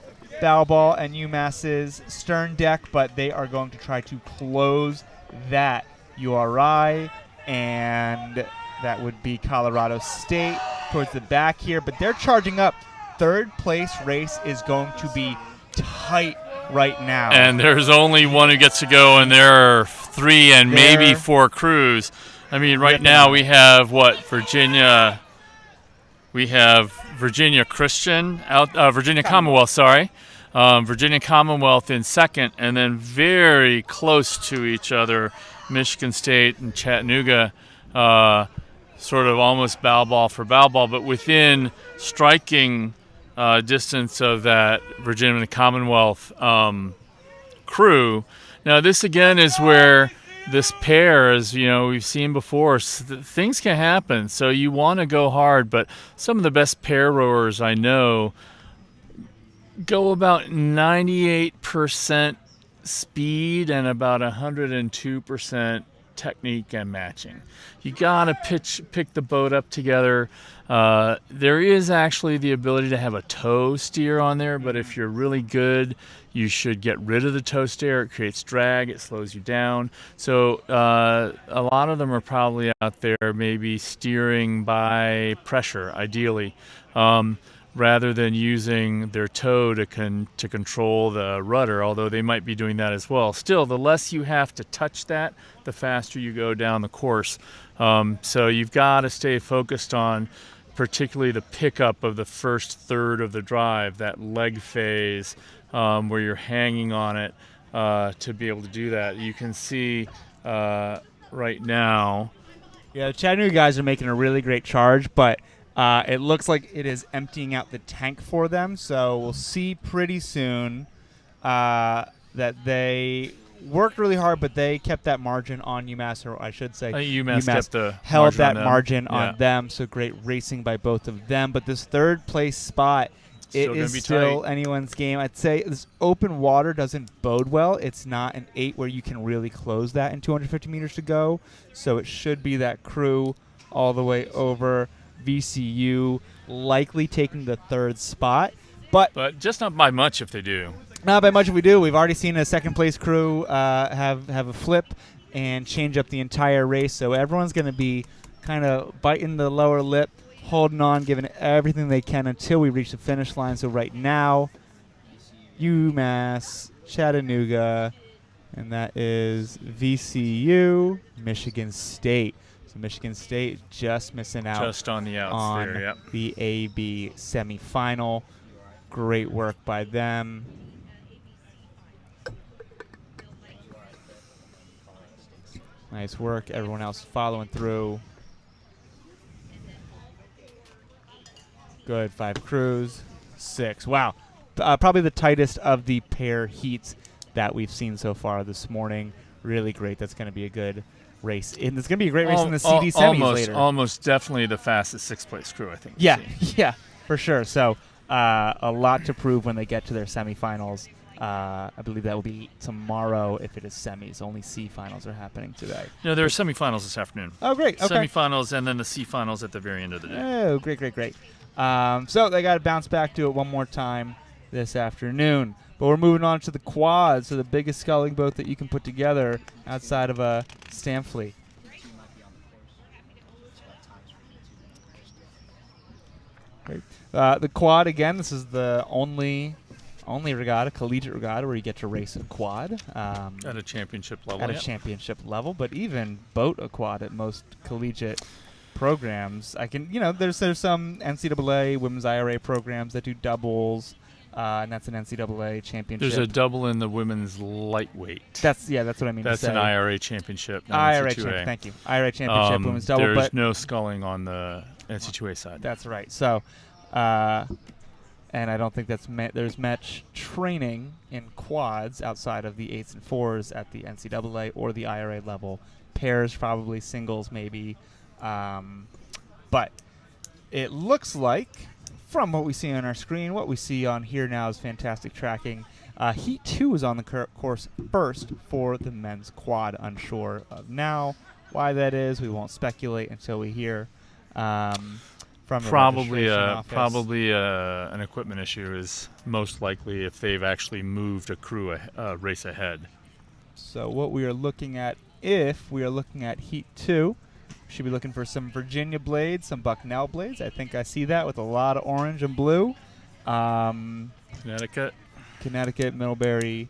S3: bow ball and UMass's stern deck, but they are going to try to close that. URI, and that would be Colorado State towards the back here, but they're charging up. Third place race is going to be tight right now.
S1: And there's only one who gets to go, and there are 3 and maybe 4 crews. I mean, right now we have Virginia. We have Virginia Christian Virginia Commonwealth. Sorry, Virginia Commonwealth in second, and then very close to each other, Michigan State and Chattanooga. Sort of almost bow ball for bow ball, but within striking distance of that Virginia Commonwealth crew. Now, this again is where this pair, as we've seen before, things can happen. So you want to go hard, but some of the best pair rowers I know go about 98% speed and about 102% technique and matching. You gotta pick the boat up together. There is actually the ability to have a tow steer on there, but if you're really good, you should get rid of the tow steer. It creates drag, it slows you down. So a lot of them are probably out there maybe steering by pressure, ideally, rather than using their toe to control the rudder, although they might be doing that as well. Still, the less you have to touch that, the faster you go down the course. So you've got to stay focused on particularly the pickup of the first third of the drive, that leg phase where you're hanging on it to be able to do that. You can see right now.
S3: Yeah, the Chattanooga guys are making a really great charge, but it looks like it is emptying out the tank for them. So we'll see pretty soon that they worked really hard, but they kept that margin on UMass, or I should say
S1: UMass kept the
S3: held
S1: margin
S3: that
S1: on them.
S3: margin on them. So great racing by both of them. But this third place spot, it is still anyone's game. I'd say this open water doesn't bode well. It's not an 8 where you can really close that in 250 meters to go. So it should be that crew all the way over. VCU likely taking the third spot, but
S1: just not by much if they do.
S3: Not by much if we do. We've already seen a second place crew have a flip and change up the entire race, so everyone's going to be kind of biting the lower lip, holding on, giving everything they can until we reach the finish line. So right now, UMass, Chattanooga, and that is VCU, Michigan State. So Michigan State just missing out
S1: just on the outs
S3: on
S1: there, yep.
S3: the AB semifinal. Great work by them. Nice work. Everyone else following through. Good. 5 crews. 6. Wow. Probably the tightest of the pair heats that we've seen so far this morning. Really great. That's going to be a good race. And it's going to be a great race in the CD semis later.
S1: Almost definitely the fastest 6th place crew, I think.
S3: Yeah, yeah, for sure. So a lot to prove when they get to their semifinals. I believe that will be tomorrow if it is semis. Only C finals are happening today.
S1: No, there are semifinals this afternoon.
S3: Oh, great. Okay.
S1: Semifinals and then the C finals at the very end of the day.
S3: Oh, great. So they got to bounce back to it one more time this afternoon. But we're moving on to the quad, so the biggest sculling boat that you can put together outside of a Stamfleet. Great. The quad, again, this is the only regatta, collegiate regatta, where you get to race a quad.
S1: At a championship level.
S3: At a championship level, but even boat a quad at most collegiate programs. There's some NCAA women's IRA programs that do doubles, and that's an NCAA championship.
S1: There's a double in the women's lightweight.
S3: That's what I mean.
S1: That's
S3: to say.
S1: an IRA championship.
S3: IRA championship. Thank you. IRA championship women's double.
S1: There's
S3: but
S1: no sculling on the NC2A side.
S3: That's right. So, and I don't think there's much training in quads outside of the 8s and 4s at the NCAA or the IRA level. Pairs, probably singles, maybe. But it looks like, from what we see on our screen, what we see on here now is fantastic tracking. Heat 2 is on the course first for the men's quad. Unsure of now why that is. We won't speculate until we hear from the
S1: probably
S3: registration office.
S1: an equipment issue is most likely if they've actually moved a crew race ahead.
S3: So what we are looking at, if we are looking at Heat 2, should be looking for some Virginia blades, some Bucknell blades. I think I see that with a lot of orange and blue.
S1: Connecticut,
S3: Middlebury,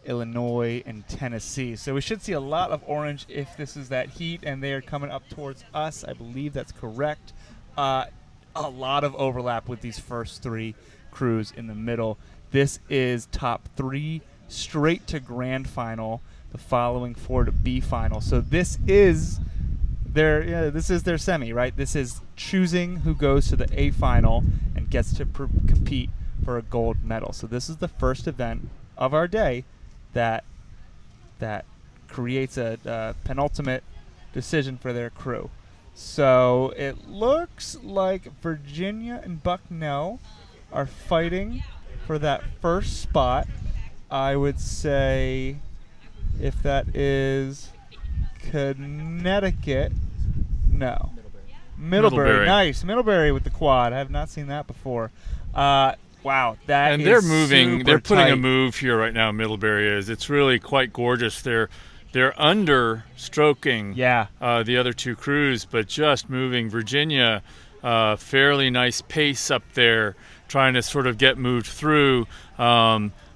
S3: Illinois, and Tennessee. So we should see a lot of orange if this is that heat, and they are coming up towards us. I believe that's correct. A lot of overlap with these first three crews in the middle. This is top 3 straight to grand final, the following 4 to B final. So this is their semi, right? This is choosing who goes to the A final and gets to compete for a gold medal. So this is the first event of our day that creates a penultimate decision for their crew. So it looks like Virginia and Bucknell are fighting for that first spot. I would say if that is Connecticut, no. Middlebury. Nice. Middlebury with the quad. I have not seen that before. Wow, that
S1: and
S3: is
S1: they're moving.
S3: super
S1: They're putting
S3: tight.
S1: a move here right now. Middlebury is. It's really quite gorgeous. They're under stroking the other two crews, but just moving. Virginia, fairly nice pace up there, trying to sort of get moved through.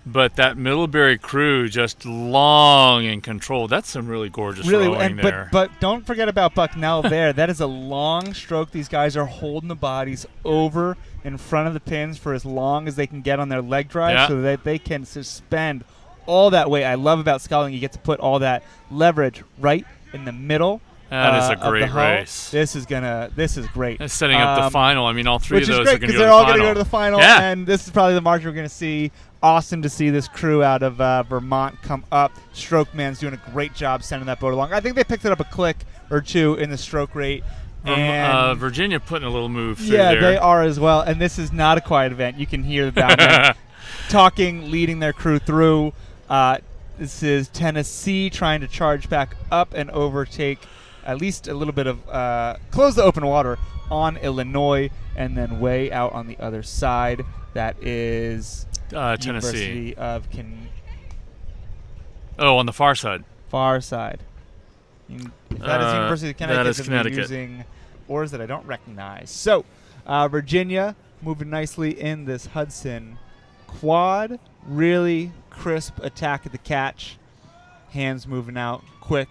S1: But that Middlebury crew just long in control. That's some really gorgeous rowing there.
S3: But don't forget about Bucknell there. That is a long stroke. These guys are holding the bodies over in front of the pins for as long as they can get on their leg drive so that they can suspend all that weight. I love about sculling, you get to put all that leverage right in the middle.
S1: That is a great race.
S3: This is great.
S1: That's setting up the final. I mean, all three of those are going to go to the final.
S3: Which is great because they're all going to go to the final, and this is probably the margin we're going to see. Awesome to see this crew out of Vermont come up. Strokeman's doing a great job sending that boat along. I think they picked it up a click or two in the stroke rate. And
S1: Virginia putting a little move through
S3: there.
S1: Yeah,
S3: they are as well. And this is not a quiet event. You can hear the bowmen talking, leading their crew through. This is Tennessee trying to charge back up and overtake at least a little bit of close the open water on Illinois, and then way out on the other side. That is
S1: Tennessee.
S3: University of
S1: on the far side.
S3: Far side. If that is University of Connecticut.
S1: That is Connecticut.
S3: Using oars that I don't recognize. So, Virginia moving nicely in this Hudson quad. Really crisp attack at the catch. Hands moving out quick.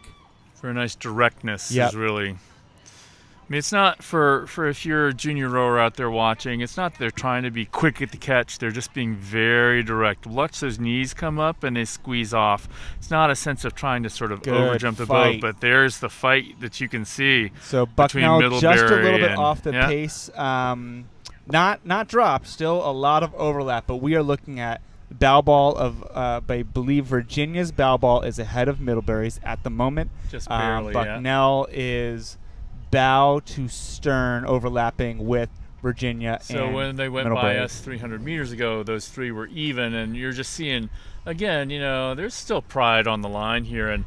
S1: For a nice directness is really. I mean, it's not for if you're a junior rower out there watching, it's not that they're trying to be quick at the catch. They're just being very direct. Watch those knees come up and they squeeze off. It's not a sense of trying to sort of overjump the boat, but there's the fight that you can see.
S3: So
S1: between
S3: Bucknell
S1: Middlebury
S3: just a little bit
S1: and,
S3: off the pace. Not dropped. Still a lot of overlap, but we are looking at bow ball of I believe Virginia's bow ball is ahead of Middlebury's at the moment.
S1: Just barely.
S3: Bucknell is bow to stern overlapping with Virginia,
S1: So
S3: and
S1: when they went
S3: Middlebury.
S1: by us 300 meters ago, those three were even, and you're just seeing, again, there's still pride on the line here, and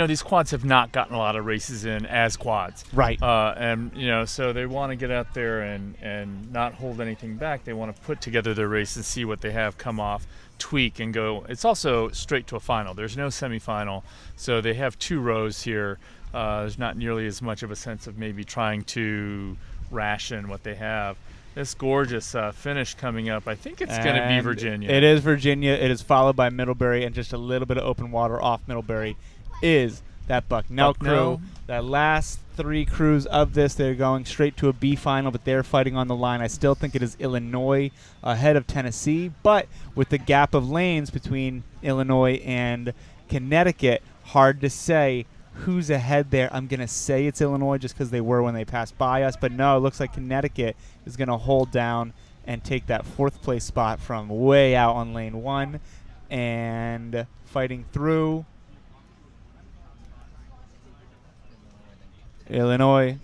S1: these quads have not gotten a lot of races in as quads,
S3: Right.
S1: and so they want to get out there and not hold anything back. They want to put together their race and see what they have come off, tweak, and go. It's also straight to a final. There's no semifinal, so they have 2 rows here. There's not nearly as much of a sense of maybe trying to ration what they have. This gorgeous finish coming up. I think it's going to be Virginia.
S3: It is Virginia. It is followed by Middlebury, and just a little bit of open water off Middlebury is that Bucknell
S1: Bucknell.
S3: crew. That last 3 crews of this, they're going straight to a B final, but they're fighting on the line. I still think it is Illinois ahead of Tennessee, but with the gap of lanes between Illinois and Connecticut, hard to say who's ahead there. I'm going to say it's Illinois just because they were when they passed by us, but no, it looks like Connecticut is going to hold down and take that 4th place spot from way out on lane 1, and fighting through Illinois,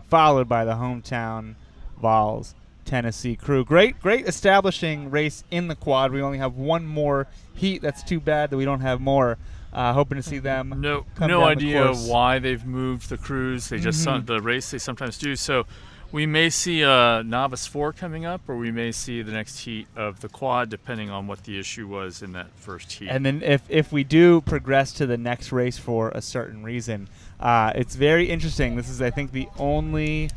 S3: followed by the hometown Vols Tennessee crew. Great establishing race in the quad. We only have one more heat. That's too bad that we don't have more. Hoping to see them.
S1: No
S3: come down the
S1: idea
S3: course.
S1: why they've moved the crews. They just the race they sometimes do. So we may see a novice 4 coming up, or we may see the next heat of the quad, depending on what the issue was in that first heat.
S3: And then if we do progress to the next race for a certain reason, it's very interesting. This is, I think, the only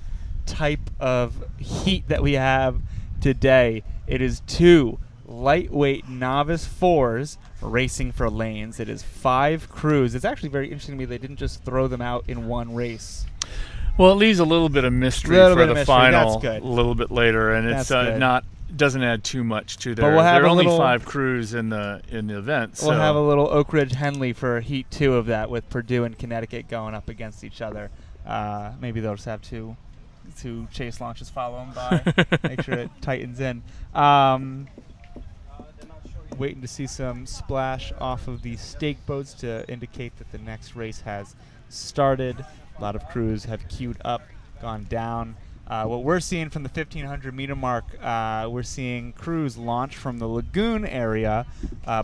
S3: type of heat that we have today. It is 2 lightweight novice 4s racing for lanes. It is 5 crews. It's actually very interesting to me they didn't just throw them out in one race.
S1: Well, it leaves a little bit of mystery
S3: Little
S1: for
S3: bit of
S1: the
S3: mystery.
S1: final
S3: That's good.
S1: a little bit later, and
S3: That's
S1: it's
S3: good.
S1: doesn't add too much to their.
S3: But we'll have
S1: there are
S3: a
S1: only
S3: little-
S1: 5 crews in the event.
S3: We'll
S1: so
S3: have a little Oak Ridge Henley for Heat 2 of that, with Purdue and Connecticut going up against each other. Maybe they'll just have two chase launches follow them by, make sure it tightens in. Waiting to see some splash off of the stake boats to indicate that the next race has started. A lot of crews have queued up, gone down. What we're seeing from the 1,500 meter mark, we're seeing crews launch from the lagoon area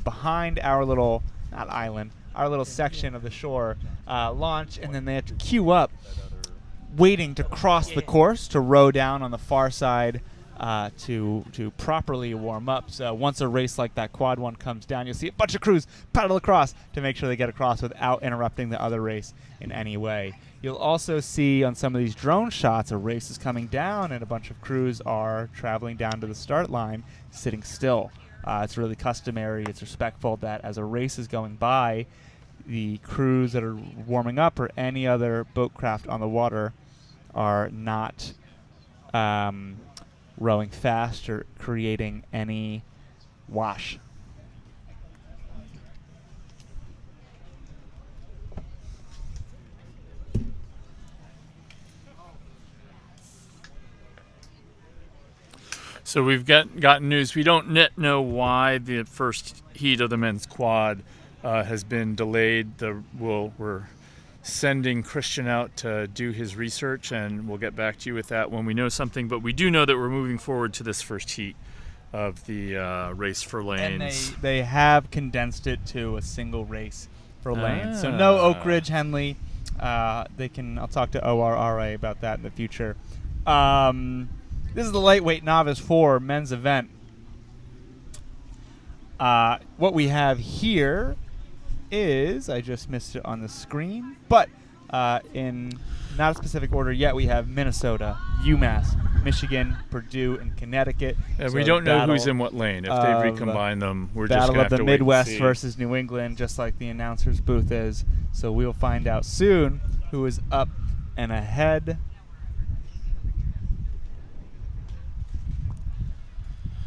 S3: behind our little, not island, our little section of the shore, launch, and then they have to queue up, waiting to cross the course to row down on the far side to properly warm up. So once a race like that quad one comes down, you'll see a bunch of crews paddle across to make sure they get across without interrupting the other race in any way. You'll also see on some of these drone shots a race is coming down and a bunch of crews are traveling down to the start line sitting still. It's really customary, it's respectful that as a race is going by, the crews that are warming up or any other boat craft on the water are not rowing fast or creating any wash.
S1: So we've gotten news. We don't yet know why the first heat of the men's quad has been delayed. We're sending Christian out to do his research, and we'll get back to you with that when we know something. But we do know that we're moving forward to this first heat of the race for lanes.
S3: And they have condensed it to a single race for lanes. So no Oak Ridge Henley. I'll talk to ORRA about that in the future. This is the lightweight novice 4 men's event. What we have here is, I just missed it on the screen, but in not a specific order yet, we have Minnesota, UMass, Michigan, Purdue, and Connecticut.
S1: And
S3: So
S1: we don't know who's
S3: battle
S1: in what lane. If
S3: of,
S1: they recombine them, we're just
S3: Battle
S1: going
S3: of
S1: to have
S3: the
S1: to wait and
S3: Midwest
S1: see.
S3: versus New England, just like the announcer's booth is. So we'll find out soon who is up and ahead.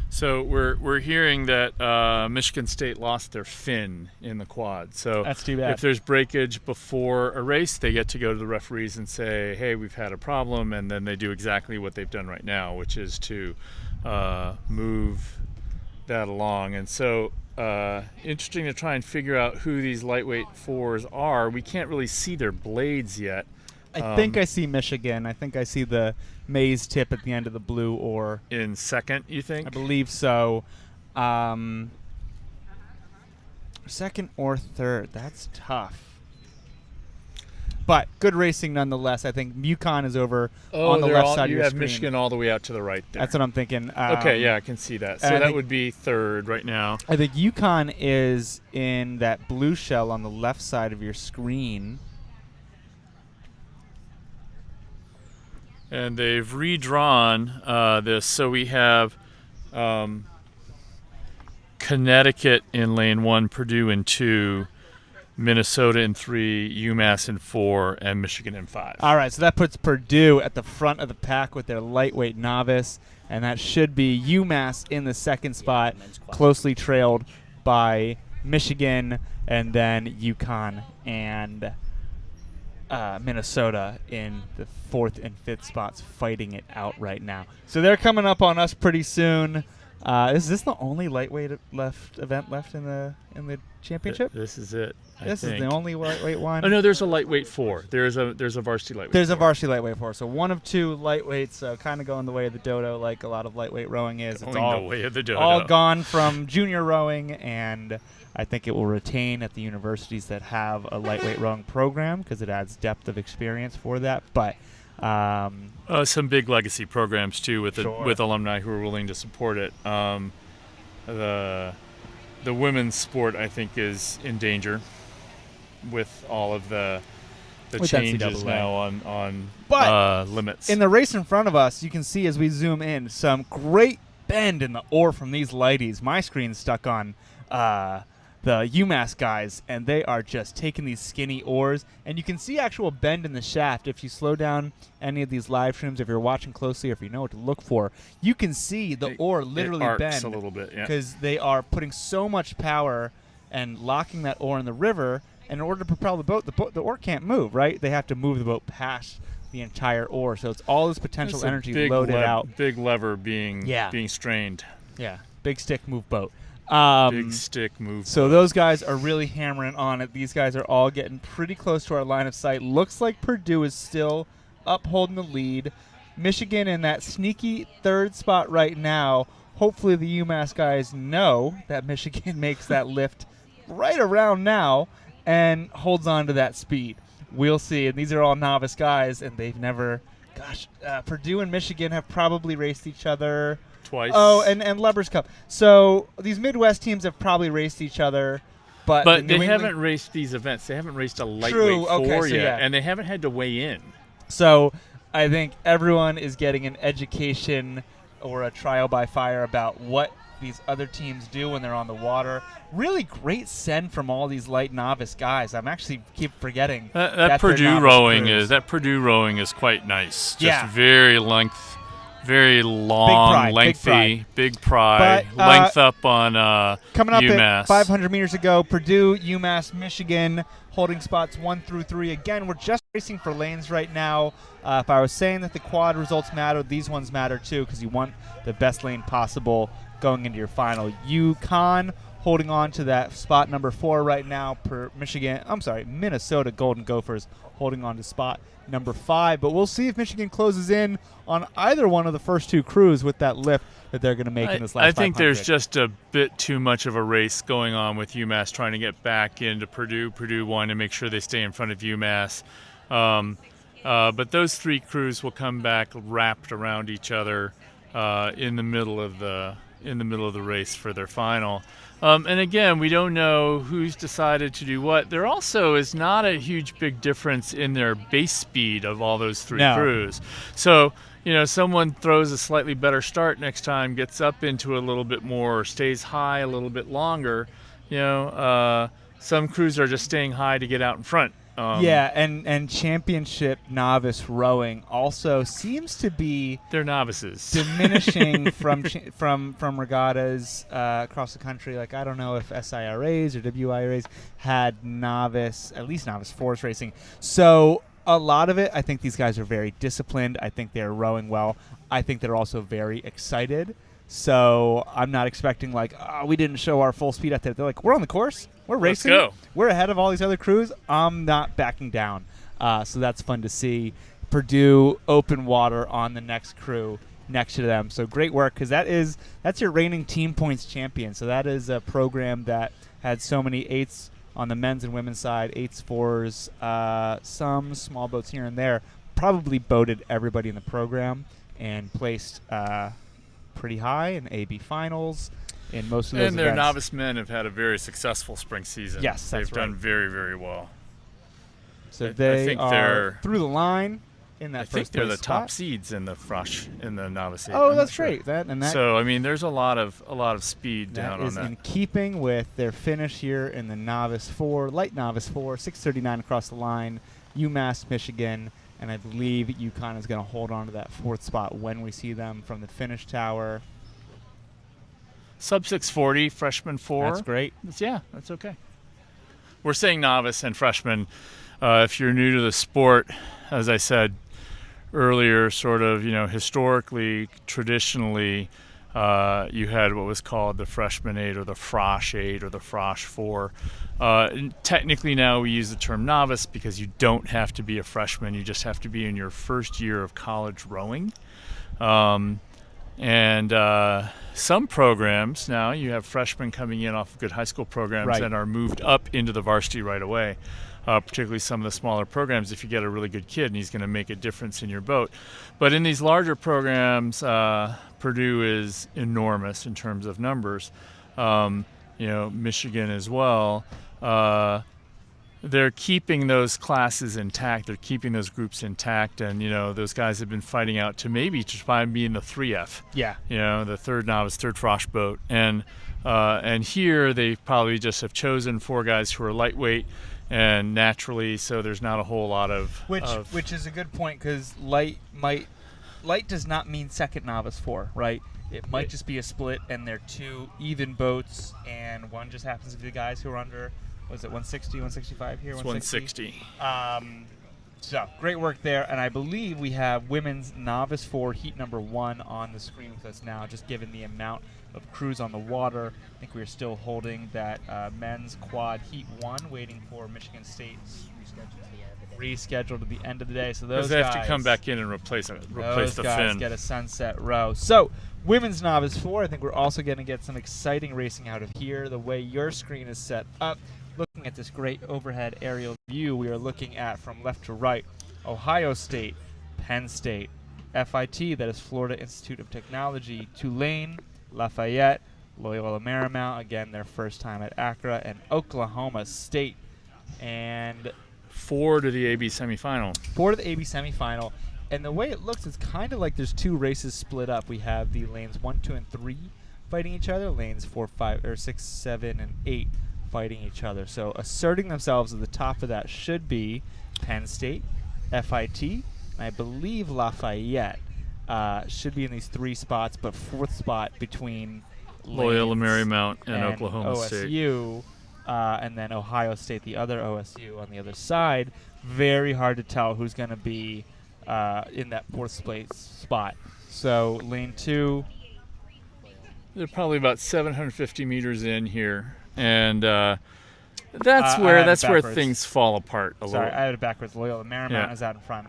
S1: So we're hearing that Michigan State lost their fin in the quad. So
S3: That's too bad.
S1: if there's breakage before a race, they get to go to the referees and say, hey, we've had a problem, and then they do exactly what they've done right now, which is to move that along. And so interesting to try and figure out who these lightweight 4s are. We can't really see their blades yet.
S3: I think I see Michigan. I think I see the maize tip at the end of the blue oar.
S1: In second, you think?
S3: I believe so. Second or third. That's tough. But good racing nonetheless. I think Yukon is over on the left side of
S1: you
S3: your
S1: have
S3: screen.
S1: Michigan all the way out to the right there.
S3: That's what I'm thinking.
S1: Okay, yeah, I can see that. So
S3: and I
S1: that
S3: think-
S1: would be third right now.
S3: I think Yukon is in that blue shell on the left side of your screen.
S1: And they've redrawn this, so we have Connecticut in lane 1, Purdue in 2, Minnesota in 3, UMass in 4, and Michigan in 5.
S3: All right, so that puts Purdue at the front of the pack with their lightweight novice, and that should be UMass in the second spot,
S4: men's quad.
S3: closely trailed by Michigan, and then UConn and Minnesota in the 4th and 5th spots, fighting it out right now. So they're coming up on us pretty soon. Is this the only lightweight event left in the championship?
S1: This is it. I
S3: This
S1: think.
S3: is the only lightweight one.
S1: Oh no, there's a lightweight 4. There's a varsity lightweight.
S3: There's a
S1: 4.
S3: varsity lightweight 4, so one of 2 lightweights, so kind of going the way of the dodo, like a lot of lightweight rowing is. It's
S1: Going the way of the dodo.
S3: all gone from junior rowing, and I think it will retain at the universities that have a lightweight rowing program because it adds depth of experience for that. But
S1: Some big legacy programs too, with
S3: Sure.
S1: with alumni who are willing to support it. The women's sport, I think, is in danger with all of the
S3: With
S1: changes
S3: NCAA.
S1: now on
S3: But
S1: limits.
S3: in the race in front of us, you can see as we zoom in some great bend in the oar from these lighties. My screen's stuck on the UMass guys, and they are just taking these skinny oars, and you can see actual bend in the shaft. If you slow down any of these live streams, if you're watching closely, or if you know what to look for, you can see the oar literally
S1: it arcs
S3: bend
S1: a little bit, yeah.
S3: because they are putting so much power and locking that oar in the river. And in order to propel the boat, the oar can't move, right? They have to move the boat past the entire oar, so it's all this potential
S1: It's a
S3: energy
S1: big
S3: loaded out.
S1: Big lever being strained.
S3: Yeah, big stick move boat.
S1: Big stick move.
S3: So those guys are really hammering on it. These guys are all getting pretty close to our line of sight. Looks like Purdue is still upholding the lead. Michigan in that sneaky third spot right now. Hopefully the UMass guys know that Michigan makes that lift right around now and holds on to that speed. We'll see. And these are all novice guys, and they've never – gosh, Purdue and Michigan have probably raced each other –
S1: twice.
S3: Oh, and Leber's Cup. So these Midwest teams have probably raced each other, but the New
S1: they
S3: England-
S1: haven't raced these events. They haven't raced a lightweight
S3: True,
S1: 4
S3: okay, so
S1: yet,
S3: yeah.
S1: and they haven't had to weigh in.
S3: So I think everyone is getting an education or a trial by fire about what these other teams do when they're on the water. Really great send from all these light novice guys. I'm actually keep forgetting
S1: That
S3: they're
S1: Purdue
S3: novice
S1: rowing
S3: crews.
S1: is quite nice. Just
S3: Yeah.
S1: very long, lengthy, big pride.
S3: But,
S1: Length up on
S3: Coming up
S1: UMass.
S3: at 500 meters to go, Purdue, UMass, Michigan, holding spots 1 through 3. Again, we're just racing for lanes right now. If I was saying that the quad results matter, these ones matter too because you want the best lane possible going into your final. UConn holding on to that spot number 4 right now. Minnesota Golden Gophers holding on to spot number 5. But we'll see if Michigan closes in on either one of the first 2 crews with that lift that they're going to make in this last
S1: I think
S3: 500.
S1: there's just a bit too much of a race going on with UMass trying to get back into Purdue. Purdue wanting to make sure they stay in front of UMass. But those 3 crews will come back wrapped around each other in the middle of the race for their final. And again, we don't know who's decided to do what. There also is not a huge big difference in their base speed of all those 3
S3: No.
S1: crews. So, someone throws a slightly better start next time, gets up into a little bit more, or stays high a little bit longer. Some crews are just staying high to get out in front.
S3: Yeah, and championship novice rowing also seems to be
S1: They're novices.
S3: diminishing from regattas across the country. Like, I don't know if SIRAs or WIRAs had at least novice force racing. So a lot of it, I think these guys are very disciplined. I think they're rowing well. I think they're also very excited. So I'm not expecting we didn't show our full speed out there. They're like, we're on the course. We're
S1: Let's
S3: racing.
S1: go.
S3: We're ahead of all these other crews. I'm not backing down. So that's fun to see. Purdue open water on the next crew next to them. So great work, because that's your reigning team points champion. So that is a program that had so many 8s on the men's and women's side, 8s, 4s, some small boats here and there. Probably boated everybody in the program and placed pretty high in AB finals in most of those
S1: And their
S3: events.
S1: novice men have had a very successful spring season.
S3: Yes, that's
S1: they've done
S3: right.
S1: very, very well.
S3: So
S1: I
S3: they
S1: think
S3: are
S1: they're-
S3: through the line in that
S1: I think
S3: first
S1: they're the
S3: place
S1: top
S3: spot.
S1: seeds in the Frosh in the novice. eight.
S3: Oh,
S1: I'm not
S3: that's
S1: sure.
S3: great. That
S1: So I mean, there's a lot of speed
S3: that
S1: down
S3: is
S1: on
S3: in
S1: that.
S3: keeping with their finish here in the novice 4, light novice 4, 6:39 across the line, UMass Michigan, and I believe UConn is going to hold on to that 4th spot when we see them from the finish tower.
S1: Sub 640 freshman 4.
S3: That's great.
S1: Yeah, that's okay. We're saying novice and freshman. If you're new to the sport, as I said earlier, sort of, historically, traditionally, you had what was called the freshman 8 or the Frosh 8 or the Frosh 4. Technically now we use the term novice because you don't have to be a freshman. You just have to be in your first year of college rowing. Some programs now, you have freshmen coming in off of good high school programs
S3: Right.
S1: and are moved up into the varsity right away. Particularly some of the smaller programs, if you get a really good kid and he's going to make a difference in your boat. But in these larger programs, Purdue is enormous in terms of numbers. Michigan as well. They're keeping those classes intact. They're keeping those groups intact. And, those guys have been fighting out to maybe try and be in the 3F.
S3: Yeah.
S1: The third novice, third Frosh boat. And here they probably just have chosen 4 guys who are lightweight. And naturally, so there's not a whole lot of
S3: Which is a good point, because light does not mean second novice 4, right? It might just be a split, and they're 2 even boats, and one just happens to be the guys who are under. Was it 160, 165 here?
S1: It's 160.
S3: So great work there, and I believe we have women's novice 4 heat number 1 on the screen with us now. Just given the amount of crews on the water, I think we are still holding that men's quad heat 1, waiting for Michigan State's rescheduled to the end of the day. So those
S1: Because they have
S3: guys,
S1: to come back in and replace
S3: those
S1: the
S3: guys
S1: fin.
S3: get a sunset row. So women's novice 4, I think we're also going to get some exciting racing out of here. The way your screen is set up, looking at this great overhead aerial view, we are looking at, from left to right, Ohio State, Penn State, FIT, that is Florida Institute of Technology, Tulane, Lafayette, Loyola Marymount, again their first time at ACRA, and Oklahoma State. And
S1: 4 to the AB semifinal.
S3: 4 to the AB semifinal. And the way it looks, it's kind of like there's 2 races split up. We have the lanes 1, 2, and 3 fighting each other, lanes 4, 5, or 6, 7, and 8 fighting each other. So asserting themselves at the top of that should be Penn State, FIT, and I believe Lafayette should be in these 3 spots, but 4th spot between
S1: Loyola
S3: lanes
S1: Marymount and Oklahoma State.
S3: OSU, and then Ohio State, the other OSU on the other side. Very hard to tell who's going to be in that 4th place spot. So lane 2.
S1: They're probably about 750 meters in here, and that's
S3: I
S1: where
S3: had it
S1: where
S3: backwards.
S1: things fall apart a
S3: Sorry,
S1: little.
S3: I had it backwards. Loyola Marymount
S1: Yeah.
S3: is out in front.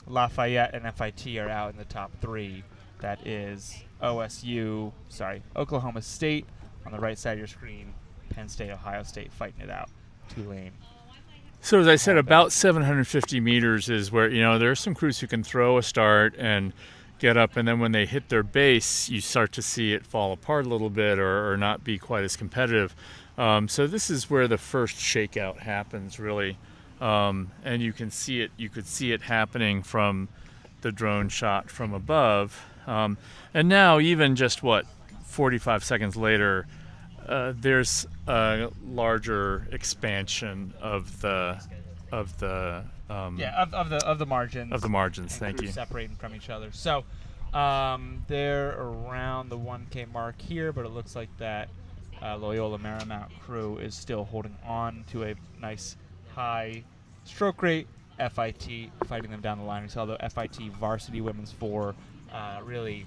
S3: Lafayette and FIT are out in the top 3. That is Oklahoma State on the right side of your screen, Penn State, Ohio State fighting it out. Tulane.
S1: So as I said, about 750 meters is where, there are some crews who can throw a start and get up, and then when they hit their base, you start to see it fall apart a little bit or not be quite as competitive. So this is where the first shakeout happens, really. And you can see it. You could see it happening from the drone shot from above. And now, even just 45 seconds later, there's a larger expansion of the
S3: margins.
S1: Of the margins.
S3: and
S1: Thank
S3: crews
S1: you.
S3: separating from each other. So they're around the 1K mark here, but it looks like that Loyola Marymount crew is still holding on to a nice high stroke rate. FIT fighting them down the line. We saw the FIT varsity women's 4 really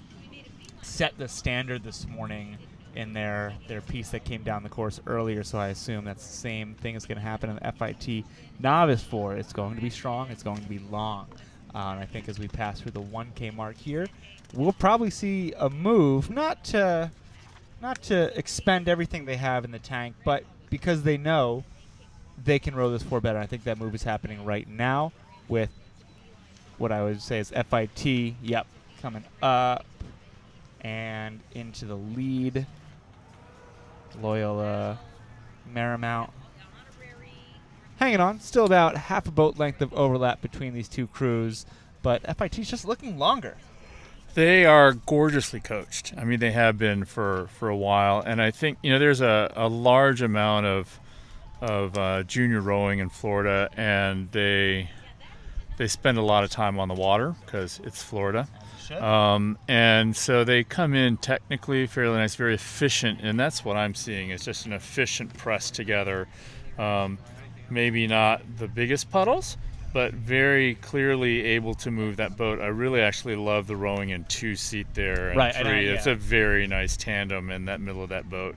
S3: set the standard this morning in their piece that came down the course earlier, so I assume that's the same thing is going to happen in the FIT Novice 4. It's going to be strong. It's going to be long. And I think as we pass through the 1K mark here, we'll probably see a move, not to expend everything they have in the tank, but because they know they can row this 4 better. I think that move is happening right now with what I would say is FIT, coming up and into the lead. Loyola Marymount hanging on. Still about half a boat length of overlap between these two crews, but FIT's just looking longer.
S1: They are gorgeously coached. I mean, they have been for a while, and I think there's a large amount of junior rowing in Florida, and they spend a lot of time on the water because it's Florida. And so they come in technically fairly nice, very efficient, and that's what I'm seeing is just an efficient press together. Maybe not the biggest puddles, but very clearly able to move that boat. I really actually love the rowing in 2-seat there and
S3: Right,
S1: 3. It's a very nice tandem in that middle of that boat.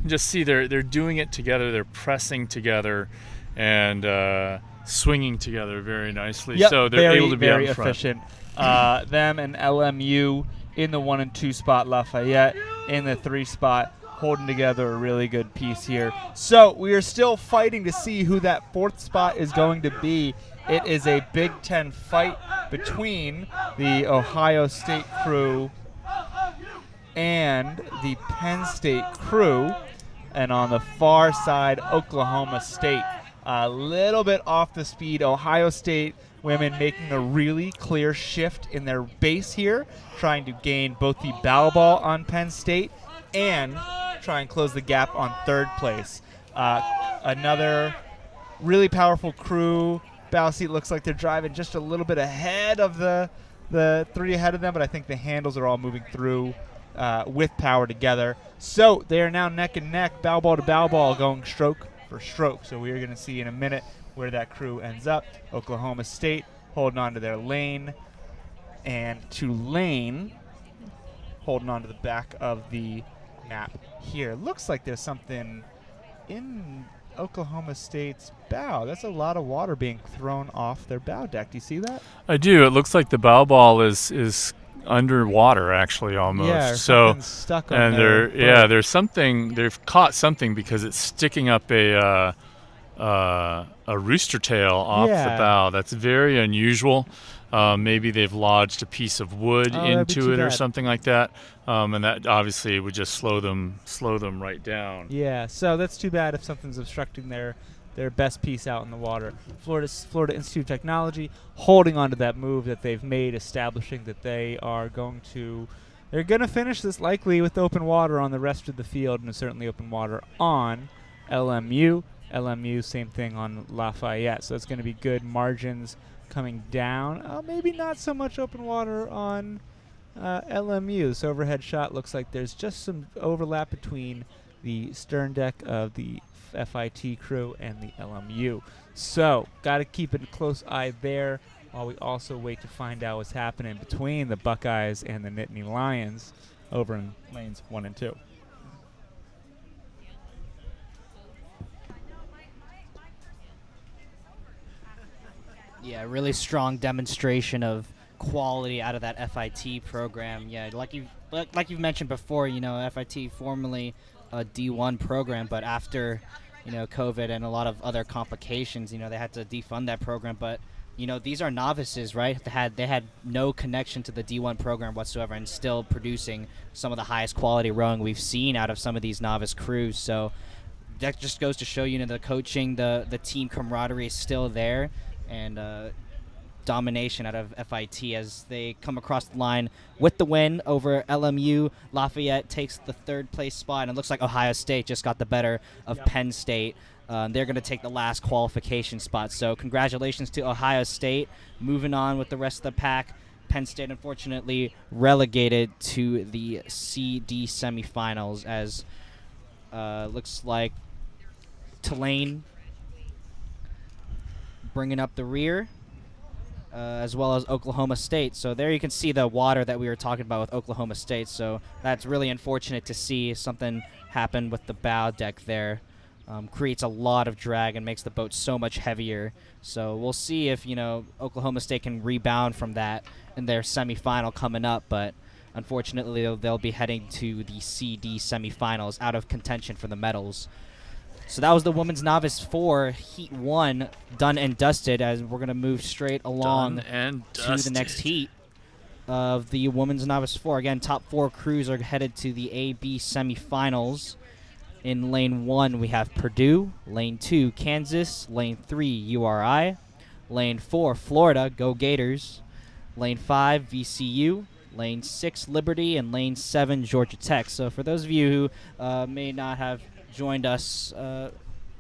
S1: You just see they're doing it together, they're pressing together, and swinging together very nicely. So they're able to be
S3: very
S1: out in front.
S3: efficient. Them and LMU in the 1 and 2 spot, Lafayette in the 3 spot, holding together a really good piece here. So we are still fighting to see who that 4th spot is going to be. It is a Big Ten fight between the Ohio State crew and the Penn State crew, and on the far side, Oklahoma State. A little bit off the speed. Ohio State women making a really clear shift in their base here, trying to gain both the bow ball on Penn State and try and close the gap on 3rd place. Another really powerful crew. Bow seat looks like they're driving just a little bit ahead of the 3 ahead of them, but I think the handles are all moving through with power together. So they are now neck and neck, bow ball to bow ball, going stroke for stroke. So we are going to see in a minute where that crew ends up. Oklahoma State holding on to their lane, and Tulane holding on to the back of the map here. Looks like there's something in Oklahoma State's bow. That's a lot of water being thrown off their bow deck. Do you see that?
S1: I do. It looks like the bow ball is underwater actually almost.
S3: Yeah, or
S1: so
S3: something's stuck on
S1: and
S3: there.
S1: there's something, they've caught something because it's sticking up a rooster tail off the bow. That's very unusual. Maybe they've lodged a piece of wood into it or something like that, and that obviously would just slow them right down.
S3: Yeah, so that's too bad if something's obstructing their best piece out in the water. Florida Institute of Technology holding on to that move that they've made, establishing that they're going to finish this likely with open water on the rest of the field, and certainly open water on LMU. LMU, same thing on Lafayette. So it's going to be good margins coming down. Maybe not so much open water on LMU. This overhead shot looks like there's just some overlap between the stern deck of the FIT crew and the LMU. So got to keep a close eye there while we also wait to find out what's happening between the Buckeyes and the Nittany Lions over in lanes 1 and 2.
S4: Yeah, really strong demonstration of quality out of that FIT program. Yeah, like you've mentioned before, FIT formerly a D1 program, but after COVID and a lot of other complications, they had to defund that program. But these are novices, right? They had no connection to the D1 program whatsoever, and still producing some of the highest quality rowing we've seen out of some of these novice crews. So that just goes to show the coaching, the team camaraderie is still there, and domination out of FIT as they come across the line with the win over LMU. Lafayette takes the 3rd place spot, and it looks like Ohio State just got the better of Penn State. They're going to take the last qualification spot. So congratulations to Ohio State. Moving on with the rest of the pack. Penn State, unfortunately, relegated to the CD semifinals, as looks like Tulane bringing up the rear. as well as Oklahoma State. So there you can see the water that we were talking about with Oklahoma State. So that's really unfortunate to see something happen with the bow deck there. Creates a lot of drag and makes the boat so much heavier. So we'll see if, Oklahoma State can rebound from that in their semifinal coming up. But unfortunately, they'll be heading to the CD semifinals out of contention for the medals. So that was the women's novice 4, heat 1, done and dusted, as we're going to move straight along to the next heat of the women's novice 4. Again, top 4 crews are headed to the AB semifinals. In lane 1, we have Purdue. Lane 2, Kansas. Lane 3, URI. Lane 4, Florida. Go Gators. Lane 5, VCU. Lane 6, Liberty. And lane 7, Georgia Tech. So for those of you who may not have joined us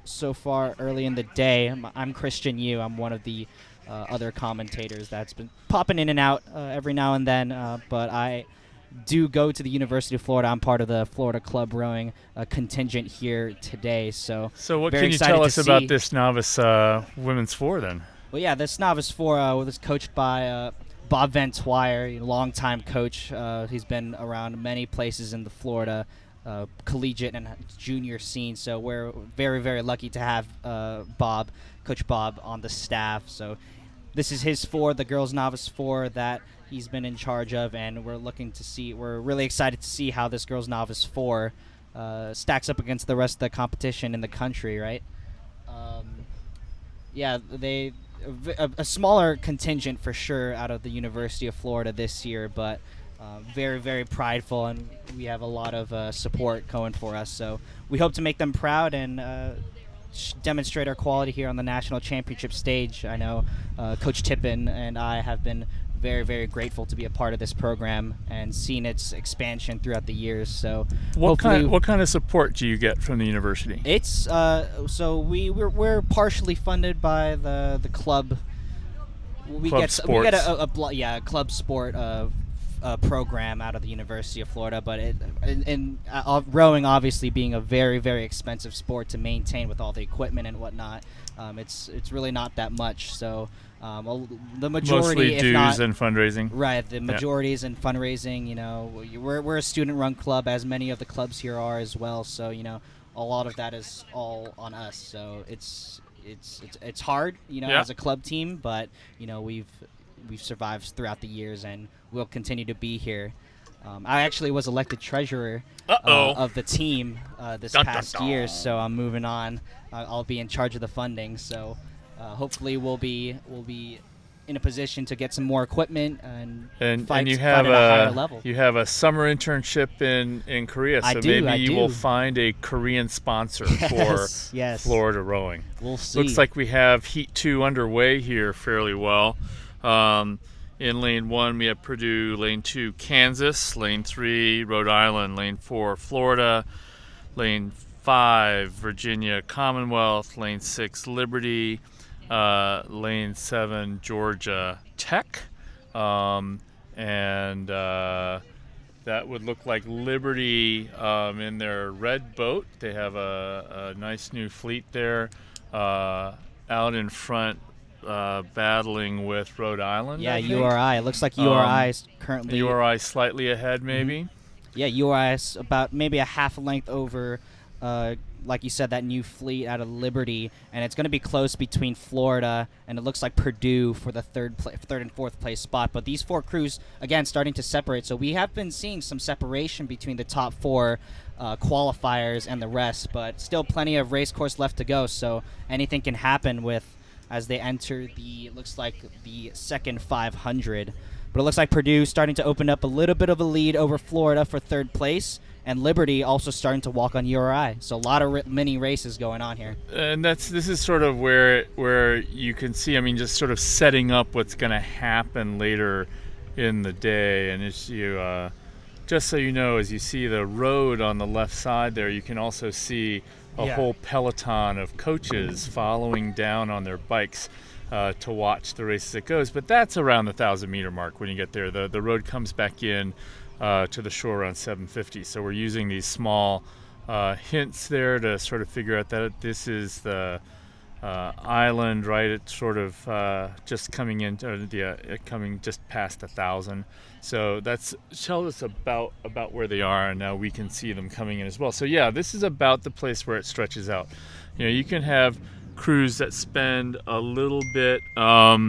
S4: so far early in the day, I'm Christian Yu. I'm one of the other commentators that's been popping in and out every now and then, but I do go to the University of Florida. I'm part of the Florida Club rowing contingent here today. So
S1: what
S4: very
S1: can you tell us
S4: excited to
S1: about
S4: see.
S1: this novice women's 4 then?
S4: Well, yeah, this novice 4 was coached by Bob Van Twyer, a longtime coach. He's been around many places in the Florida collegiate and junior scene. So we're very, very lucky to have Coach Bob on the staff. So this is his 4, the girls novice 4 that he's been in charge of, and we're really excited to see how this girls novice 4 stacks up against the rest of the competition in the country, right? A smaller contingent for sure out of the University of Florida this year, but very, very prideful, and we have a lot of support going for us. So we hope to make them proud and demonstrate our quality here on the national championship stage. I know Coach Tippin and I have been very, very grateful to be a part of this program and seen its expansion throughout the years. So
S1: what kind of support do you get from the university?
S4: It's so we're partially funded by the club. We get a club sport program out of the University of Florida, but rowing obviously being a very, very expensive sport to maintain with all the equipment and whatnot, it's really not that much. So the majority,
S1: mostly
S4: if
S1: dues
S4: not,
S1: and fundraising.
S4: Right, the majority is in fundraising. We're a student-run club, as many of the clubs here are as well. So a lot of that is all on us. So it's hard, as a club team, but we've survived throughout the years, and we'll continue to be here. I actually was elected treasurer of the team this past year, so I'm moving on. I'll be in charge of the funding, so hopefully we'll be in a position to get some more equipment and fight
S1: you
S4: at a higher level.
S1: You have a summer internship in Korea, so maybe you will find a Korean sponsor for Florida rowing.
S4: We'll see.
S1: Looks like we have Heat 2 underway here fairly well. In lane 1, we have Purdue. Lane 2, Kansas. Lane 3, Rhode Island. Lane 4, Florida. Lane 5, Virginia Commonwealth. Lane 6, Liberty. Lane 7, Georgia Tech. And that would look like Liberty in their red boat. They have a nice new fleet there out in front. Battling with Rhode Island.
S4: Yeah, URI. It looks like URI is currently...
S1: URI slightly ahead, maybe?
S4: Mm-hmm. Yeah, URI is about maybe a half length over, like you said, that new fleet out of Liberty, and it's going to be close between Florida, and it looks like Purdue for the third and fourth place spot. But these 4 crews, again, starting to separate. So we have been seeing some separation between the top 4 qualifiers and the rest, but still plenty of race course left to go, so anything can happen as they enter looks like the second 500. But it looks like Purdue starting to open up a little bit of a lead over Florida for third place, and Liberty also starting to walk on URI. So a lot of mini races going on here.
S1: And this is sort of where you can see, just sort of setting up what's going to happen later in the day. And just so you know, as you see the road on the left side there, you can also see a whole peloton of coaches following down on their bikes to watch the race as it goes. But that's around the 1,000-meter mark when you get there. The road comes back in to the shore around 750. So we're using these small hints there to sort of figure out that this is the island, right? It's sort of just coming into coming just past 1,000. So that's tells us about where they are, and now we can see them coming in as well. So yeah, this is about the place where it stretches out. You can have crews that spend a little bit of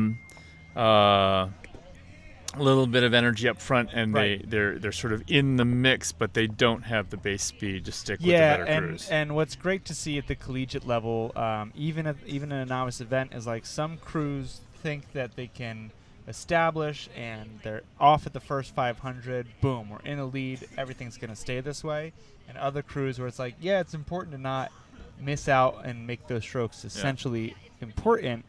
S1: energy up front, and
S3: Right.
S1: they're sort of in the mix, but they don't have the base speed to stick with the better crews.
S3: And what's great to see at the collegiate level, even in a novice event, is like some crews think that they can establish and they're off at the first 500. Boom, we're in a lead. Everything's going to stay this way. And other crews where it's like, yeah, it's important to not miss out and make those strokes essentially important.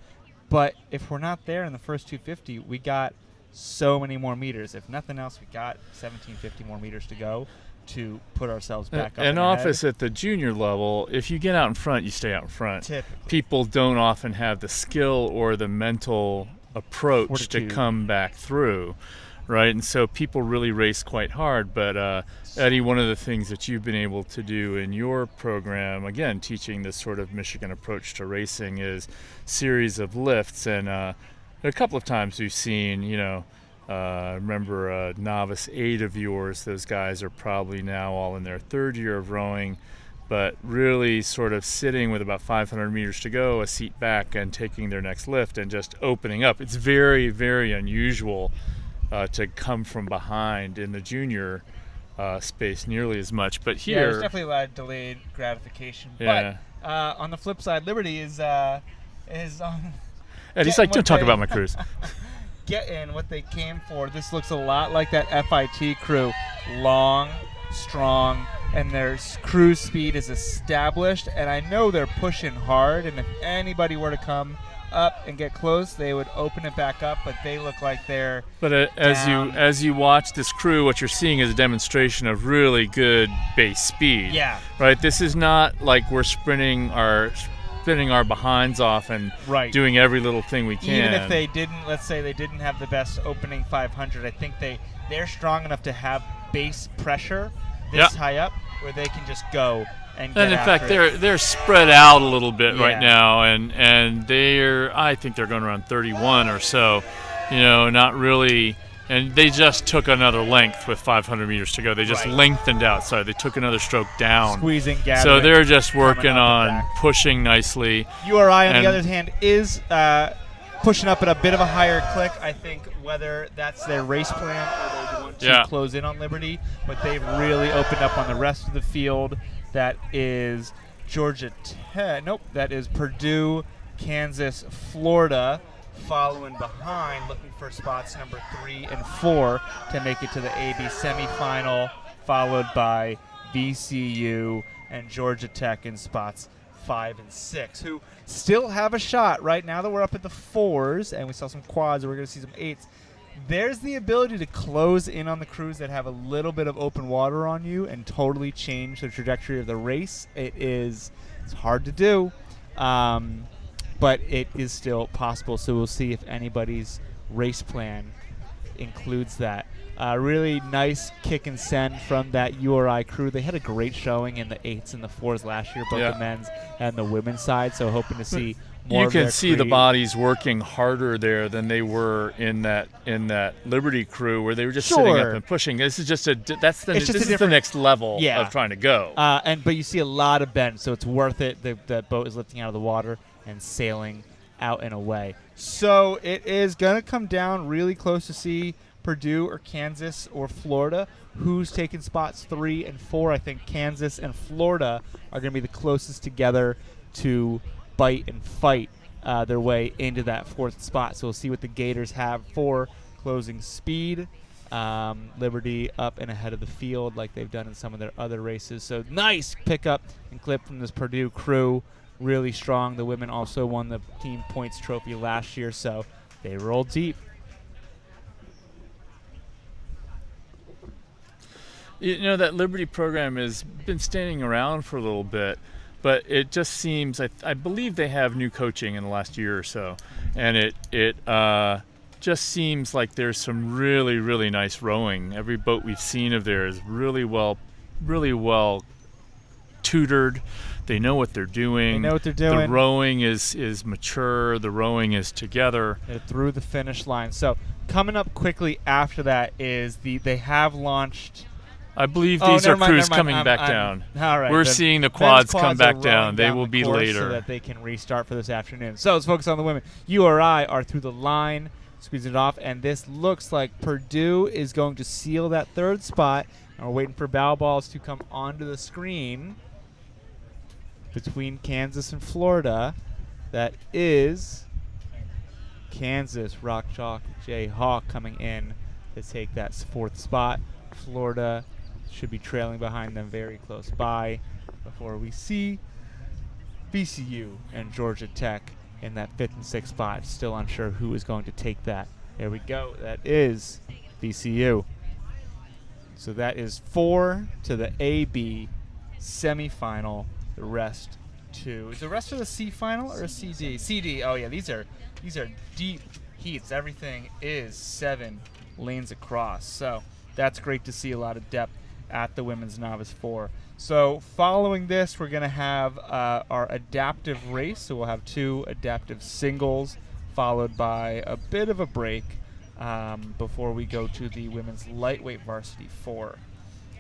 S3: But if we're not there in the first 250, we got so many more meters. If nothing else, we got 1750 more meters to go to put ourselves back up.
S1: An office at the junior level, if you get out in front, you stay out in front.
S3: Typically.
S1: People don't often have the skill or the mental approach
S3: Fortitude.
S1: to come back through, right? And so people really race quite hard. But Eddie, one of the things that you've been able to do in your program, again, teaching this sort of Michigan approach to racing, is series of lifts. And a couple of times we've seen, remember a novice 8 of yours. Those guys are probably now all in their 3rd year of rowing, but really sort of sitting with about 500 meters to go, a seat back, and taking their next lift and just opening up. It's very, very unusual to come from behind in the junior space nearly as much. But here,
S3: there's definitely a lot of delayed gratification.
S1: Yeah.
S3: But on the flip side, Liberty is on.
S1: Eddie's
S3: getting
S1: like, don't
S3: what
S1: talk
S3: they-
S1: about my crews.
S3: Getting what they came for. This looks a lot like that FIT crew. Long, strong, and their cruise speed is established. And I know they're pushing hard, and if anybody were to come up and get close, they would open it back up, but they look like they're
S1: But
S3: down.
S1: as you watch this crew, what you're seeing is a demonstration of really good base speed.
S3: Yeah.
S1: Right. This is not like we're spinning our behinds off and
S3: Right.
S1: doing every little thing we can.
S3: Even if they didn't, let's say they didn't have the best opening 500, I think they're strong enough to have base pressure this high up where they can just go and get
S1: And in fact,
S3: after it.
S1: they're spread out a little bit
S3: Yeah.
S1: right now, and I think they're going around 31 or so. Not really. And they just took another length with 500 meters to go. They just
S3: Right.
S1: lengthened outside. They took another stroke down.
S3: Squeezing, gathering.
S1: So they're just working
S3: coming up and
S1: on
S3: back.
S1: pushing nicely.
S3: URI, on
S1: and-
S3: the other hand, is pushing up at a bit of a higher click. I think whether that's their race plan or they want to
S1: Yeah.
S3: close in on Liberty, but they've really opened up on the rest of the field. That is Georgia Tech. Nope, that is Purdue, Kansas, Florida, following behind, looking for spots number 3 and 4 to make it to the AB semifinal, followed by VCU and Georgia Tech in spots 5 and 6, who still have a shot. Right now that we're up at the 4s and we saw some quads, and we're going to see some 8s. There's the ability to close in on the crews that have a little bit of open water on you and totally change the trajectory of the race. It's hard to do, but it is still possible. So we'll see if anybody's race plan includes that. Really nice kick and send from that URI crew. They had a great showing in the 8s and the 4s last year, both
S1: Yeah.
S3: the men's and the women's side. So hoping to see more
S1: You
S3: of
S1: can
S3: their
S1: see the
S3: creed.
S1: bodies working harder there than they were in that Liberty crew where they were just sitting up
S3: Sure.
S1: and pushing. This is just
S3: It's just a
S1: this is the
S3: different-
S1: next level
S3: Yeah.
S1: of trying to go.
S3: But you see a lot of bend, so it's worth it. The boat is lifting out of the water and sailing out and away. So it is going to come down really close to see Purdue or Kansas or Florida. Who's taking spots 3 and 4? I think Kansas and Florida are going to be the closest together to bite and fight their way into that 4th spot. So we'll see what the Gators have for closing speed. Liberty up and ahead of the field like they've done in some of their other races. So nice pickup and clip from this Purdue crew. Really strong. The women also won the team points trophy last year, so they rolled deep.
S1: That Liberty program has been standing around for a little bit, but it just seems I believe they have new coaching in the last year or so, and it just seems like there's some really, really nice rowing. Every boat we've seen of theirs really well tutored. They know what they're doing.
S3: They know what they're doing.
S1: The rowing is mature. The rowing is together.
S3: They're through the finish line. So coming up quickly after that is they have launched.
S1: I believe
S3: Oh,
S1: these are
S3: never mind,
S1: crews
S3: never mind.
S1: coming back down.
S3: All right.
S1: We're
S3: the
S1: seeing the
S3: men's
S1: quads come
S3: are
S1: back down.
S3: rowing
S1: They will
S3: the
S1: be
S3: course
S1: later.
S3: so that they can restart for this afternoon. So let's focus on the women. URI are through the line, squeezing it off, and this looks like Purdue is going to seal that third spot. And we're waiting for bow balls to come onto the screen between Kansas and Florida. That is Kansas, Rock Chalk, Jay Hawk coming in to take that fourth spot. Florida should be trailing behind them very close by before we see VCU and Georgia Tech in that fifth and sixth spot. Still unsure who is going to take that. There we go. That is VCU. So that is 4 to the AB semifinal. The rest to is the rest of the C final or a CD? CD. Oh yeah, these are deep heats. Everything is 7 lanes across. So that's great to see a lot of depth at the women's novice 4. So following this, we're going to have our adaptive race. So we'll have 2 adaptive singles, followed by a bit of a break before we go to the women's lightweight varsity 4.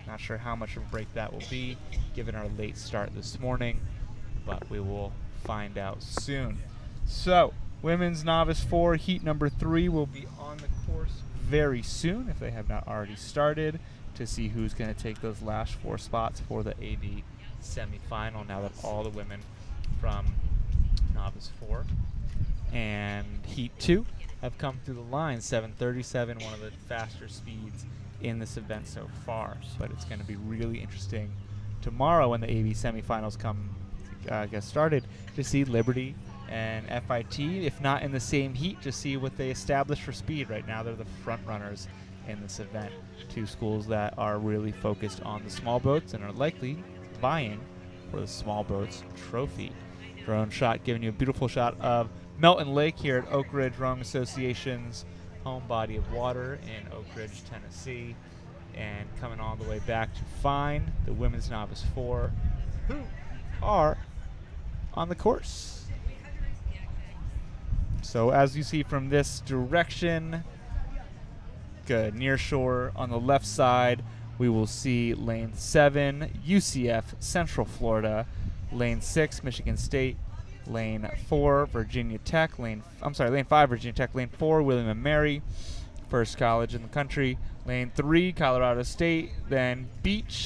S3: Not sure how much of a break that will be, given our late start this morning, but we will find out soon. So women's novice 4, heat number 3 will be on the course very soon, if they have not already started, to see who's going to take those last 4 spots for the AB semifinal, now that all the women from novice 4 and heat 2 have come through the line. 7:37, one of the faster speeds in this event so far. But it's going to be really interesting tomorrow when the AB semifinals get started to see Liberty and FIT, if not in the same heat, to see what they establish for speed. Right now they're the front runners in this event. 2 schools that are really focused on the small boats and are likely vying for the small boats trophy. Drone shot giving you a beautiful shot of Melton Lake here at Oak Ridge Rowing Association's home body of water in Oak Ridge, Tennessee. And coming all the way back to find the women's novice 4 who are on the course. So as you see from this direction, good, near shore on the left side, we will see lane 7, UCF, Central Florida, lane 6, Michigan State, lane 4, Virginia Tech, lane 5, Virginia Tech, lane 4, William & Mary, first college in the country, lane 3, Colorado State, then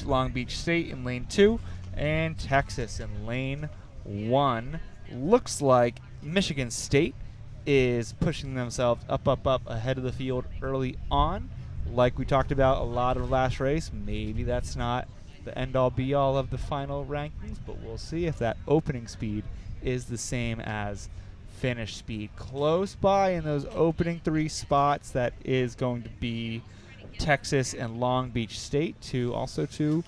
S3: Long Beach State in lane 2, and Texas in lane 1. Looks like Michigan State is pushing themselves up ahead of the field early on. Like we talked about a lot of last race, maybe that's not the end-all be-all of the final rankings, but we'll see if that opening speed is the same as finish speed. Close by in those opening 3 spots, that is going to be Texas and Long Beach State, also two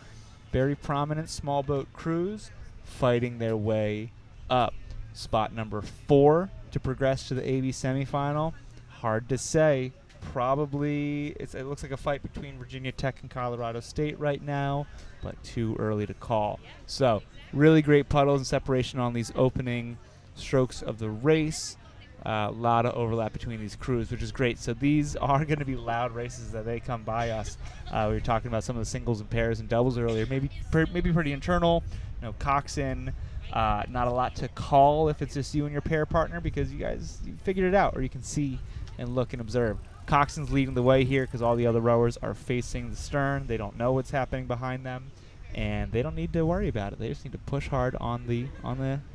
S3: very prominent small boat crews fighting their way up. Spot number 4 to progress to the AB semifinal. Hard to say. Probably it looks like a fight between Virginia Tech and Colorado State right now, but too early to call. So really great puddles and separation on these opening strokes of the race. A lot of overlap between these crews, which is great. So these are going to be loud races that they come by us. We were talking about some of the singles and pairs and doubles earlier. Maybe pretty internal. Coxswain. Not a lot to call if it's just you and your pair partner, because you figured it out, or you can see and look and observe. Coxswain's leading the way here because all the other rowers are facing the stern. They don't know what's happening behind them, and they don't need to worry about it. They just need to push hard on the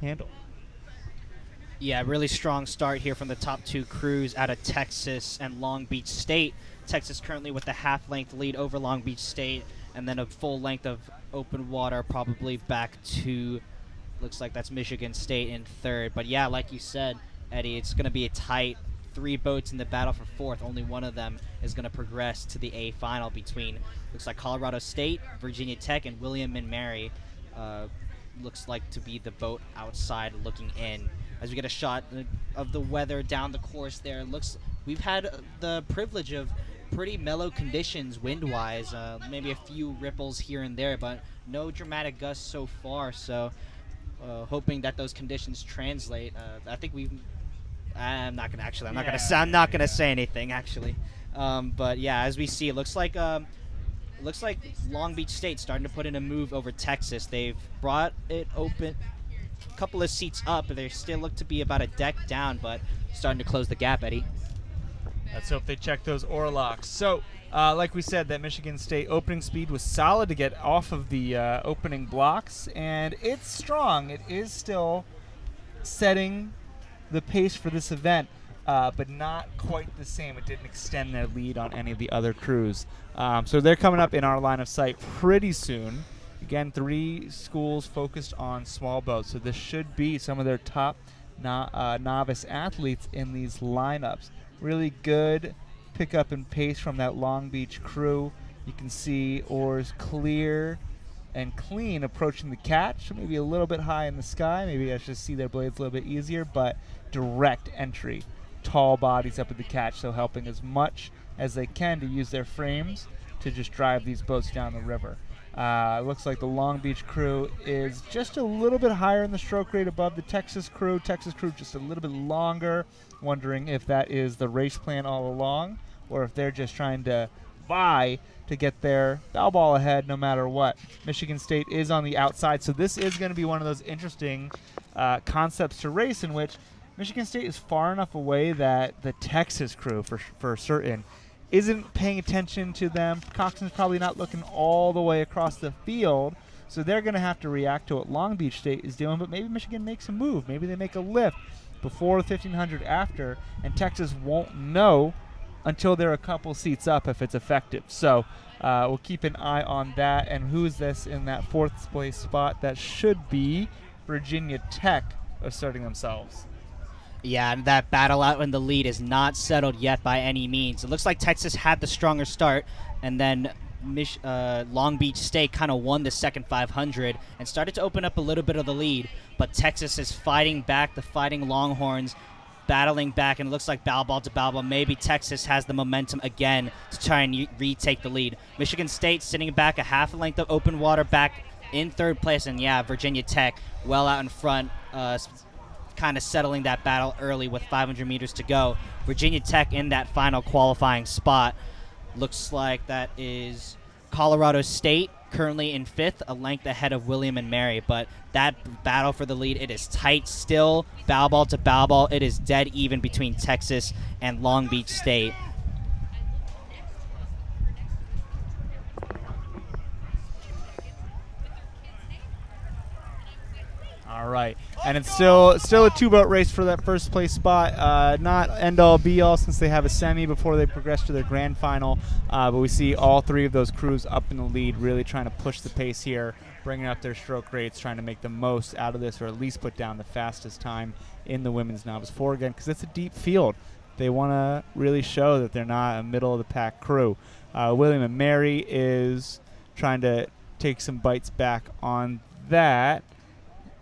S3: handle.
S4: Yeah, really strong start here from the top 2 crews out of Texas and Long Beach State. Texas currently with the half-length lead over Long Beach State, and then a full length of open water probably back to, looks like that's Michigan State in 3rd. But yeah, like you said, Eddie, it's going to be a tight 3 boats in the battle for 4th. Only one of them is going to progress to the A final between, looks like Colorado State, Virginia Tech, and William & Mary. Looks like to be the boat outside looking in. As we get a shot of the weather down the course there, we've had the privilege of pretty mellow conditions wind-wise. Maybe a few ripples here and there, but no dramatic gusts so far. So hoping that those conditions translate. I think we've. I'm not gonna actually. I'm not gonna say anything actually. But yeah, as we see, it looks like Long Beach State starting to put in a move over Texas. They've brought it open, a couple of seats up. They still look to be about a deck down, but starting to close the gap, Eddie.
S3: Let's hope they check those oar locks. So, like we said, that Michigan State opening speed was solid to get off of the opening blocks, and it's strong. It is still setting the pace for this event, but not quite the same. It didn't extend their lead on any of the other crews. So they're coming up in our line of sight pretty soon. Again, 3 schools focused on small boats, so this should be some of their top novice athletes in these lineups. Really good pickup and pace from that Long Beach crew. You can see oars clear and clean approaching the catch, maybe a little bit high in the sky. Maybe I should see their blades a little bit easier, but direct entry. Tall bodies up at the catch, so helping as much as they can to use their frames to just drive these boats down the river. It looks like the Long Beach crew is just a little bit higher in the stroke rate above the Texas crew. Texas crew just a little bit longer. Wondering if that is the race plan all along, or if they're just trying to vie to get their bow ball ahead no matter what. Michigan State is on the outside, so this is going to be one of those interesting concepts to race in which Michigan State is far enough away that the Texas crew, for certain, isn't paying attention to them. Coxswain's probably not looking all the way across the field, so they're going to have to react to what Long Beach State is doing, but maybe Michigan makes a move. Maybe they make a lift before the 1500 after, and Texas won't know until they're a couple seats up if it's effective. So we'll keep an eye on that. And who's this in that 4th place spot? That should be Virginia Tech asserting themselves.
S4: Yeah, and that battle out in the lead is not settled yet by any means. It looks like Texas had the stronger start, and then Long Beach State kind of won the second 500 and started to open up a little bit of the lead, but Texas is fighting back, the Fighting Longhorns battling back, and it looks like bow ball to bow ball. Maybe Texas has the momentum again to try and retake the lead. Michigan State sitting back a half a length of open water back in 3rd place, and yeah, Virginia Tech well out in front, kind of settling that battle early with 500 meters to go. Virginia Tech in that final qualifying spot. Looks like that is Colorado State currently in 5th, a length ahead of William and Mary. But that battle for the lead, it is tight still. Bow ball to bow ball. It is dead even between Texas and Long Beach State.
S3: All right, and it's still a 2-boat race for that 1st place spot. Not end-all be-all since they have a semi before they progress to their grand final. But we see all 3 of those crews up in the lead, really trying to push the pace here, bringing up their stroke rates, trying to make the most out of this, or at least put down the fastest time in the women's novice 4 again, because it's a deep field. They want to really show that they're not a middle-of-the-pack crew. William and Mary is trying to take some bites back on that.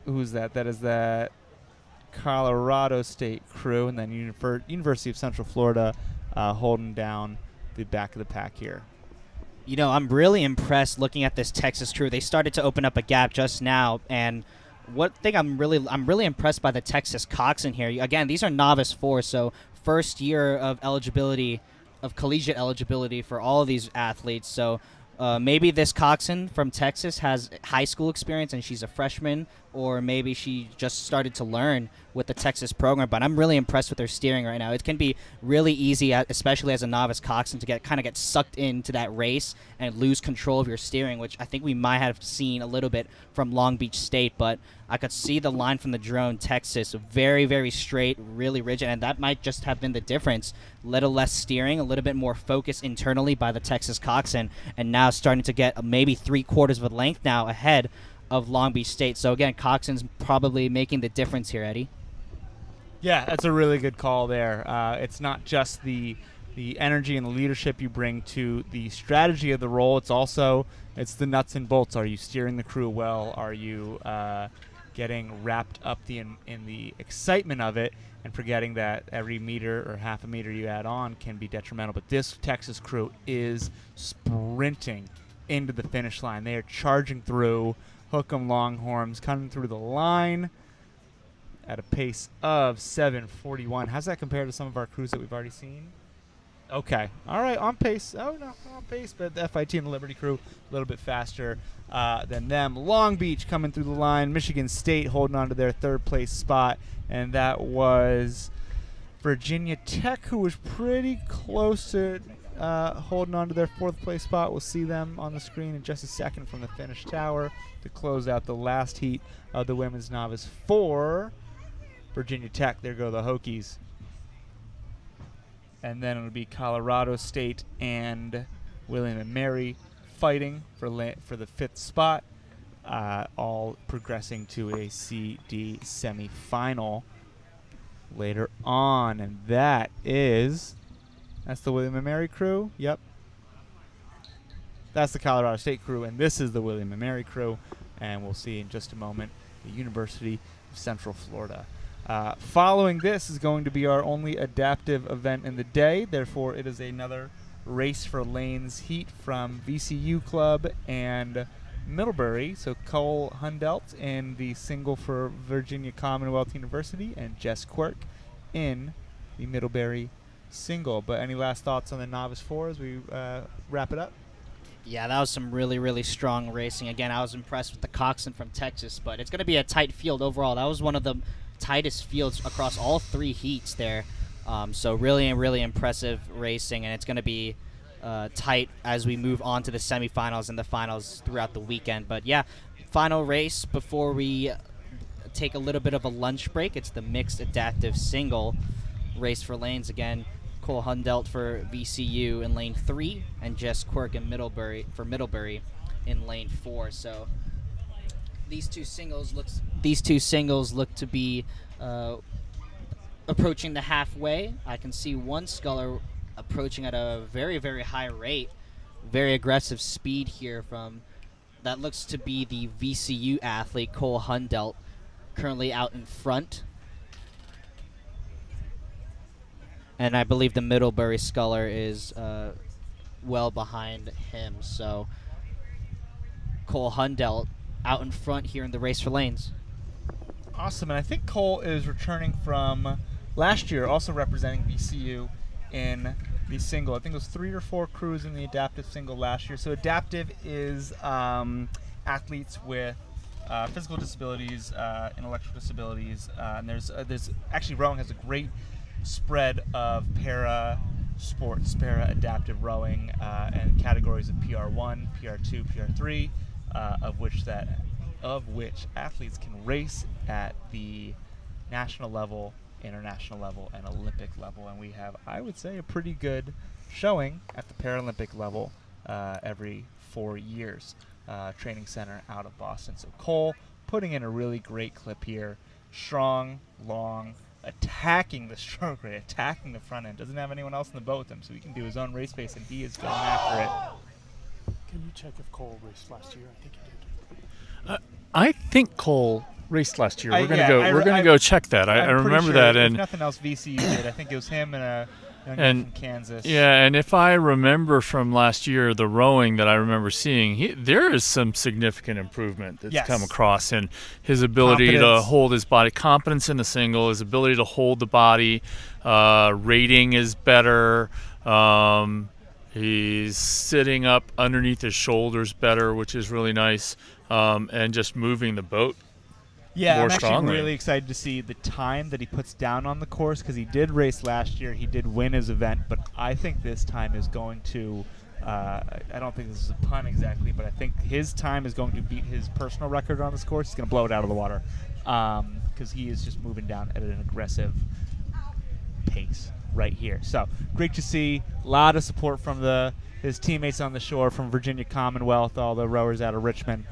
S3: Who's that? That is that Colorado State crew, and then University of Central Florida holding down the back of the pack here.
S4: You know, I'm really impressed looking at this Texas crew. They started to open up a gap just now, and I'm really impressed by the Texas coxswain here. Again, these are novice 4, so first year of eligibility, of collegiate eligibility for all of these athletes. So maybe this coxswain from Texas has high school experience and she's a freshman, or maybe she just started to learn with the Texas program. But I'm really impressed with her steering right now. It can be really easy, especially as a novice coxswain, to get sucked into that race and lose control of your steering, which I think we might have seen a little bit from Long Beach State. But I could see the line from the drone. Texas, very, very straight, really rigid, and that might just have been the difference. A little less steering, a little bit more focus internally by the Texas coxswain, and now starting to get maybe 3/4 of a length now ahead of Long Beach State. So again, coxswain's probably making the difference here, Eddie.
S3: Yeah, that's a really good call there. It's not just the energy and the leadership you bring to the strategy of the role. It's the nuts and bolts. Are you steering the crew well? Are you getting wrapped up in the excitement of it and forgetting that every meter or half a meter you add on can be detrimental. But this Texas crew is sprinting into the finish line. They are charging through hook 'em Longhorns, coming through the line at a pace of 7:41. How's that compare to some of our crews that we've already seen? Okay. All right, on pace. Oh, no, on pace, but the FIT and the Liberty crew a little bit faster than them. Long Beach coming through the line. Michigan State holding on to their third place spot, and that was Virginia Tech, who was pretty close to holding on to their fourth place spot. We'll see them on the screen in just a second from the finish tower to close out the last heat of the women's novice for Virginia Tech. There go the Hokies. And then it'll be Colorado State and William & Mary fighting for the fifth spot, all progressing to a CD semifinal later on. And that's the William & Mary crew. Yep. That's the Colorado State crew, and this is the William & Mary crew. And we'll see in just a moment the University of Central Florida. Following this is going to be our only adaptive event in the day. Therefore, it is another Race for Lanes heat from VCU Club and Middlebury. So Cole Hundelt in the single for Virginia Commonwealth University and Jess Quirk in the Middlebury single. But any last thoughts on the Novice 4 as we wrap it up?
S4: Yeah, that was some really, really strong racing. Again, I was impressed with the coxswain from Texas, but it's going to be a tight field overall. That was one of the tightest fields across all three heats there. So really, really impressive racing, and it's going to be tight as we move on to the semifinals and the finals throughout the weekend. But yeah, final race before we take a little bit of a lunch break. It's the mixed adaptive single Race for Lanes again. Cole Hundelt for VCU in lane 3, and Jess Quirk in Middlebury in lane 4. So these two singles look to be approaching the halfway. I can see one sculler approaching at a very, very high rate, very aggressive speed here from that looks to be the VCU athlete Cole Hundelt, currently out in front. And I believe the Middlebury sculler is well behind him. So Cole Hundelt out in front here in the Race for Lanes.
S3: Awesome, and I think Cole is returning from last year, also representing VCU in the single. I think it was 3 or 4 crews in the adaptive single last year. So adaptive is athletes with physical disabilities, intellectual disabilities, and there's actually rowing has a great spread of para sports, para adaptive rowing, and categories of PR1, PR2, PR3, of which athletes can race at the national level, international level, and Olympic level. And we have, I would say, a pretty good showing at the Paralympic level every 4 years. Training center out of Boston. So Cole putting in a really great clip here. Strong, long, attacking the stroke rate, attacking the front end. Doesn't have anyone else in the boat with him, so he can do his own race pace, and he is going after it.
S6: Can you check if Cole raced last year? I think he did.
S1: I think Cole raced last year.
S3: I-
S1: We're gonna
S3: yeah,
S1: go.
S3: I-
S1: We're gonna
S3: I-
S1: go check that. I
S3: I'm pretty
S1: remember
S3: sure
S1: that,
S3: if
S1: and
S3: nothing else, VCU did. I think it was him and a young guy
S1: And-
S3: from Kansas.
S1: yeah, and if I remember from last year, the rowing that I remember seeing, there is some significant improvement that's
S3: Yes.
S1: come across in his ability to
S3: Confidence.
S1: hold his body, competence in the single, his ability to hold the body, rating is better. He's sitting up underneath his shoulders better, which is really nice, and just moving the boat.
S3: Yeah,
S1: more
S3: I'm actually
S1: strongly.
S3: really excited to see the time that he puts down on the course, because he did race last year. He did win his event, but I think this time is going to I don't think this is a pun exactly, but I think his time is going to beat his personal record on this course. He's going to blow it out of the water because he is just moving down at an aggressive pace right here. So great to see. A lot of support from his teammates on the shore from Virginia Commonwealth, all the rowers out of Richmond.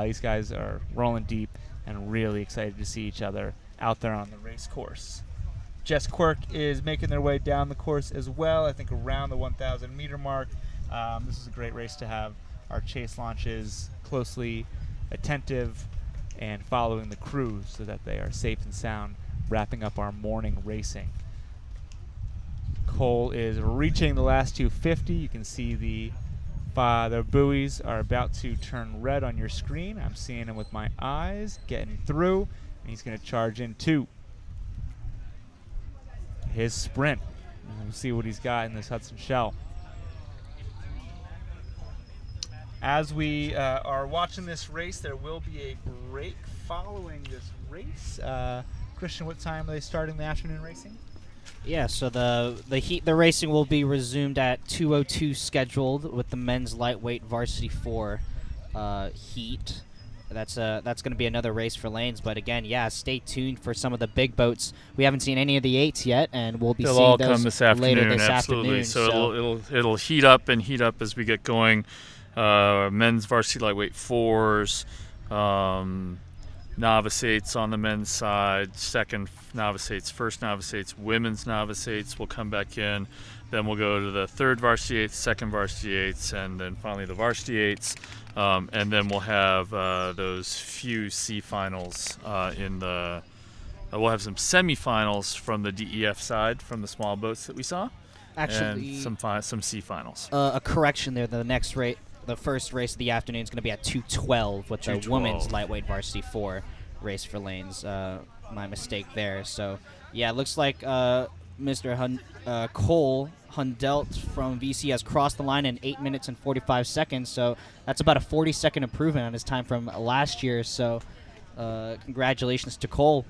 S3: These guys are rolling deep and really excited to see each other out there on the race course. Jess Quirk is making their way down the course as well, I think around the 1,000 meter mark. This is a great race to have our chase launches closely attentive and following the crew so that they are safe and sound, wrapping up our morning racing. Cole is reaching the last 250. You can see the buoys are about to turn red on your screen. I'm seeing him with my eyes, getting through, and he's going to charge into his sprint. And we'll see what he's got in this Hudson Shell. As we are watching this race, there will be a break following this race. Christian, what time are they starting the afternoon racing?
S4: Yeah, so the racing will be resumed at 2:02 scheduled with the men's lightweight varsity 4 heat. That's going to be another race for lanes, but again, yeah, stay tuned for some of the big boats. We haven't seen any of the 8s yet, and we'll be
S1: They'll
S4: seeing
S1: all
S4: those
S1: come this
S4: later
S1: afternoon,
S4: this
S1: absolutely.
S4: afternoon.
S1: So it'll heat up as we get going. Men's varsity lightweight 4s, novice 8s on the men's side, second novice 8s, first novice 8s, women's novice 8s will come back in. Then we'll go to the third varsity 8s, second varsity 8s, and then finally the varsity 8s. And then we'll have those few C finals we'll have some semifinals from the DEF side, from the small boats that we saw.
S4: Actually,
S1: and some C finals.
S4: a correction there. The first race of the afternoon is going to be at 2:12 with the
S1: 2:12.
S4: women's lightweight varsity 4 race for lanes. My mistake there. So, yeah, it looks like Mr. Cole Hundelt from VC has crossed the line in 8 minutes and 45 seconds. So that's about a 40-second improvement on his time from last year. So congratulations to Cole.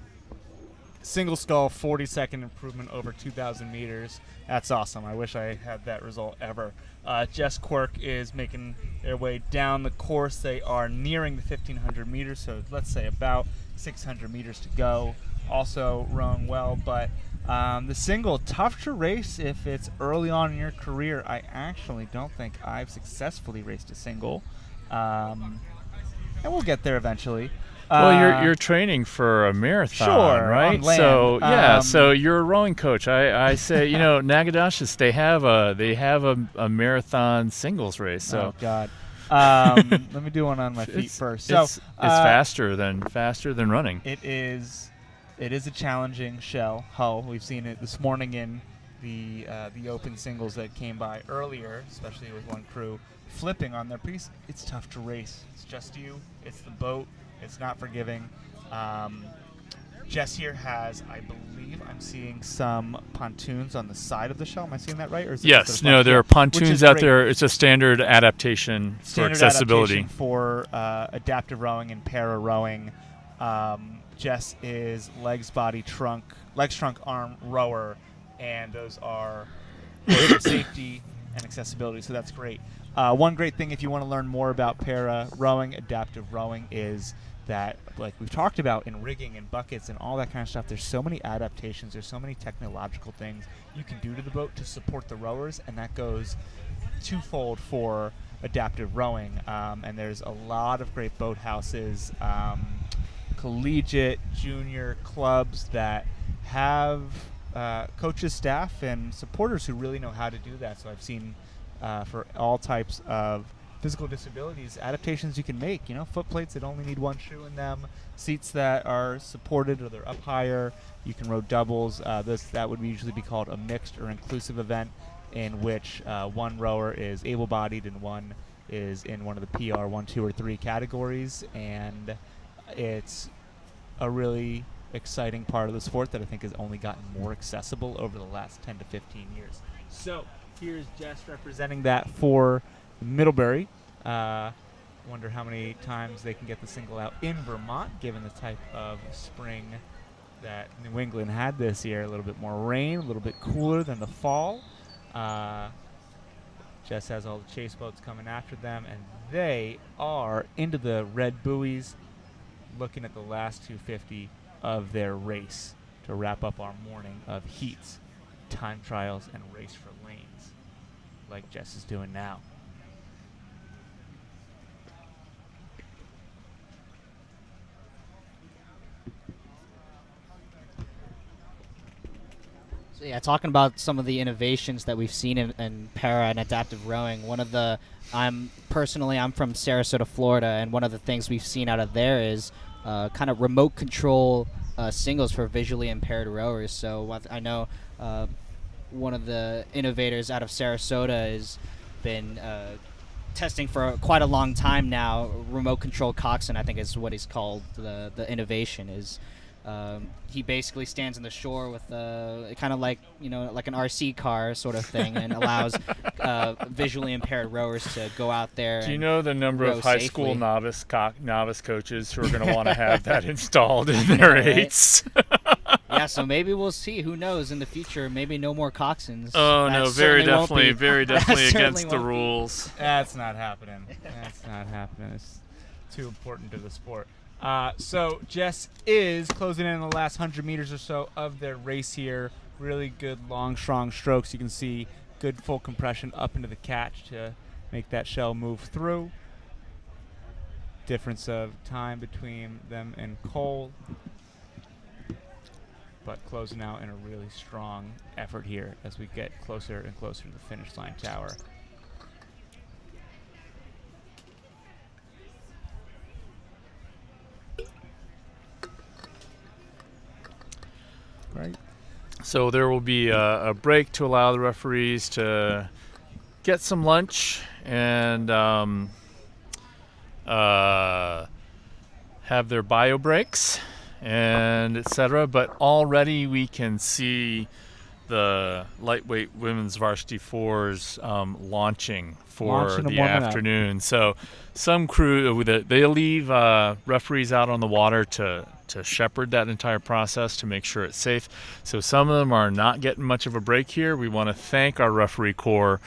S3: Single scull, 40-second improvement over 2,000 meters. That's awesome. I wish I had that result ever. Jess Quirk is making their way down the course. They are nearing the 1,500 meters, so let's say about 600 meters to go. Also rowing well, but the single, tough to race if it's early on in your career. I actually don't think I've successfully raced a single, and we'll get there eventually.
S1: Well, you're training for a marathon,
S3: sure,
S1: right?
S3: on land.
S1: So yeah, so you're a rowing coach. I say, Nagadashis, they have a marathon singles race. So
S3: oh God, let me do one on my feet first. So
S1: it's faster than running.
S3: It is a challenging hull. We've seen it this morning in the open singles that came by earlier, especially with one crew flipping on their piece. It's tough to race. It's just you. It's the boat. It's not forgiving. Jess here has, I believe, I'm seeing some pontoons on the side of the shell. Am I seeing that right? Or is it
S1: Yes. No, there are pontoons out there. It's a standard adaptation for accessibility.
S3: Adaptation for adaptive rowing and para rowing. Jess is legs, trunk, arm rower, and those are for safety and accessibility, so that's great. One great thing if you want to learn more about para rowing, adaptive rowing, is that, like we've talked about in rigging and buckets and all that kind of stuff, there's so many adaptations, there's so many technological things you can do to the boat to support the rowers, and that goes twofold for adaptive rowing. And there's a lot of great boathouses, collegiate, junior clubs that have coaches, staff, and supporters who really know how to do that. So I've seen for all types of physical disabilities, adaptations you can make. Foot plates that only need one shoe in them, seats that are supported or they're up higher. You can row doubles. That would usually be called a mixed or inclusive event, in which one rower is able-bodied and one is in one of the PR 1, 2, or 3 categories. And it's a really exciting part of the sport that I think has only gotten more accessible over the last 10 to 15 years. So here's Jess representing that for Middlebury. Wonder how many times they can get the single out in Vermont, given the type of spring that New England had this year. A little bit more rain, a little bit cooler than the fall. Jess has all the chase boats coming after them, and they are into the red buoys, looking at the last 250 of their race to wrap up our morning of heats, time trials, and race for lanes, like Jess is doing now.
S4: So yeah, talking about some of the innovations that we've seen in para and adaptive rowing, I'm from Sarasota, Florida, and one of the things we've seen out of there is kind of remote control singles for visually impaired rowers. So I know one of the innovators out of Sarasota has been testing for quite a long time now. Remote control coxswain, I think, is what he's called. The innovation is. He basically stands on the shore with kind of like like an RC car sort of thing, and allows visually impaired rowers to go out there.
S1: Do you know the number
S4: row
S1: of high
S4: safely.
S1: school novice coaches who are going to want to have that installed in their
S4: Right?
S1: eights?
S4: Yeah, so maybe we'll see. Who knows in the future? Maybe no more coxswains.
S1: Oh
S4: That
S1: no,
S4: certainly won't be.
S1: very
S4: That
S1: definitely
S4: certainly
S1: against the
S4: won't be.
S1: rules.
S2: That's not happening. That's not happening. It's too important to the sport. So Jess is closing in on the last 100 meters or so of their race here. Really good, long, strong strokes. You can see good full compression up into the catch to make that shell move through. Difference of time between them and Cole. But closing out in a really strong effort here as we get closer and closer to the finish line tower.
S3: Right.
S1: So there will be a break to allow the referees to get some lunch and have their bio breaks and etc. But already we can see the lightweight women's varsity fours launching for
S3: Launching and
S1: the
S3: warming up.
S1: afternoon. So some crew they leave referees out on the water to shepherd that entire process to make sure it's safe. So some of them are not getting much of a break here. We want to thank our referee corps.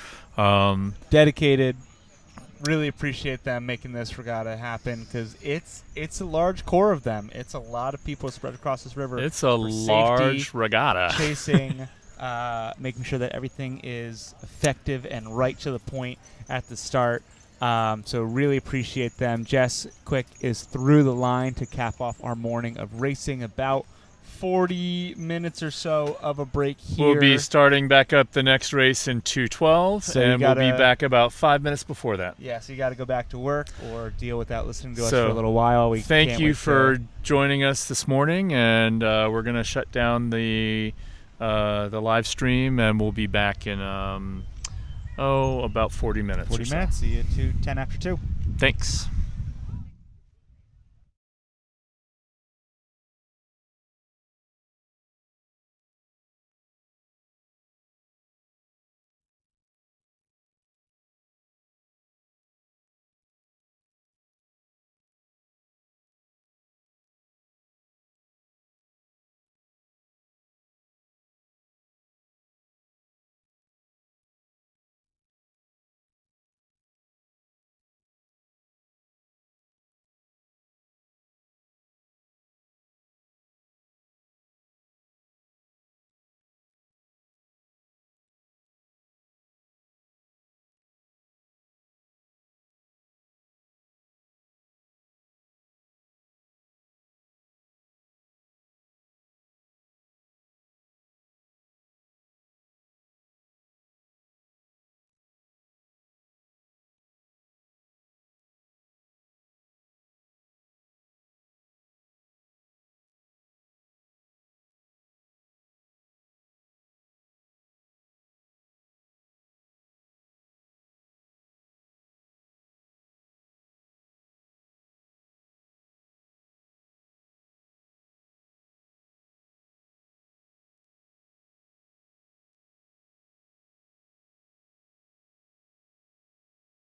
S3: Dedicated. Really appreciate them making this regatta happen, because it's a large core of them. It's a lot of people spread across this river.
S1: It's a
S3: for
S1: large
S3: safety,
S1: regatta.
S3: chasing, making sure that everything is effective and right to the point at the start. So really appreciate them. Jess Quick is through the line to cap off our morning of racing. About 40 minutes or so of a break here.
S1: We'll be starting back up the next race in 2:12,
S3: So you
S1: and we'll be
S3: gotta-
S1: back about 5 minutes before that.
S3: Yeah, so you got to go back to work or deal without listening to us
S1: So,
S3: for a little while. We
S1: Thank
S3: can't
S1: you
S3: wait
S1: for
S3: to-
S1: joining us this morning, and we're going to shut down the live stream, and we'll be back in about 40 minutes
S3: 40
S1: or so.
S3: minutes. See you at 10 after 2.
S1: Thanks.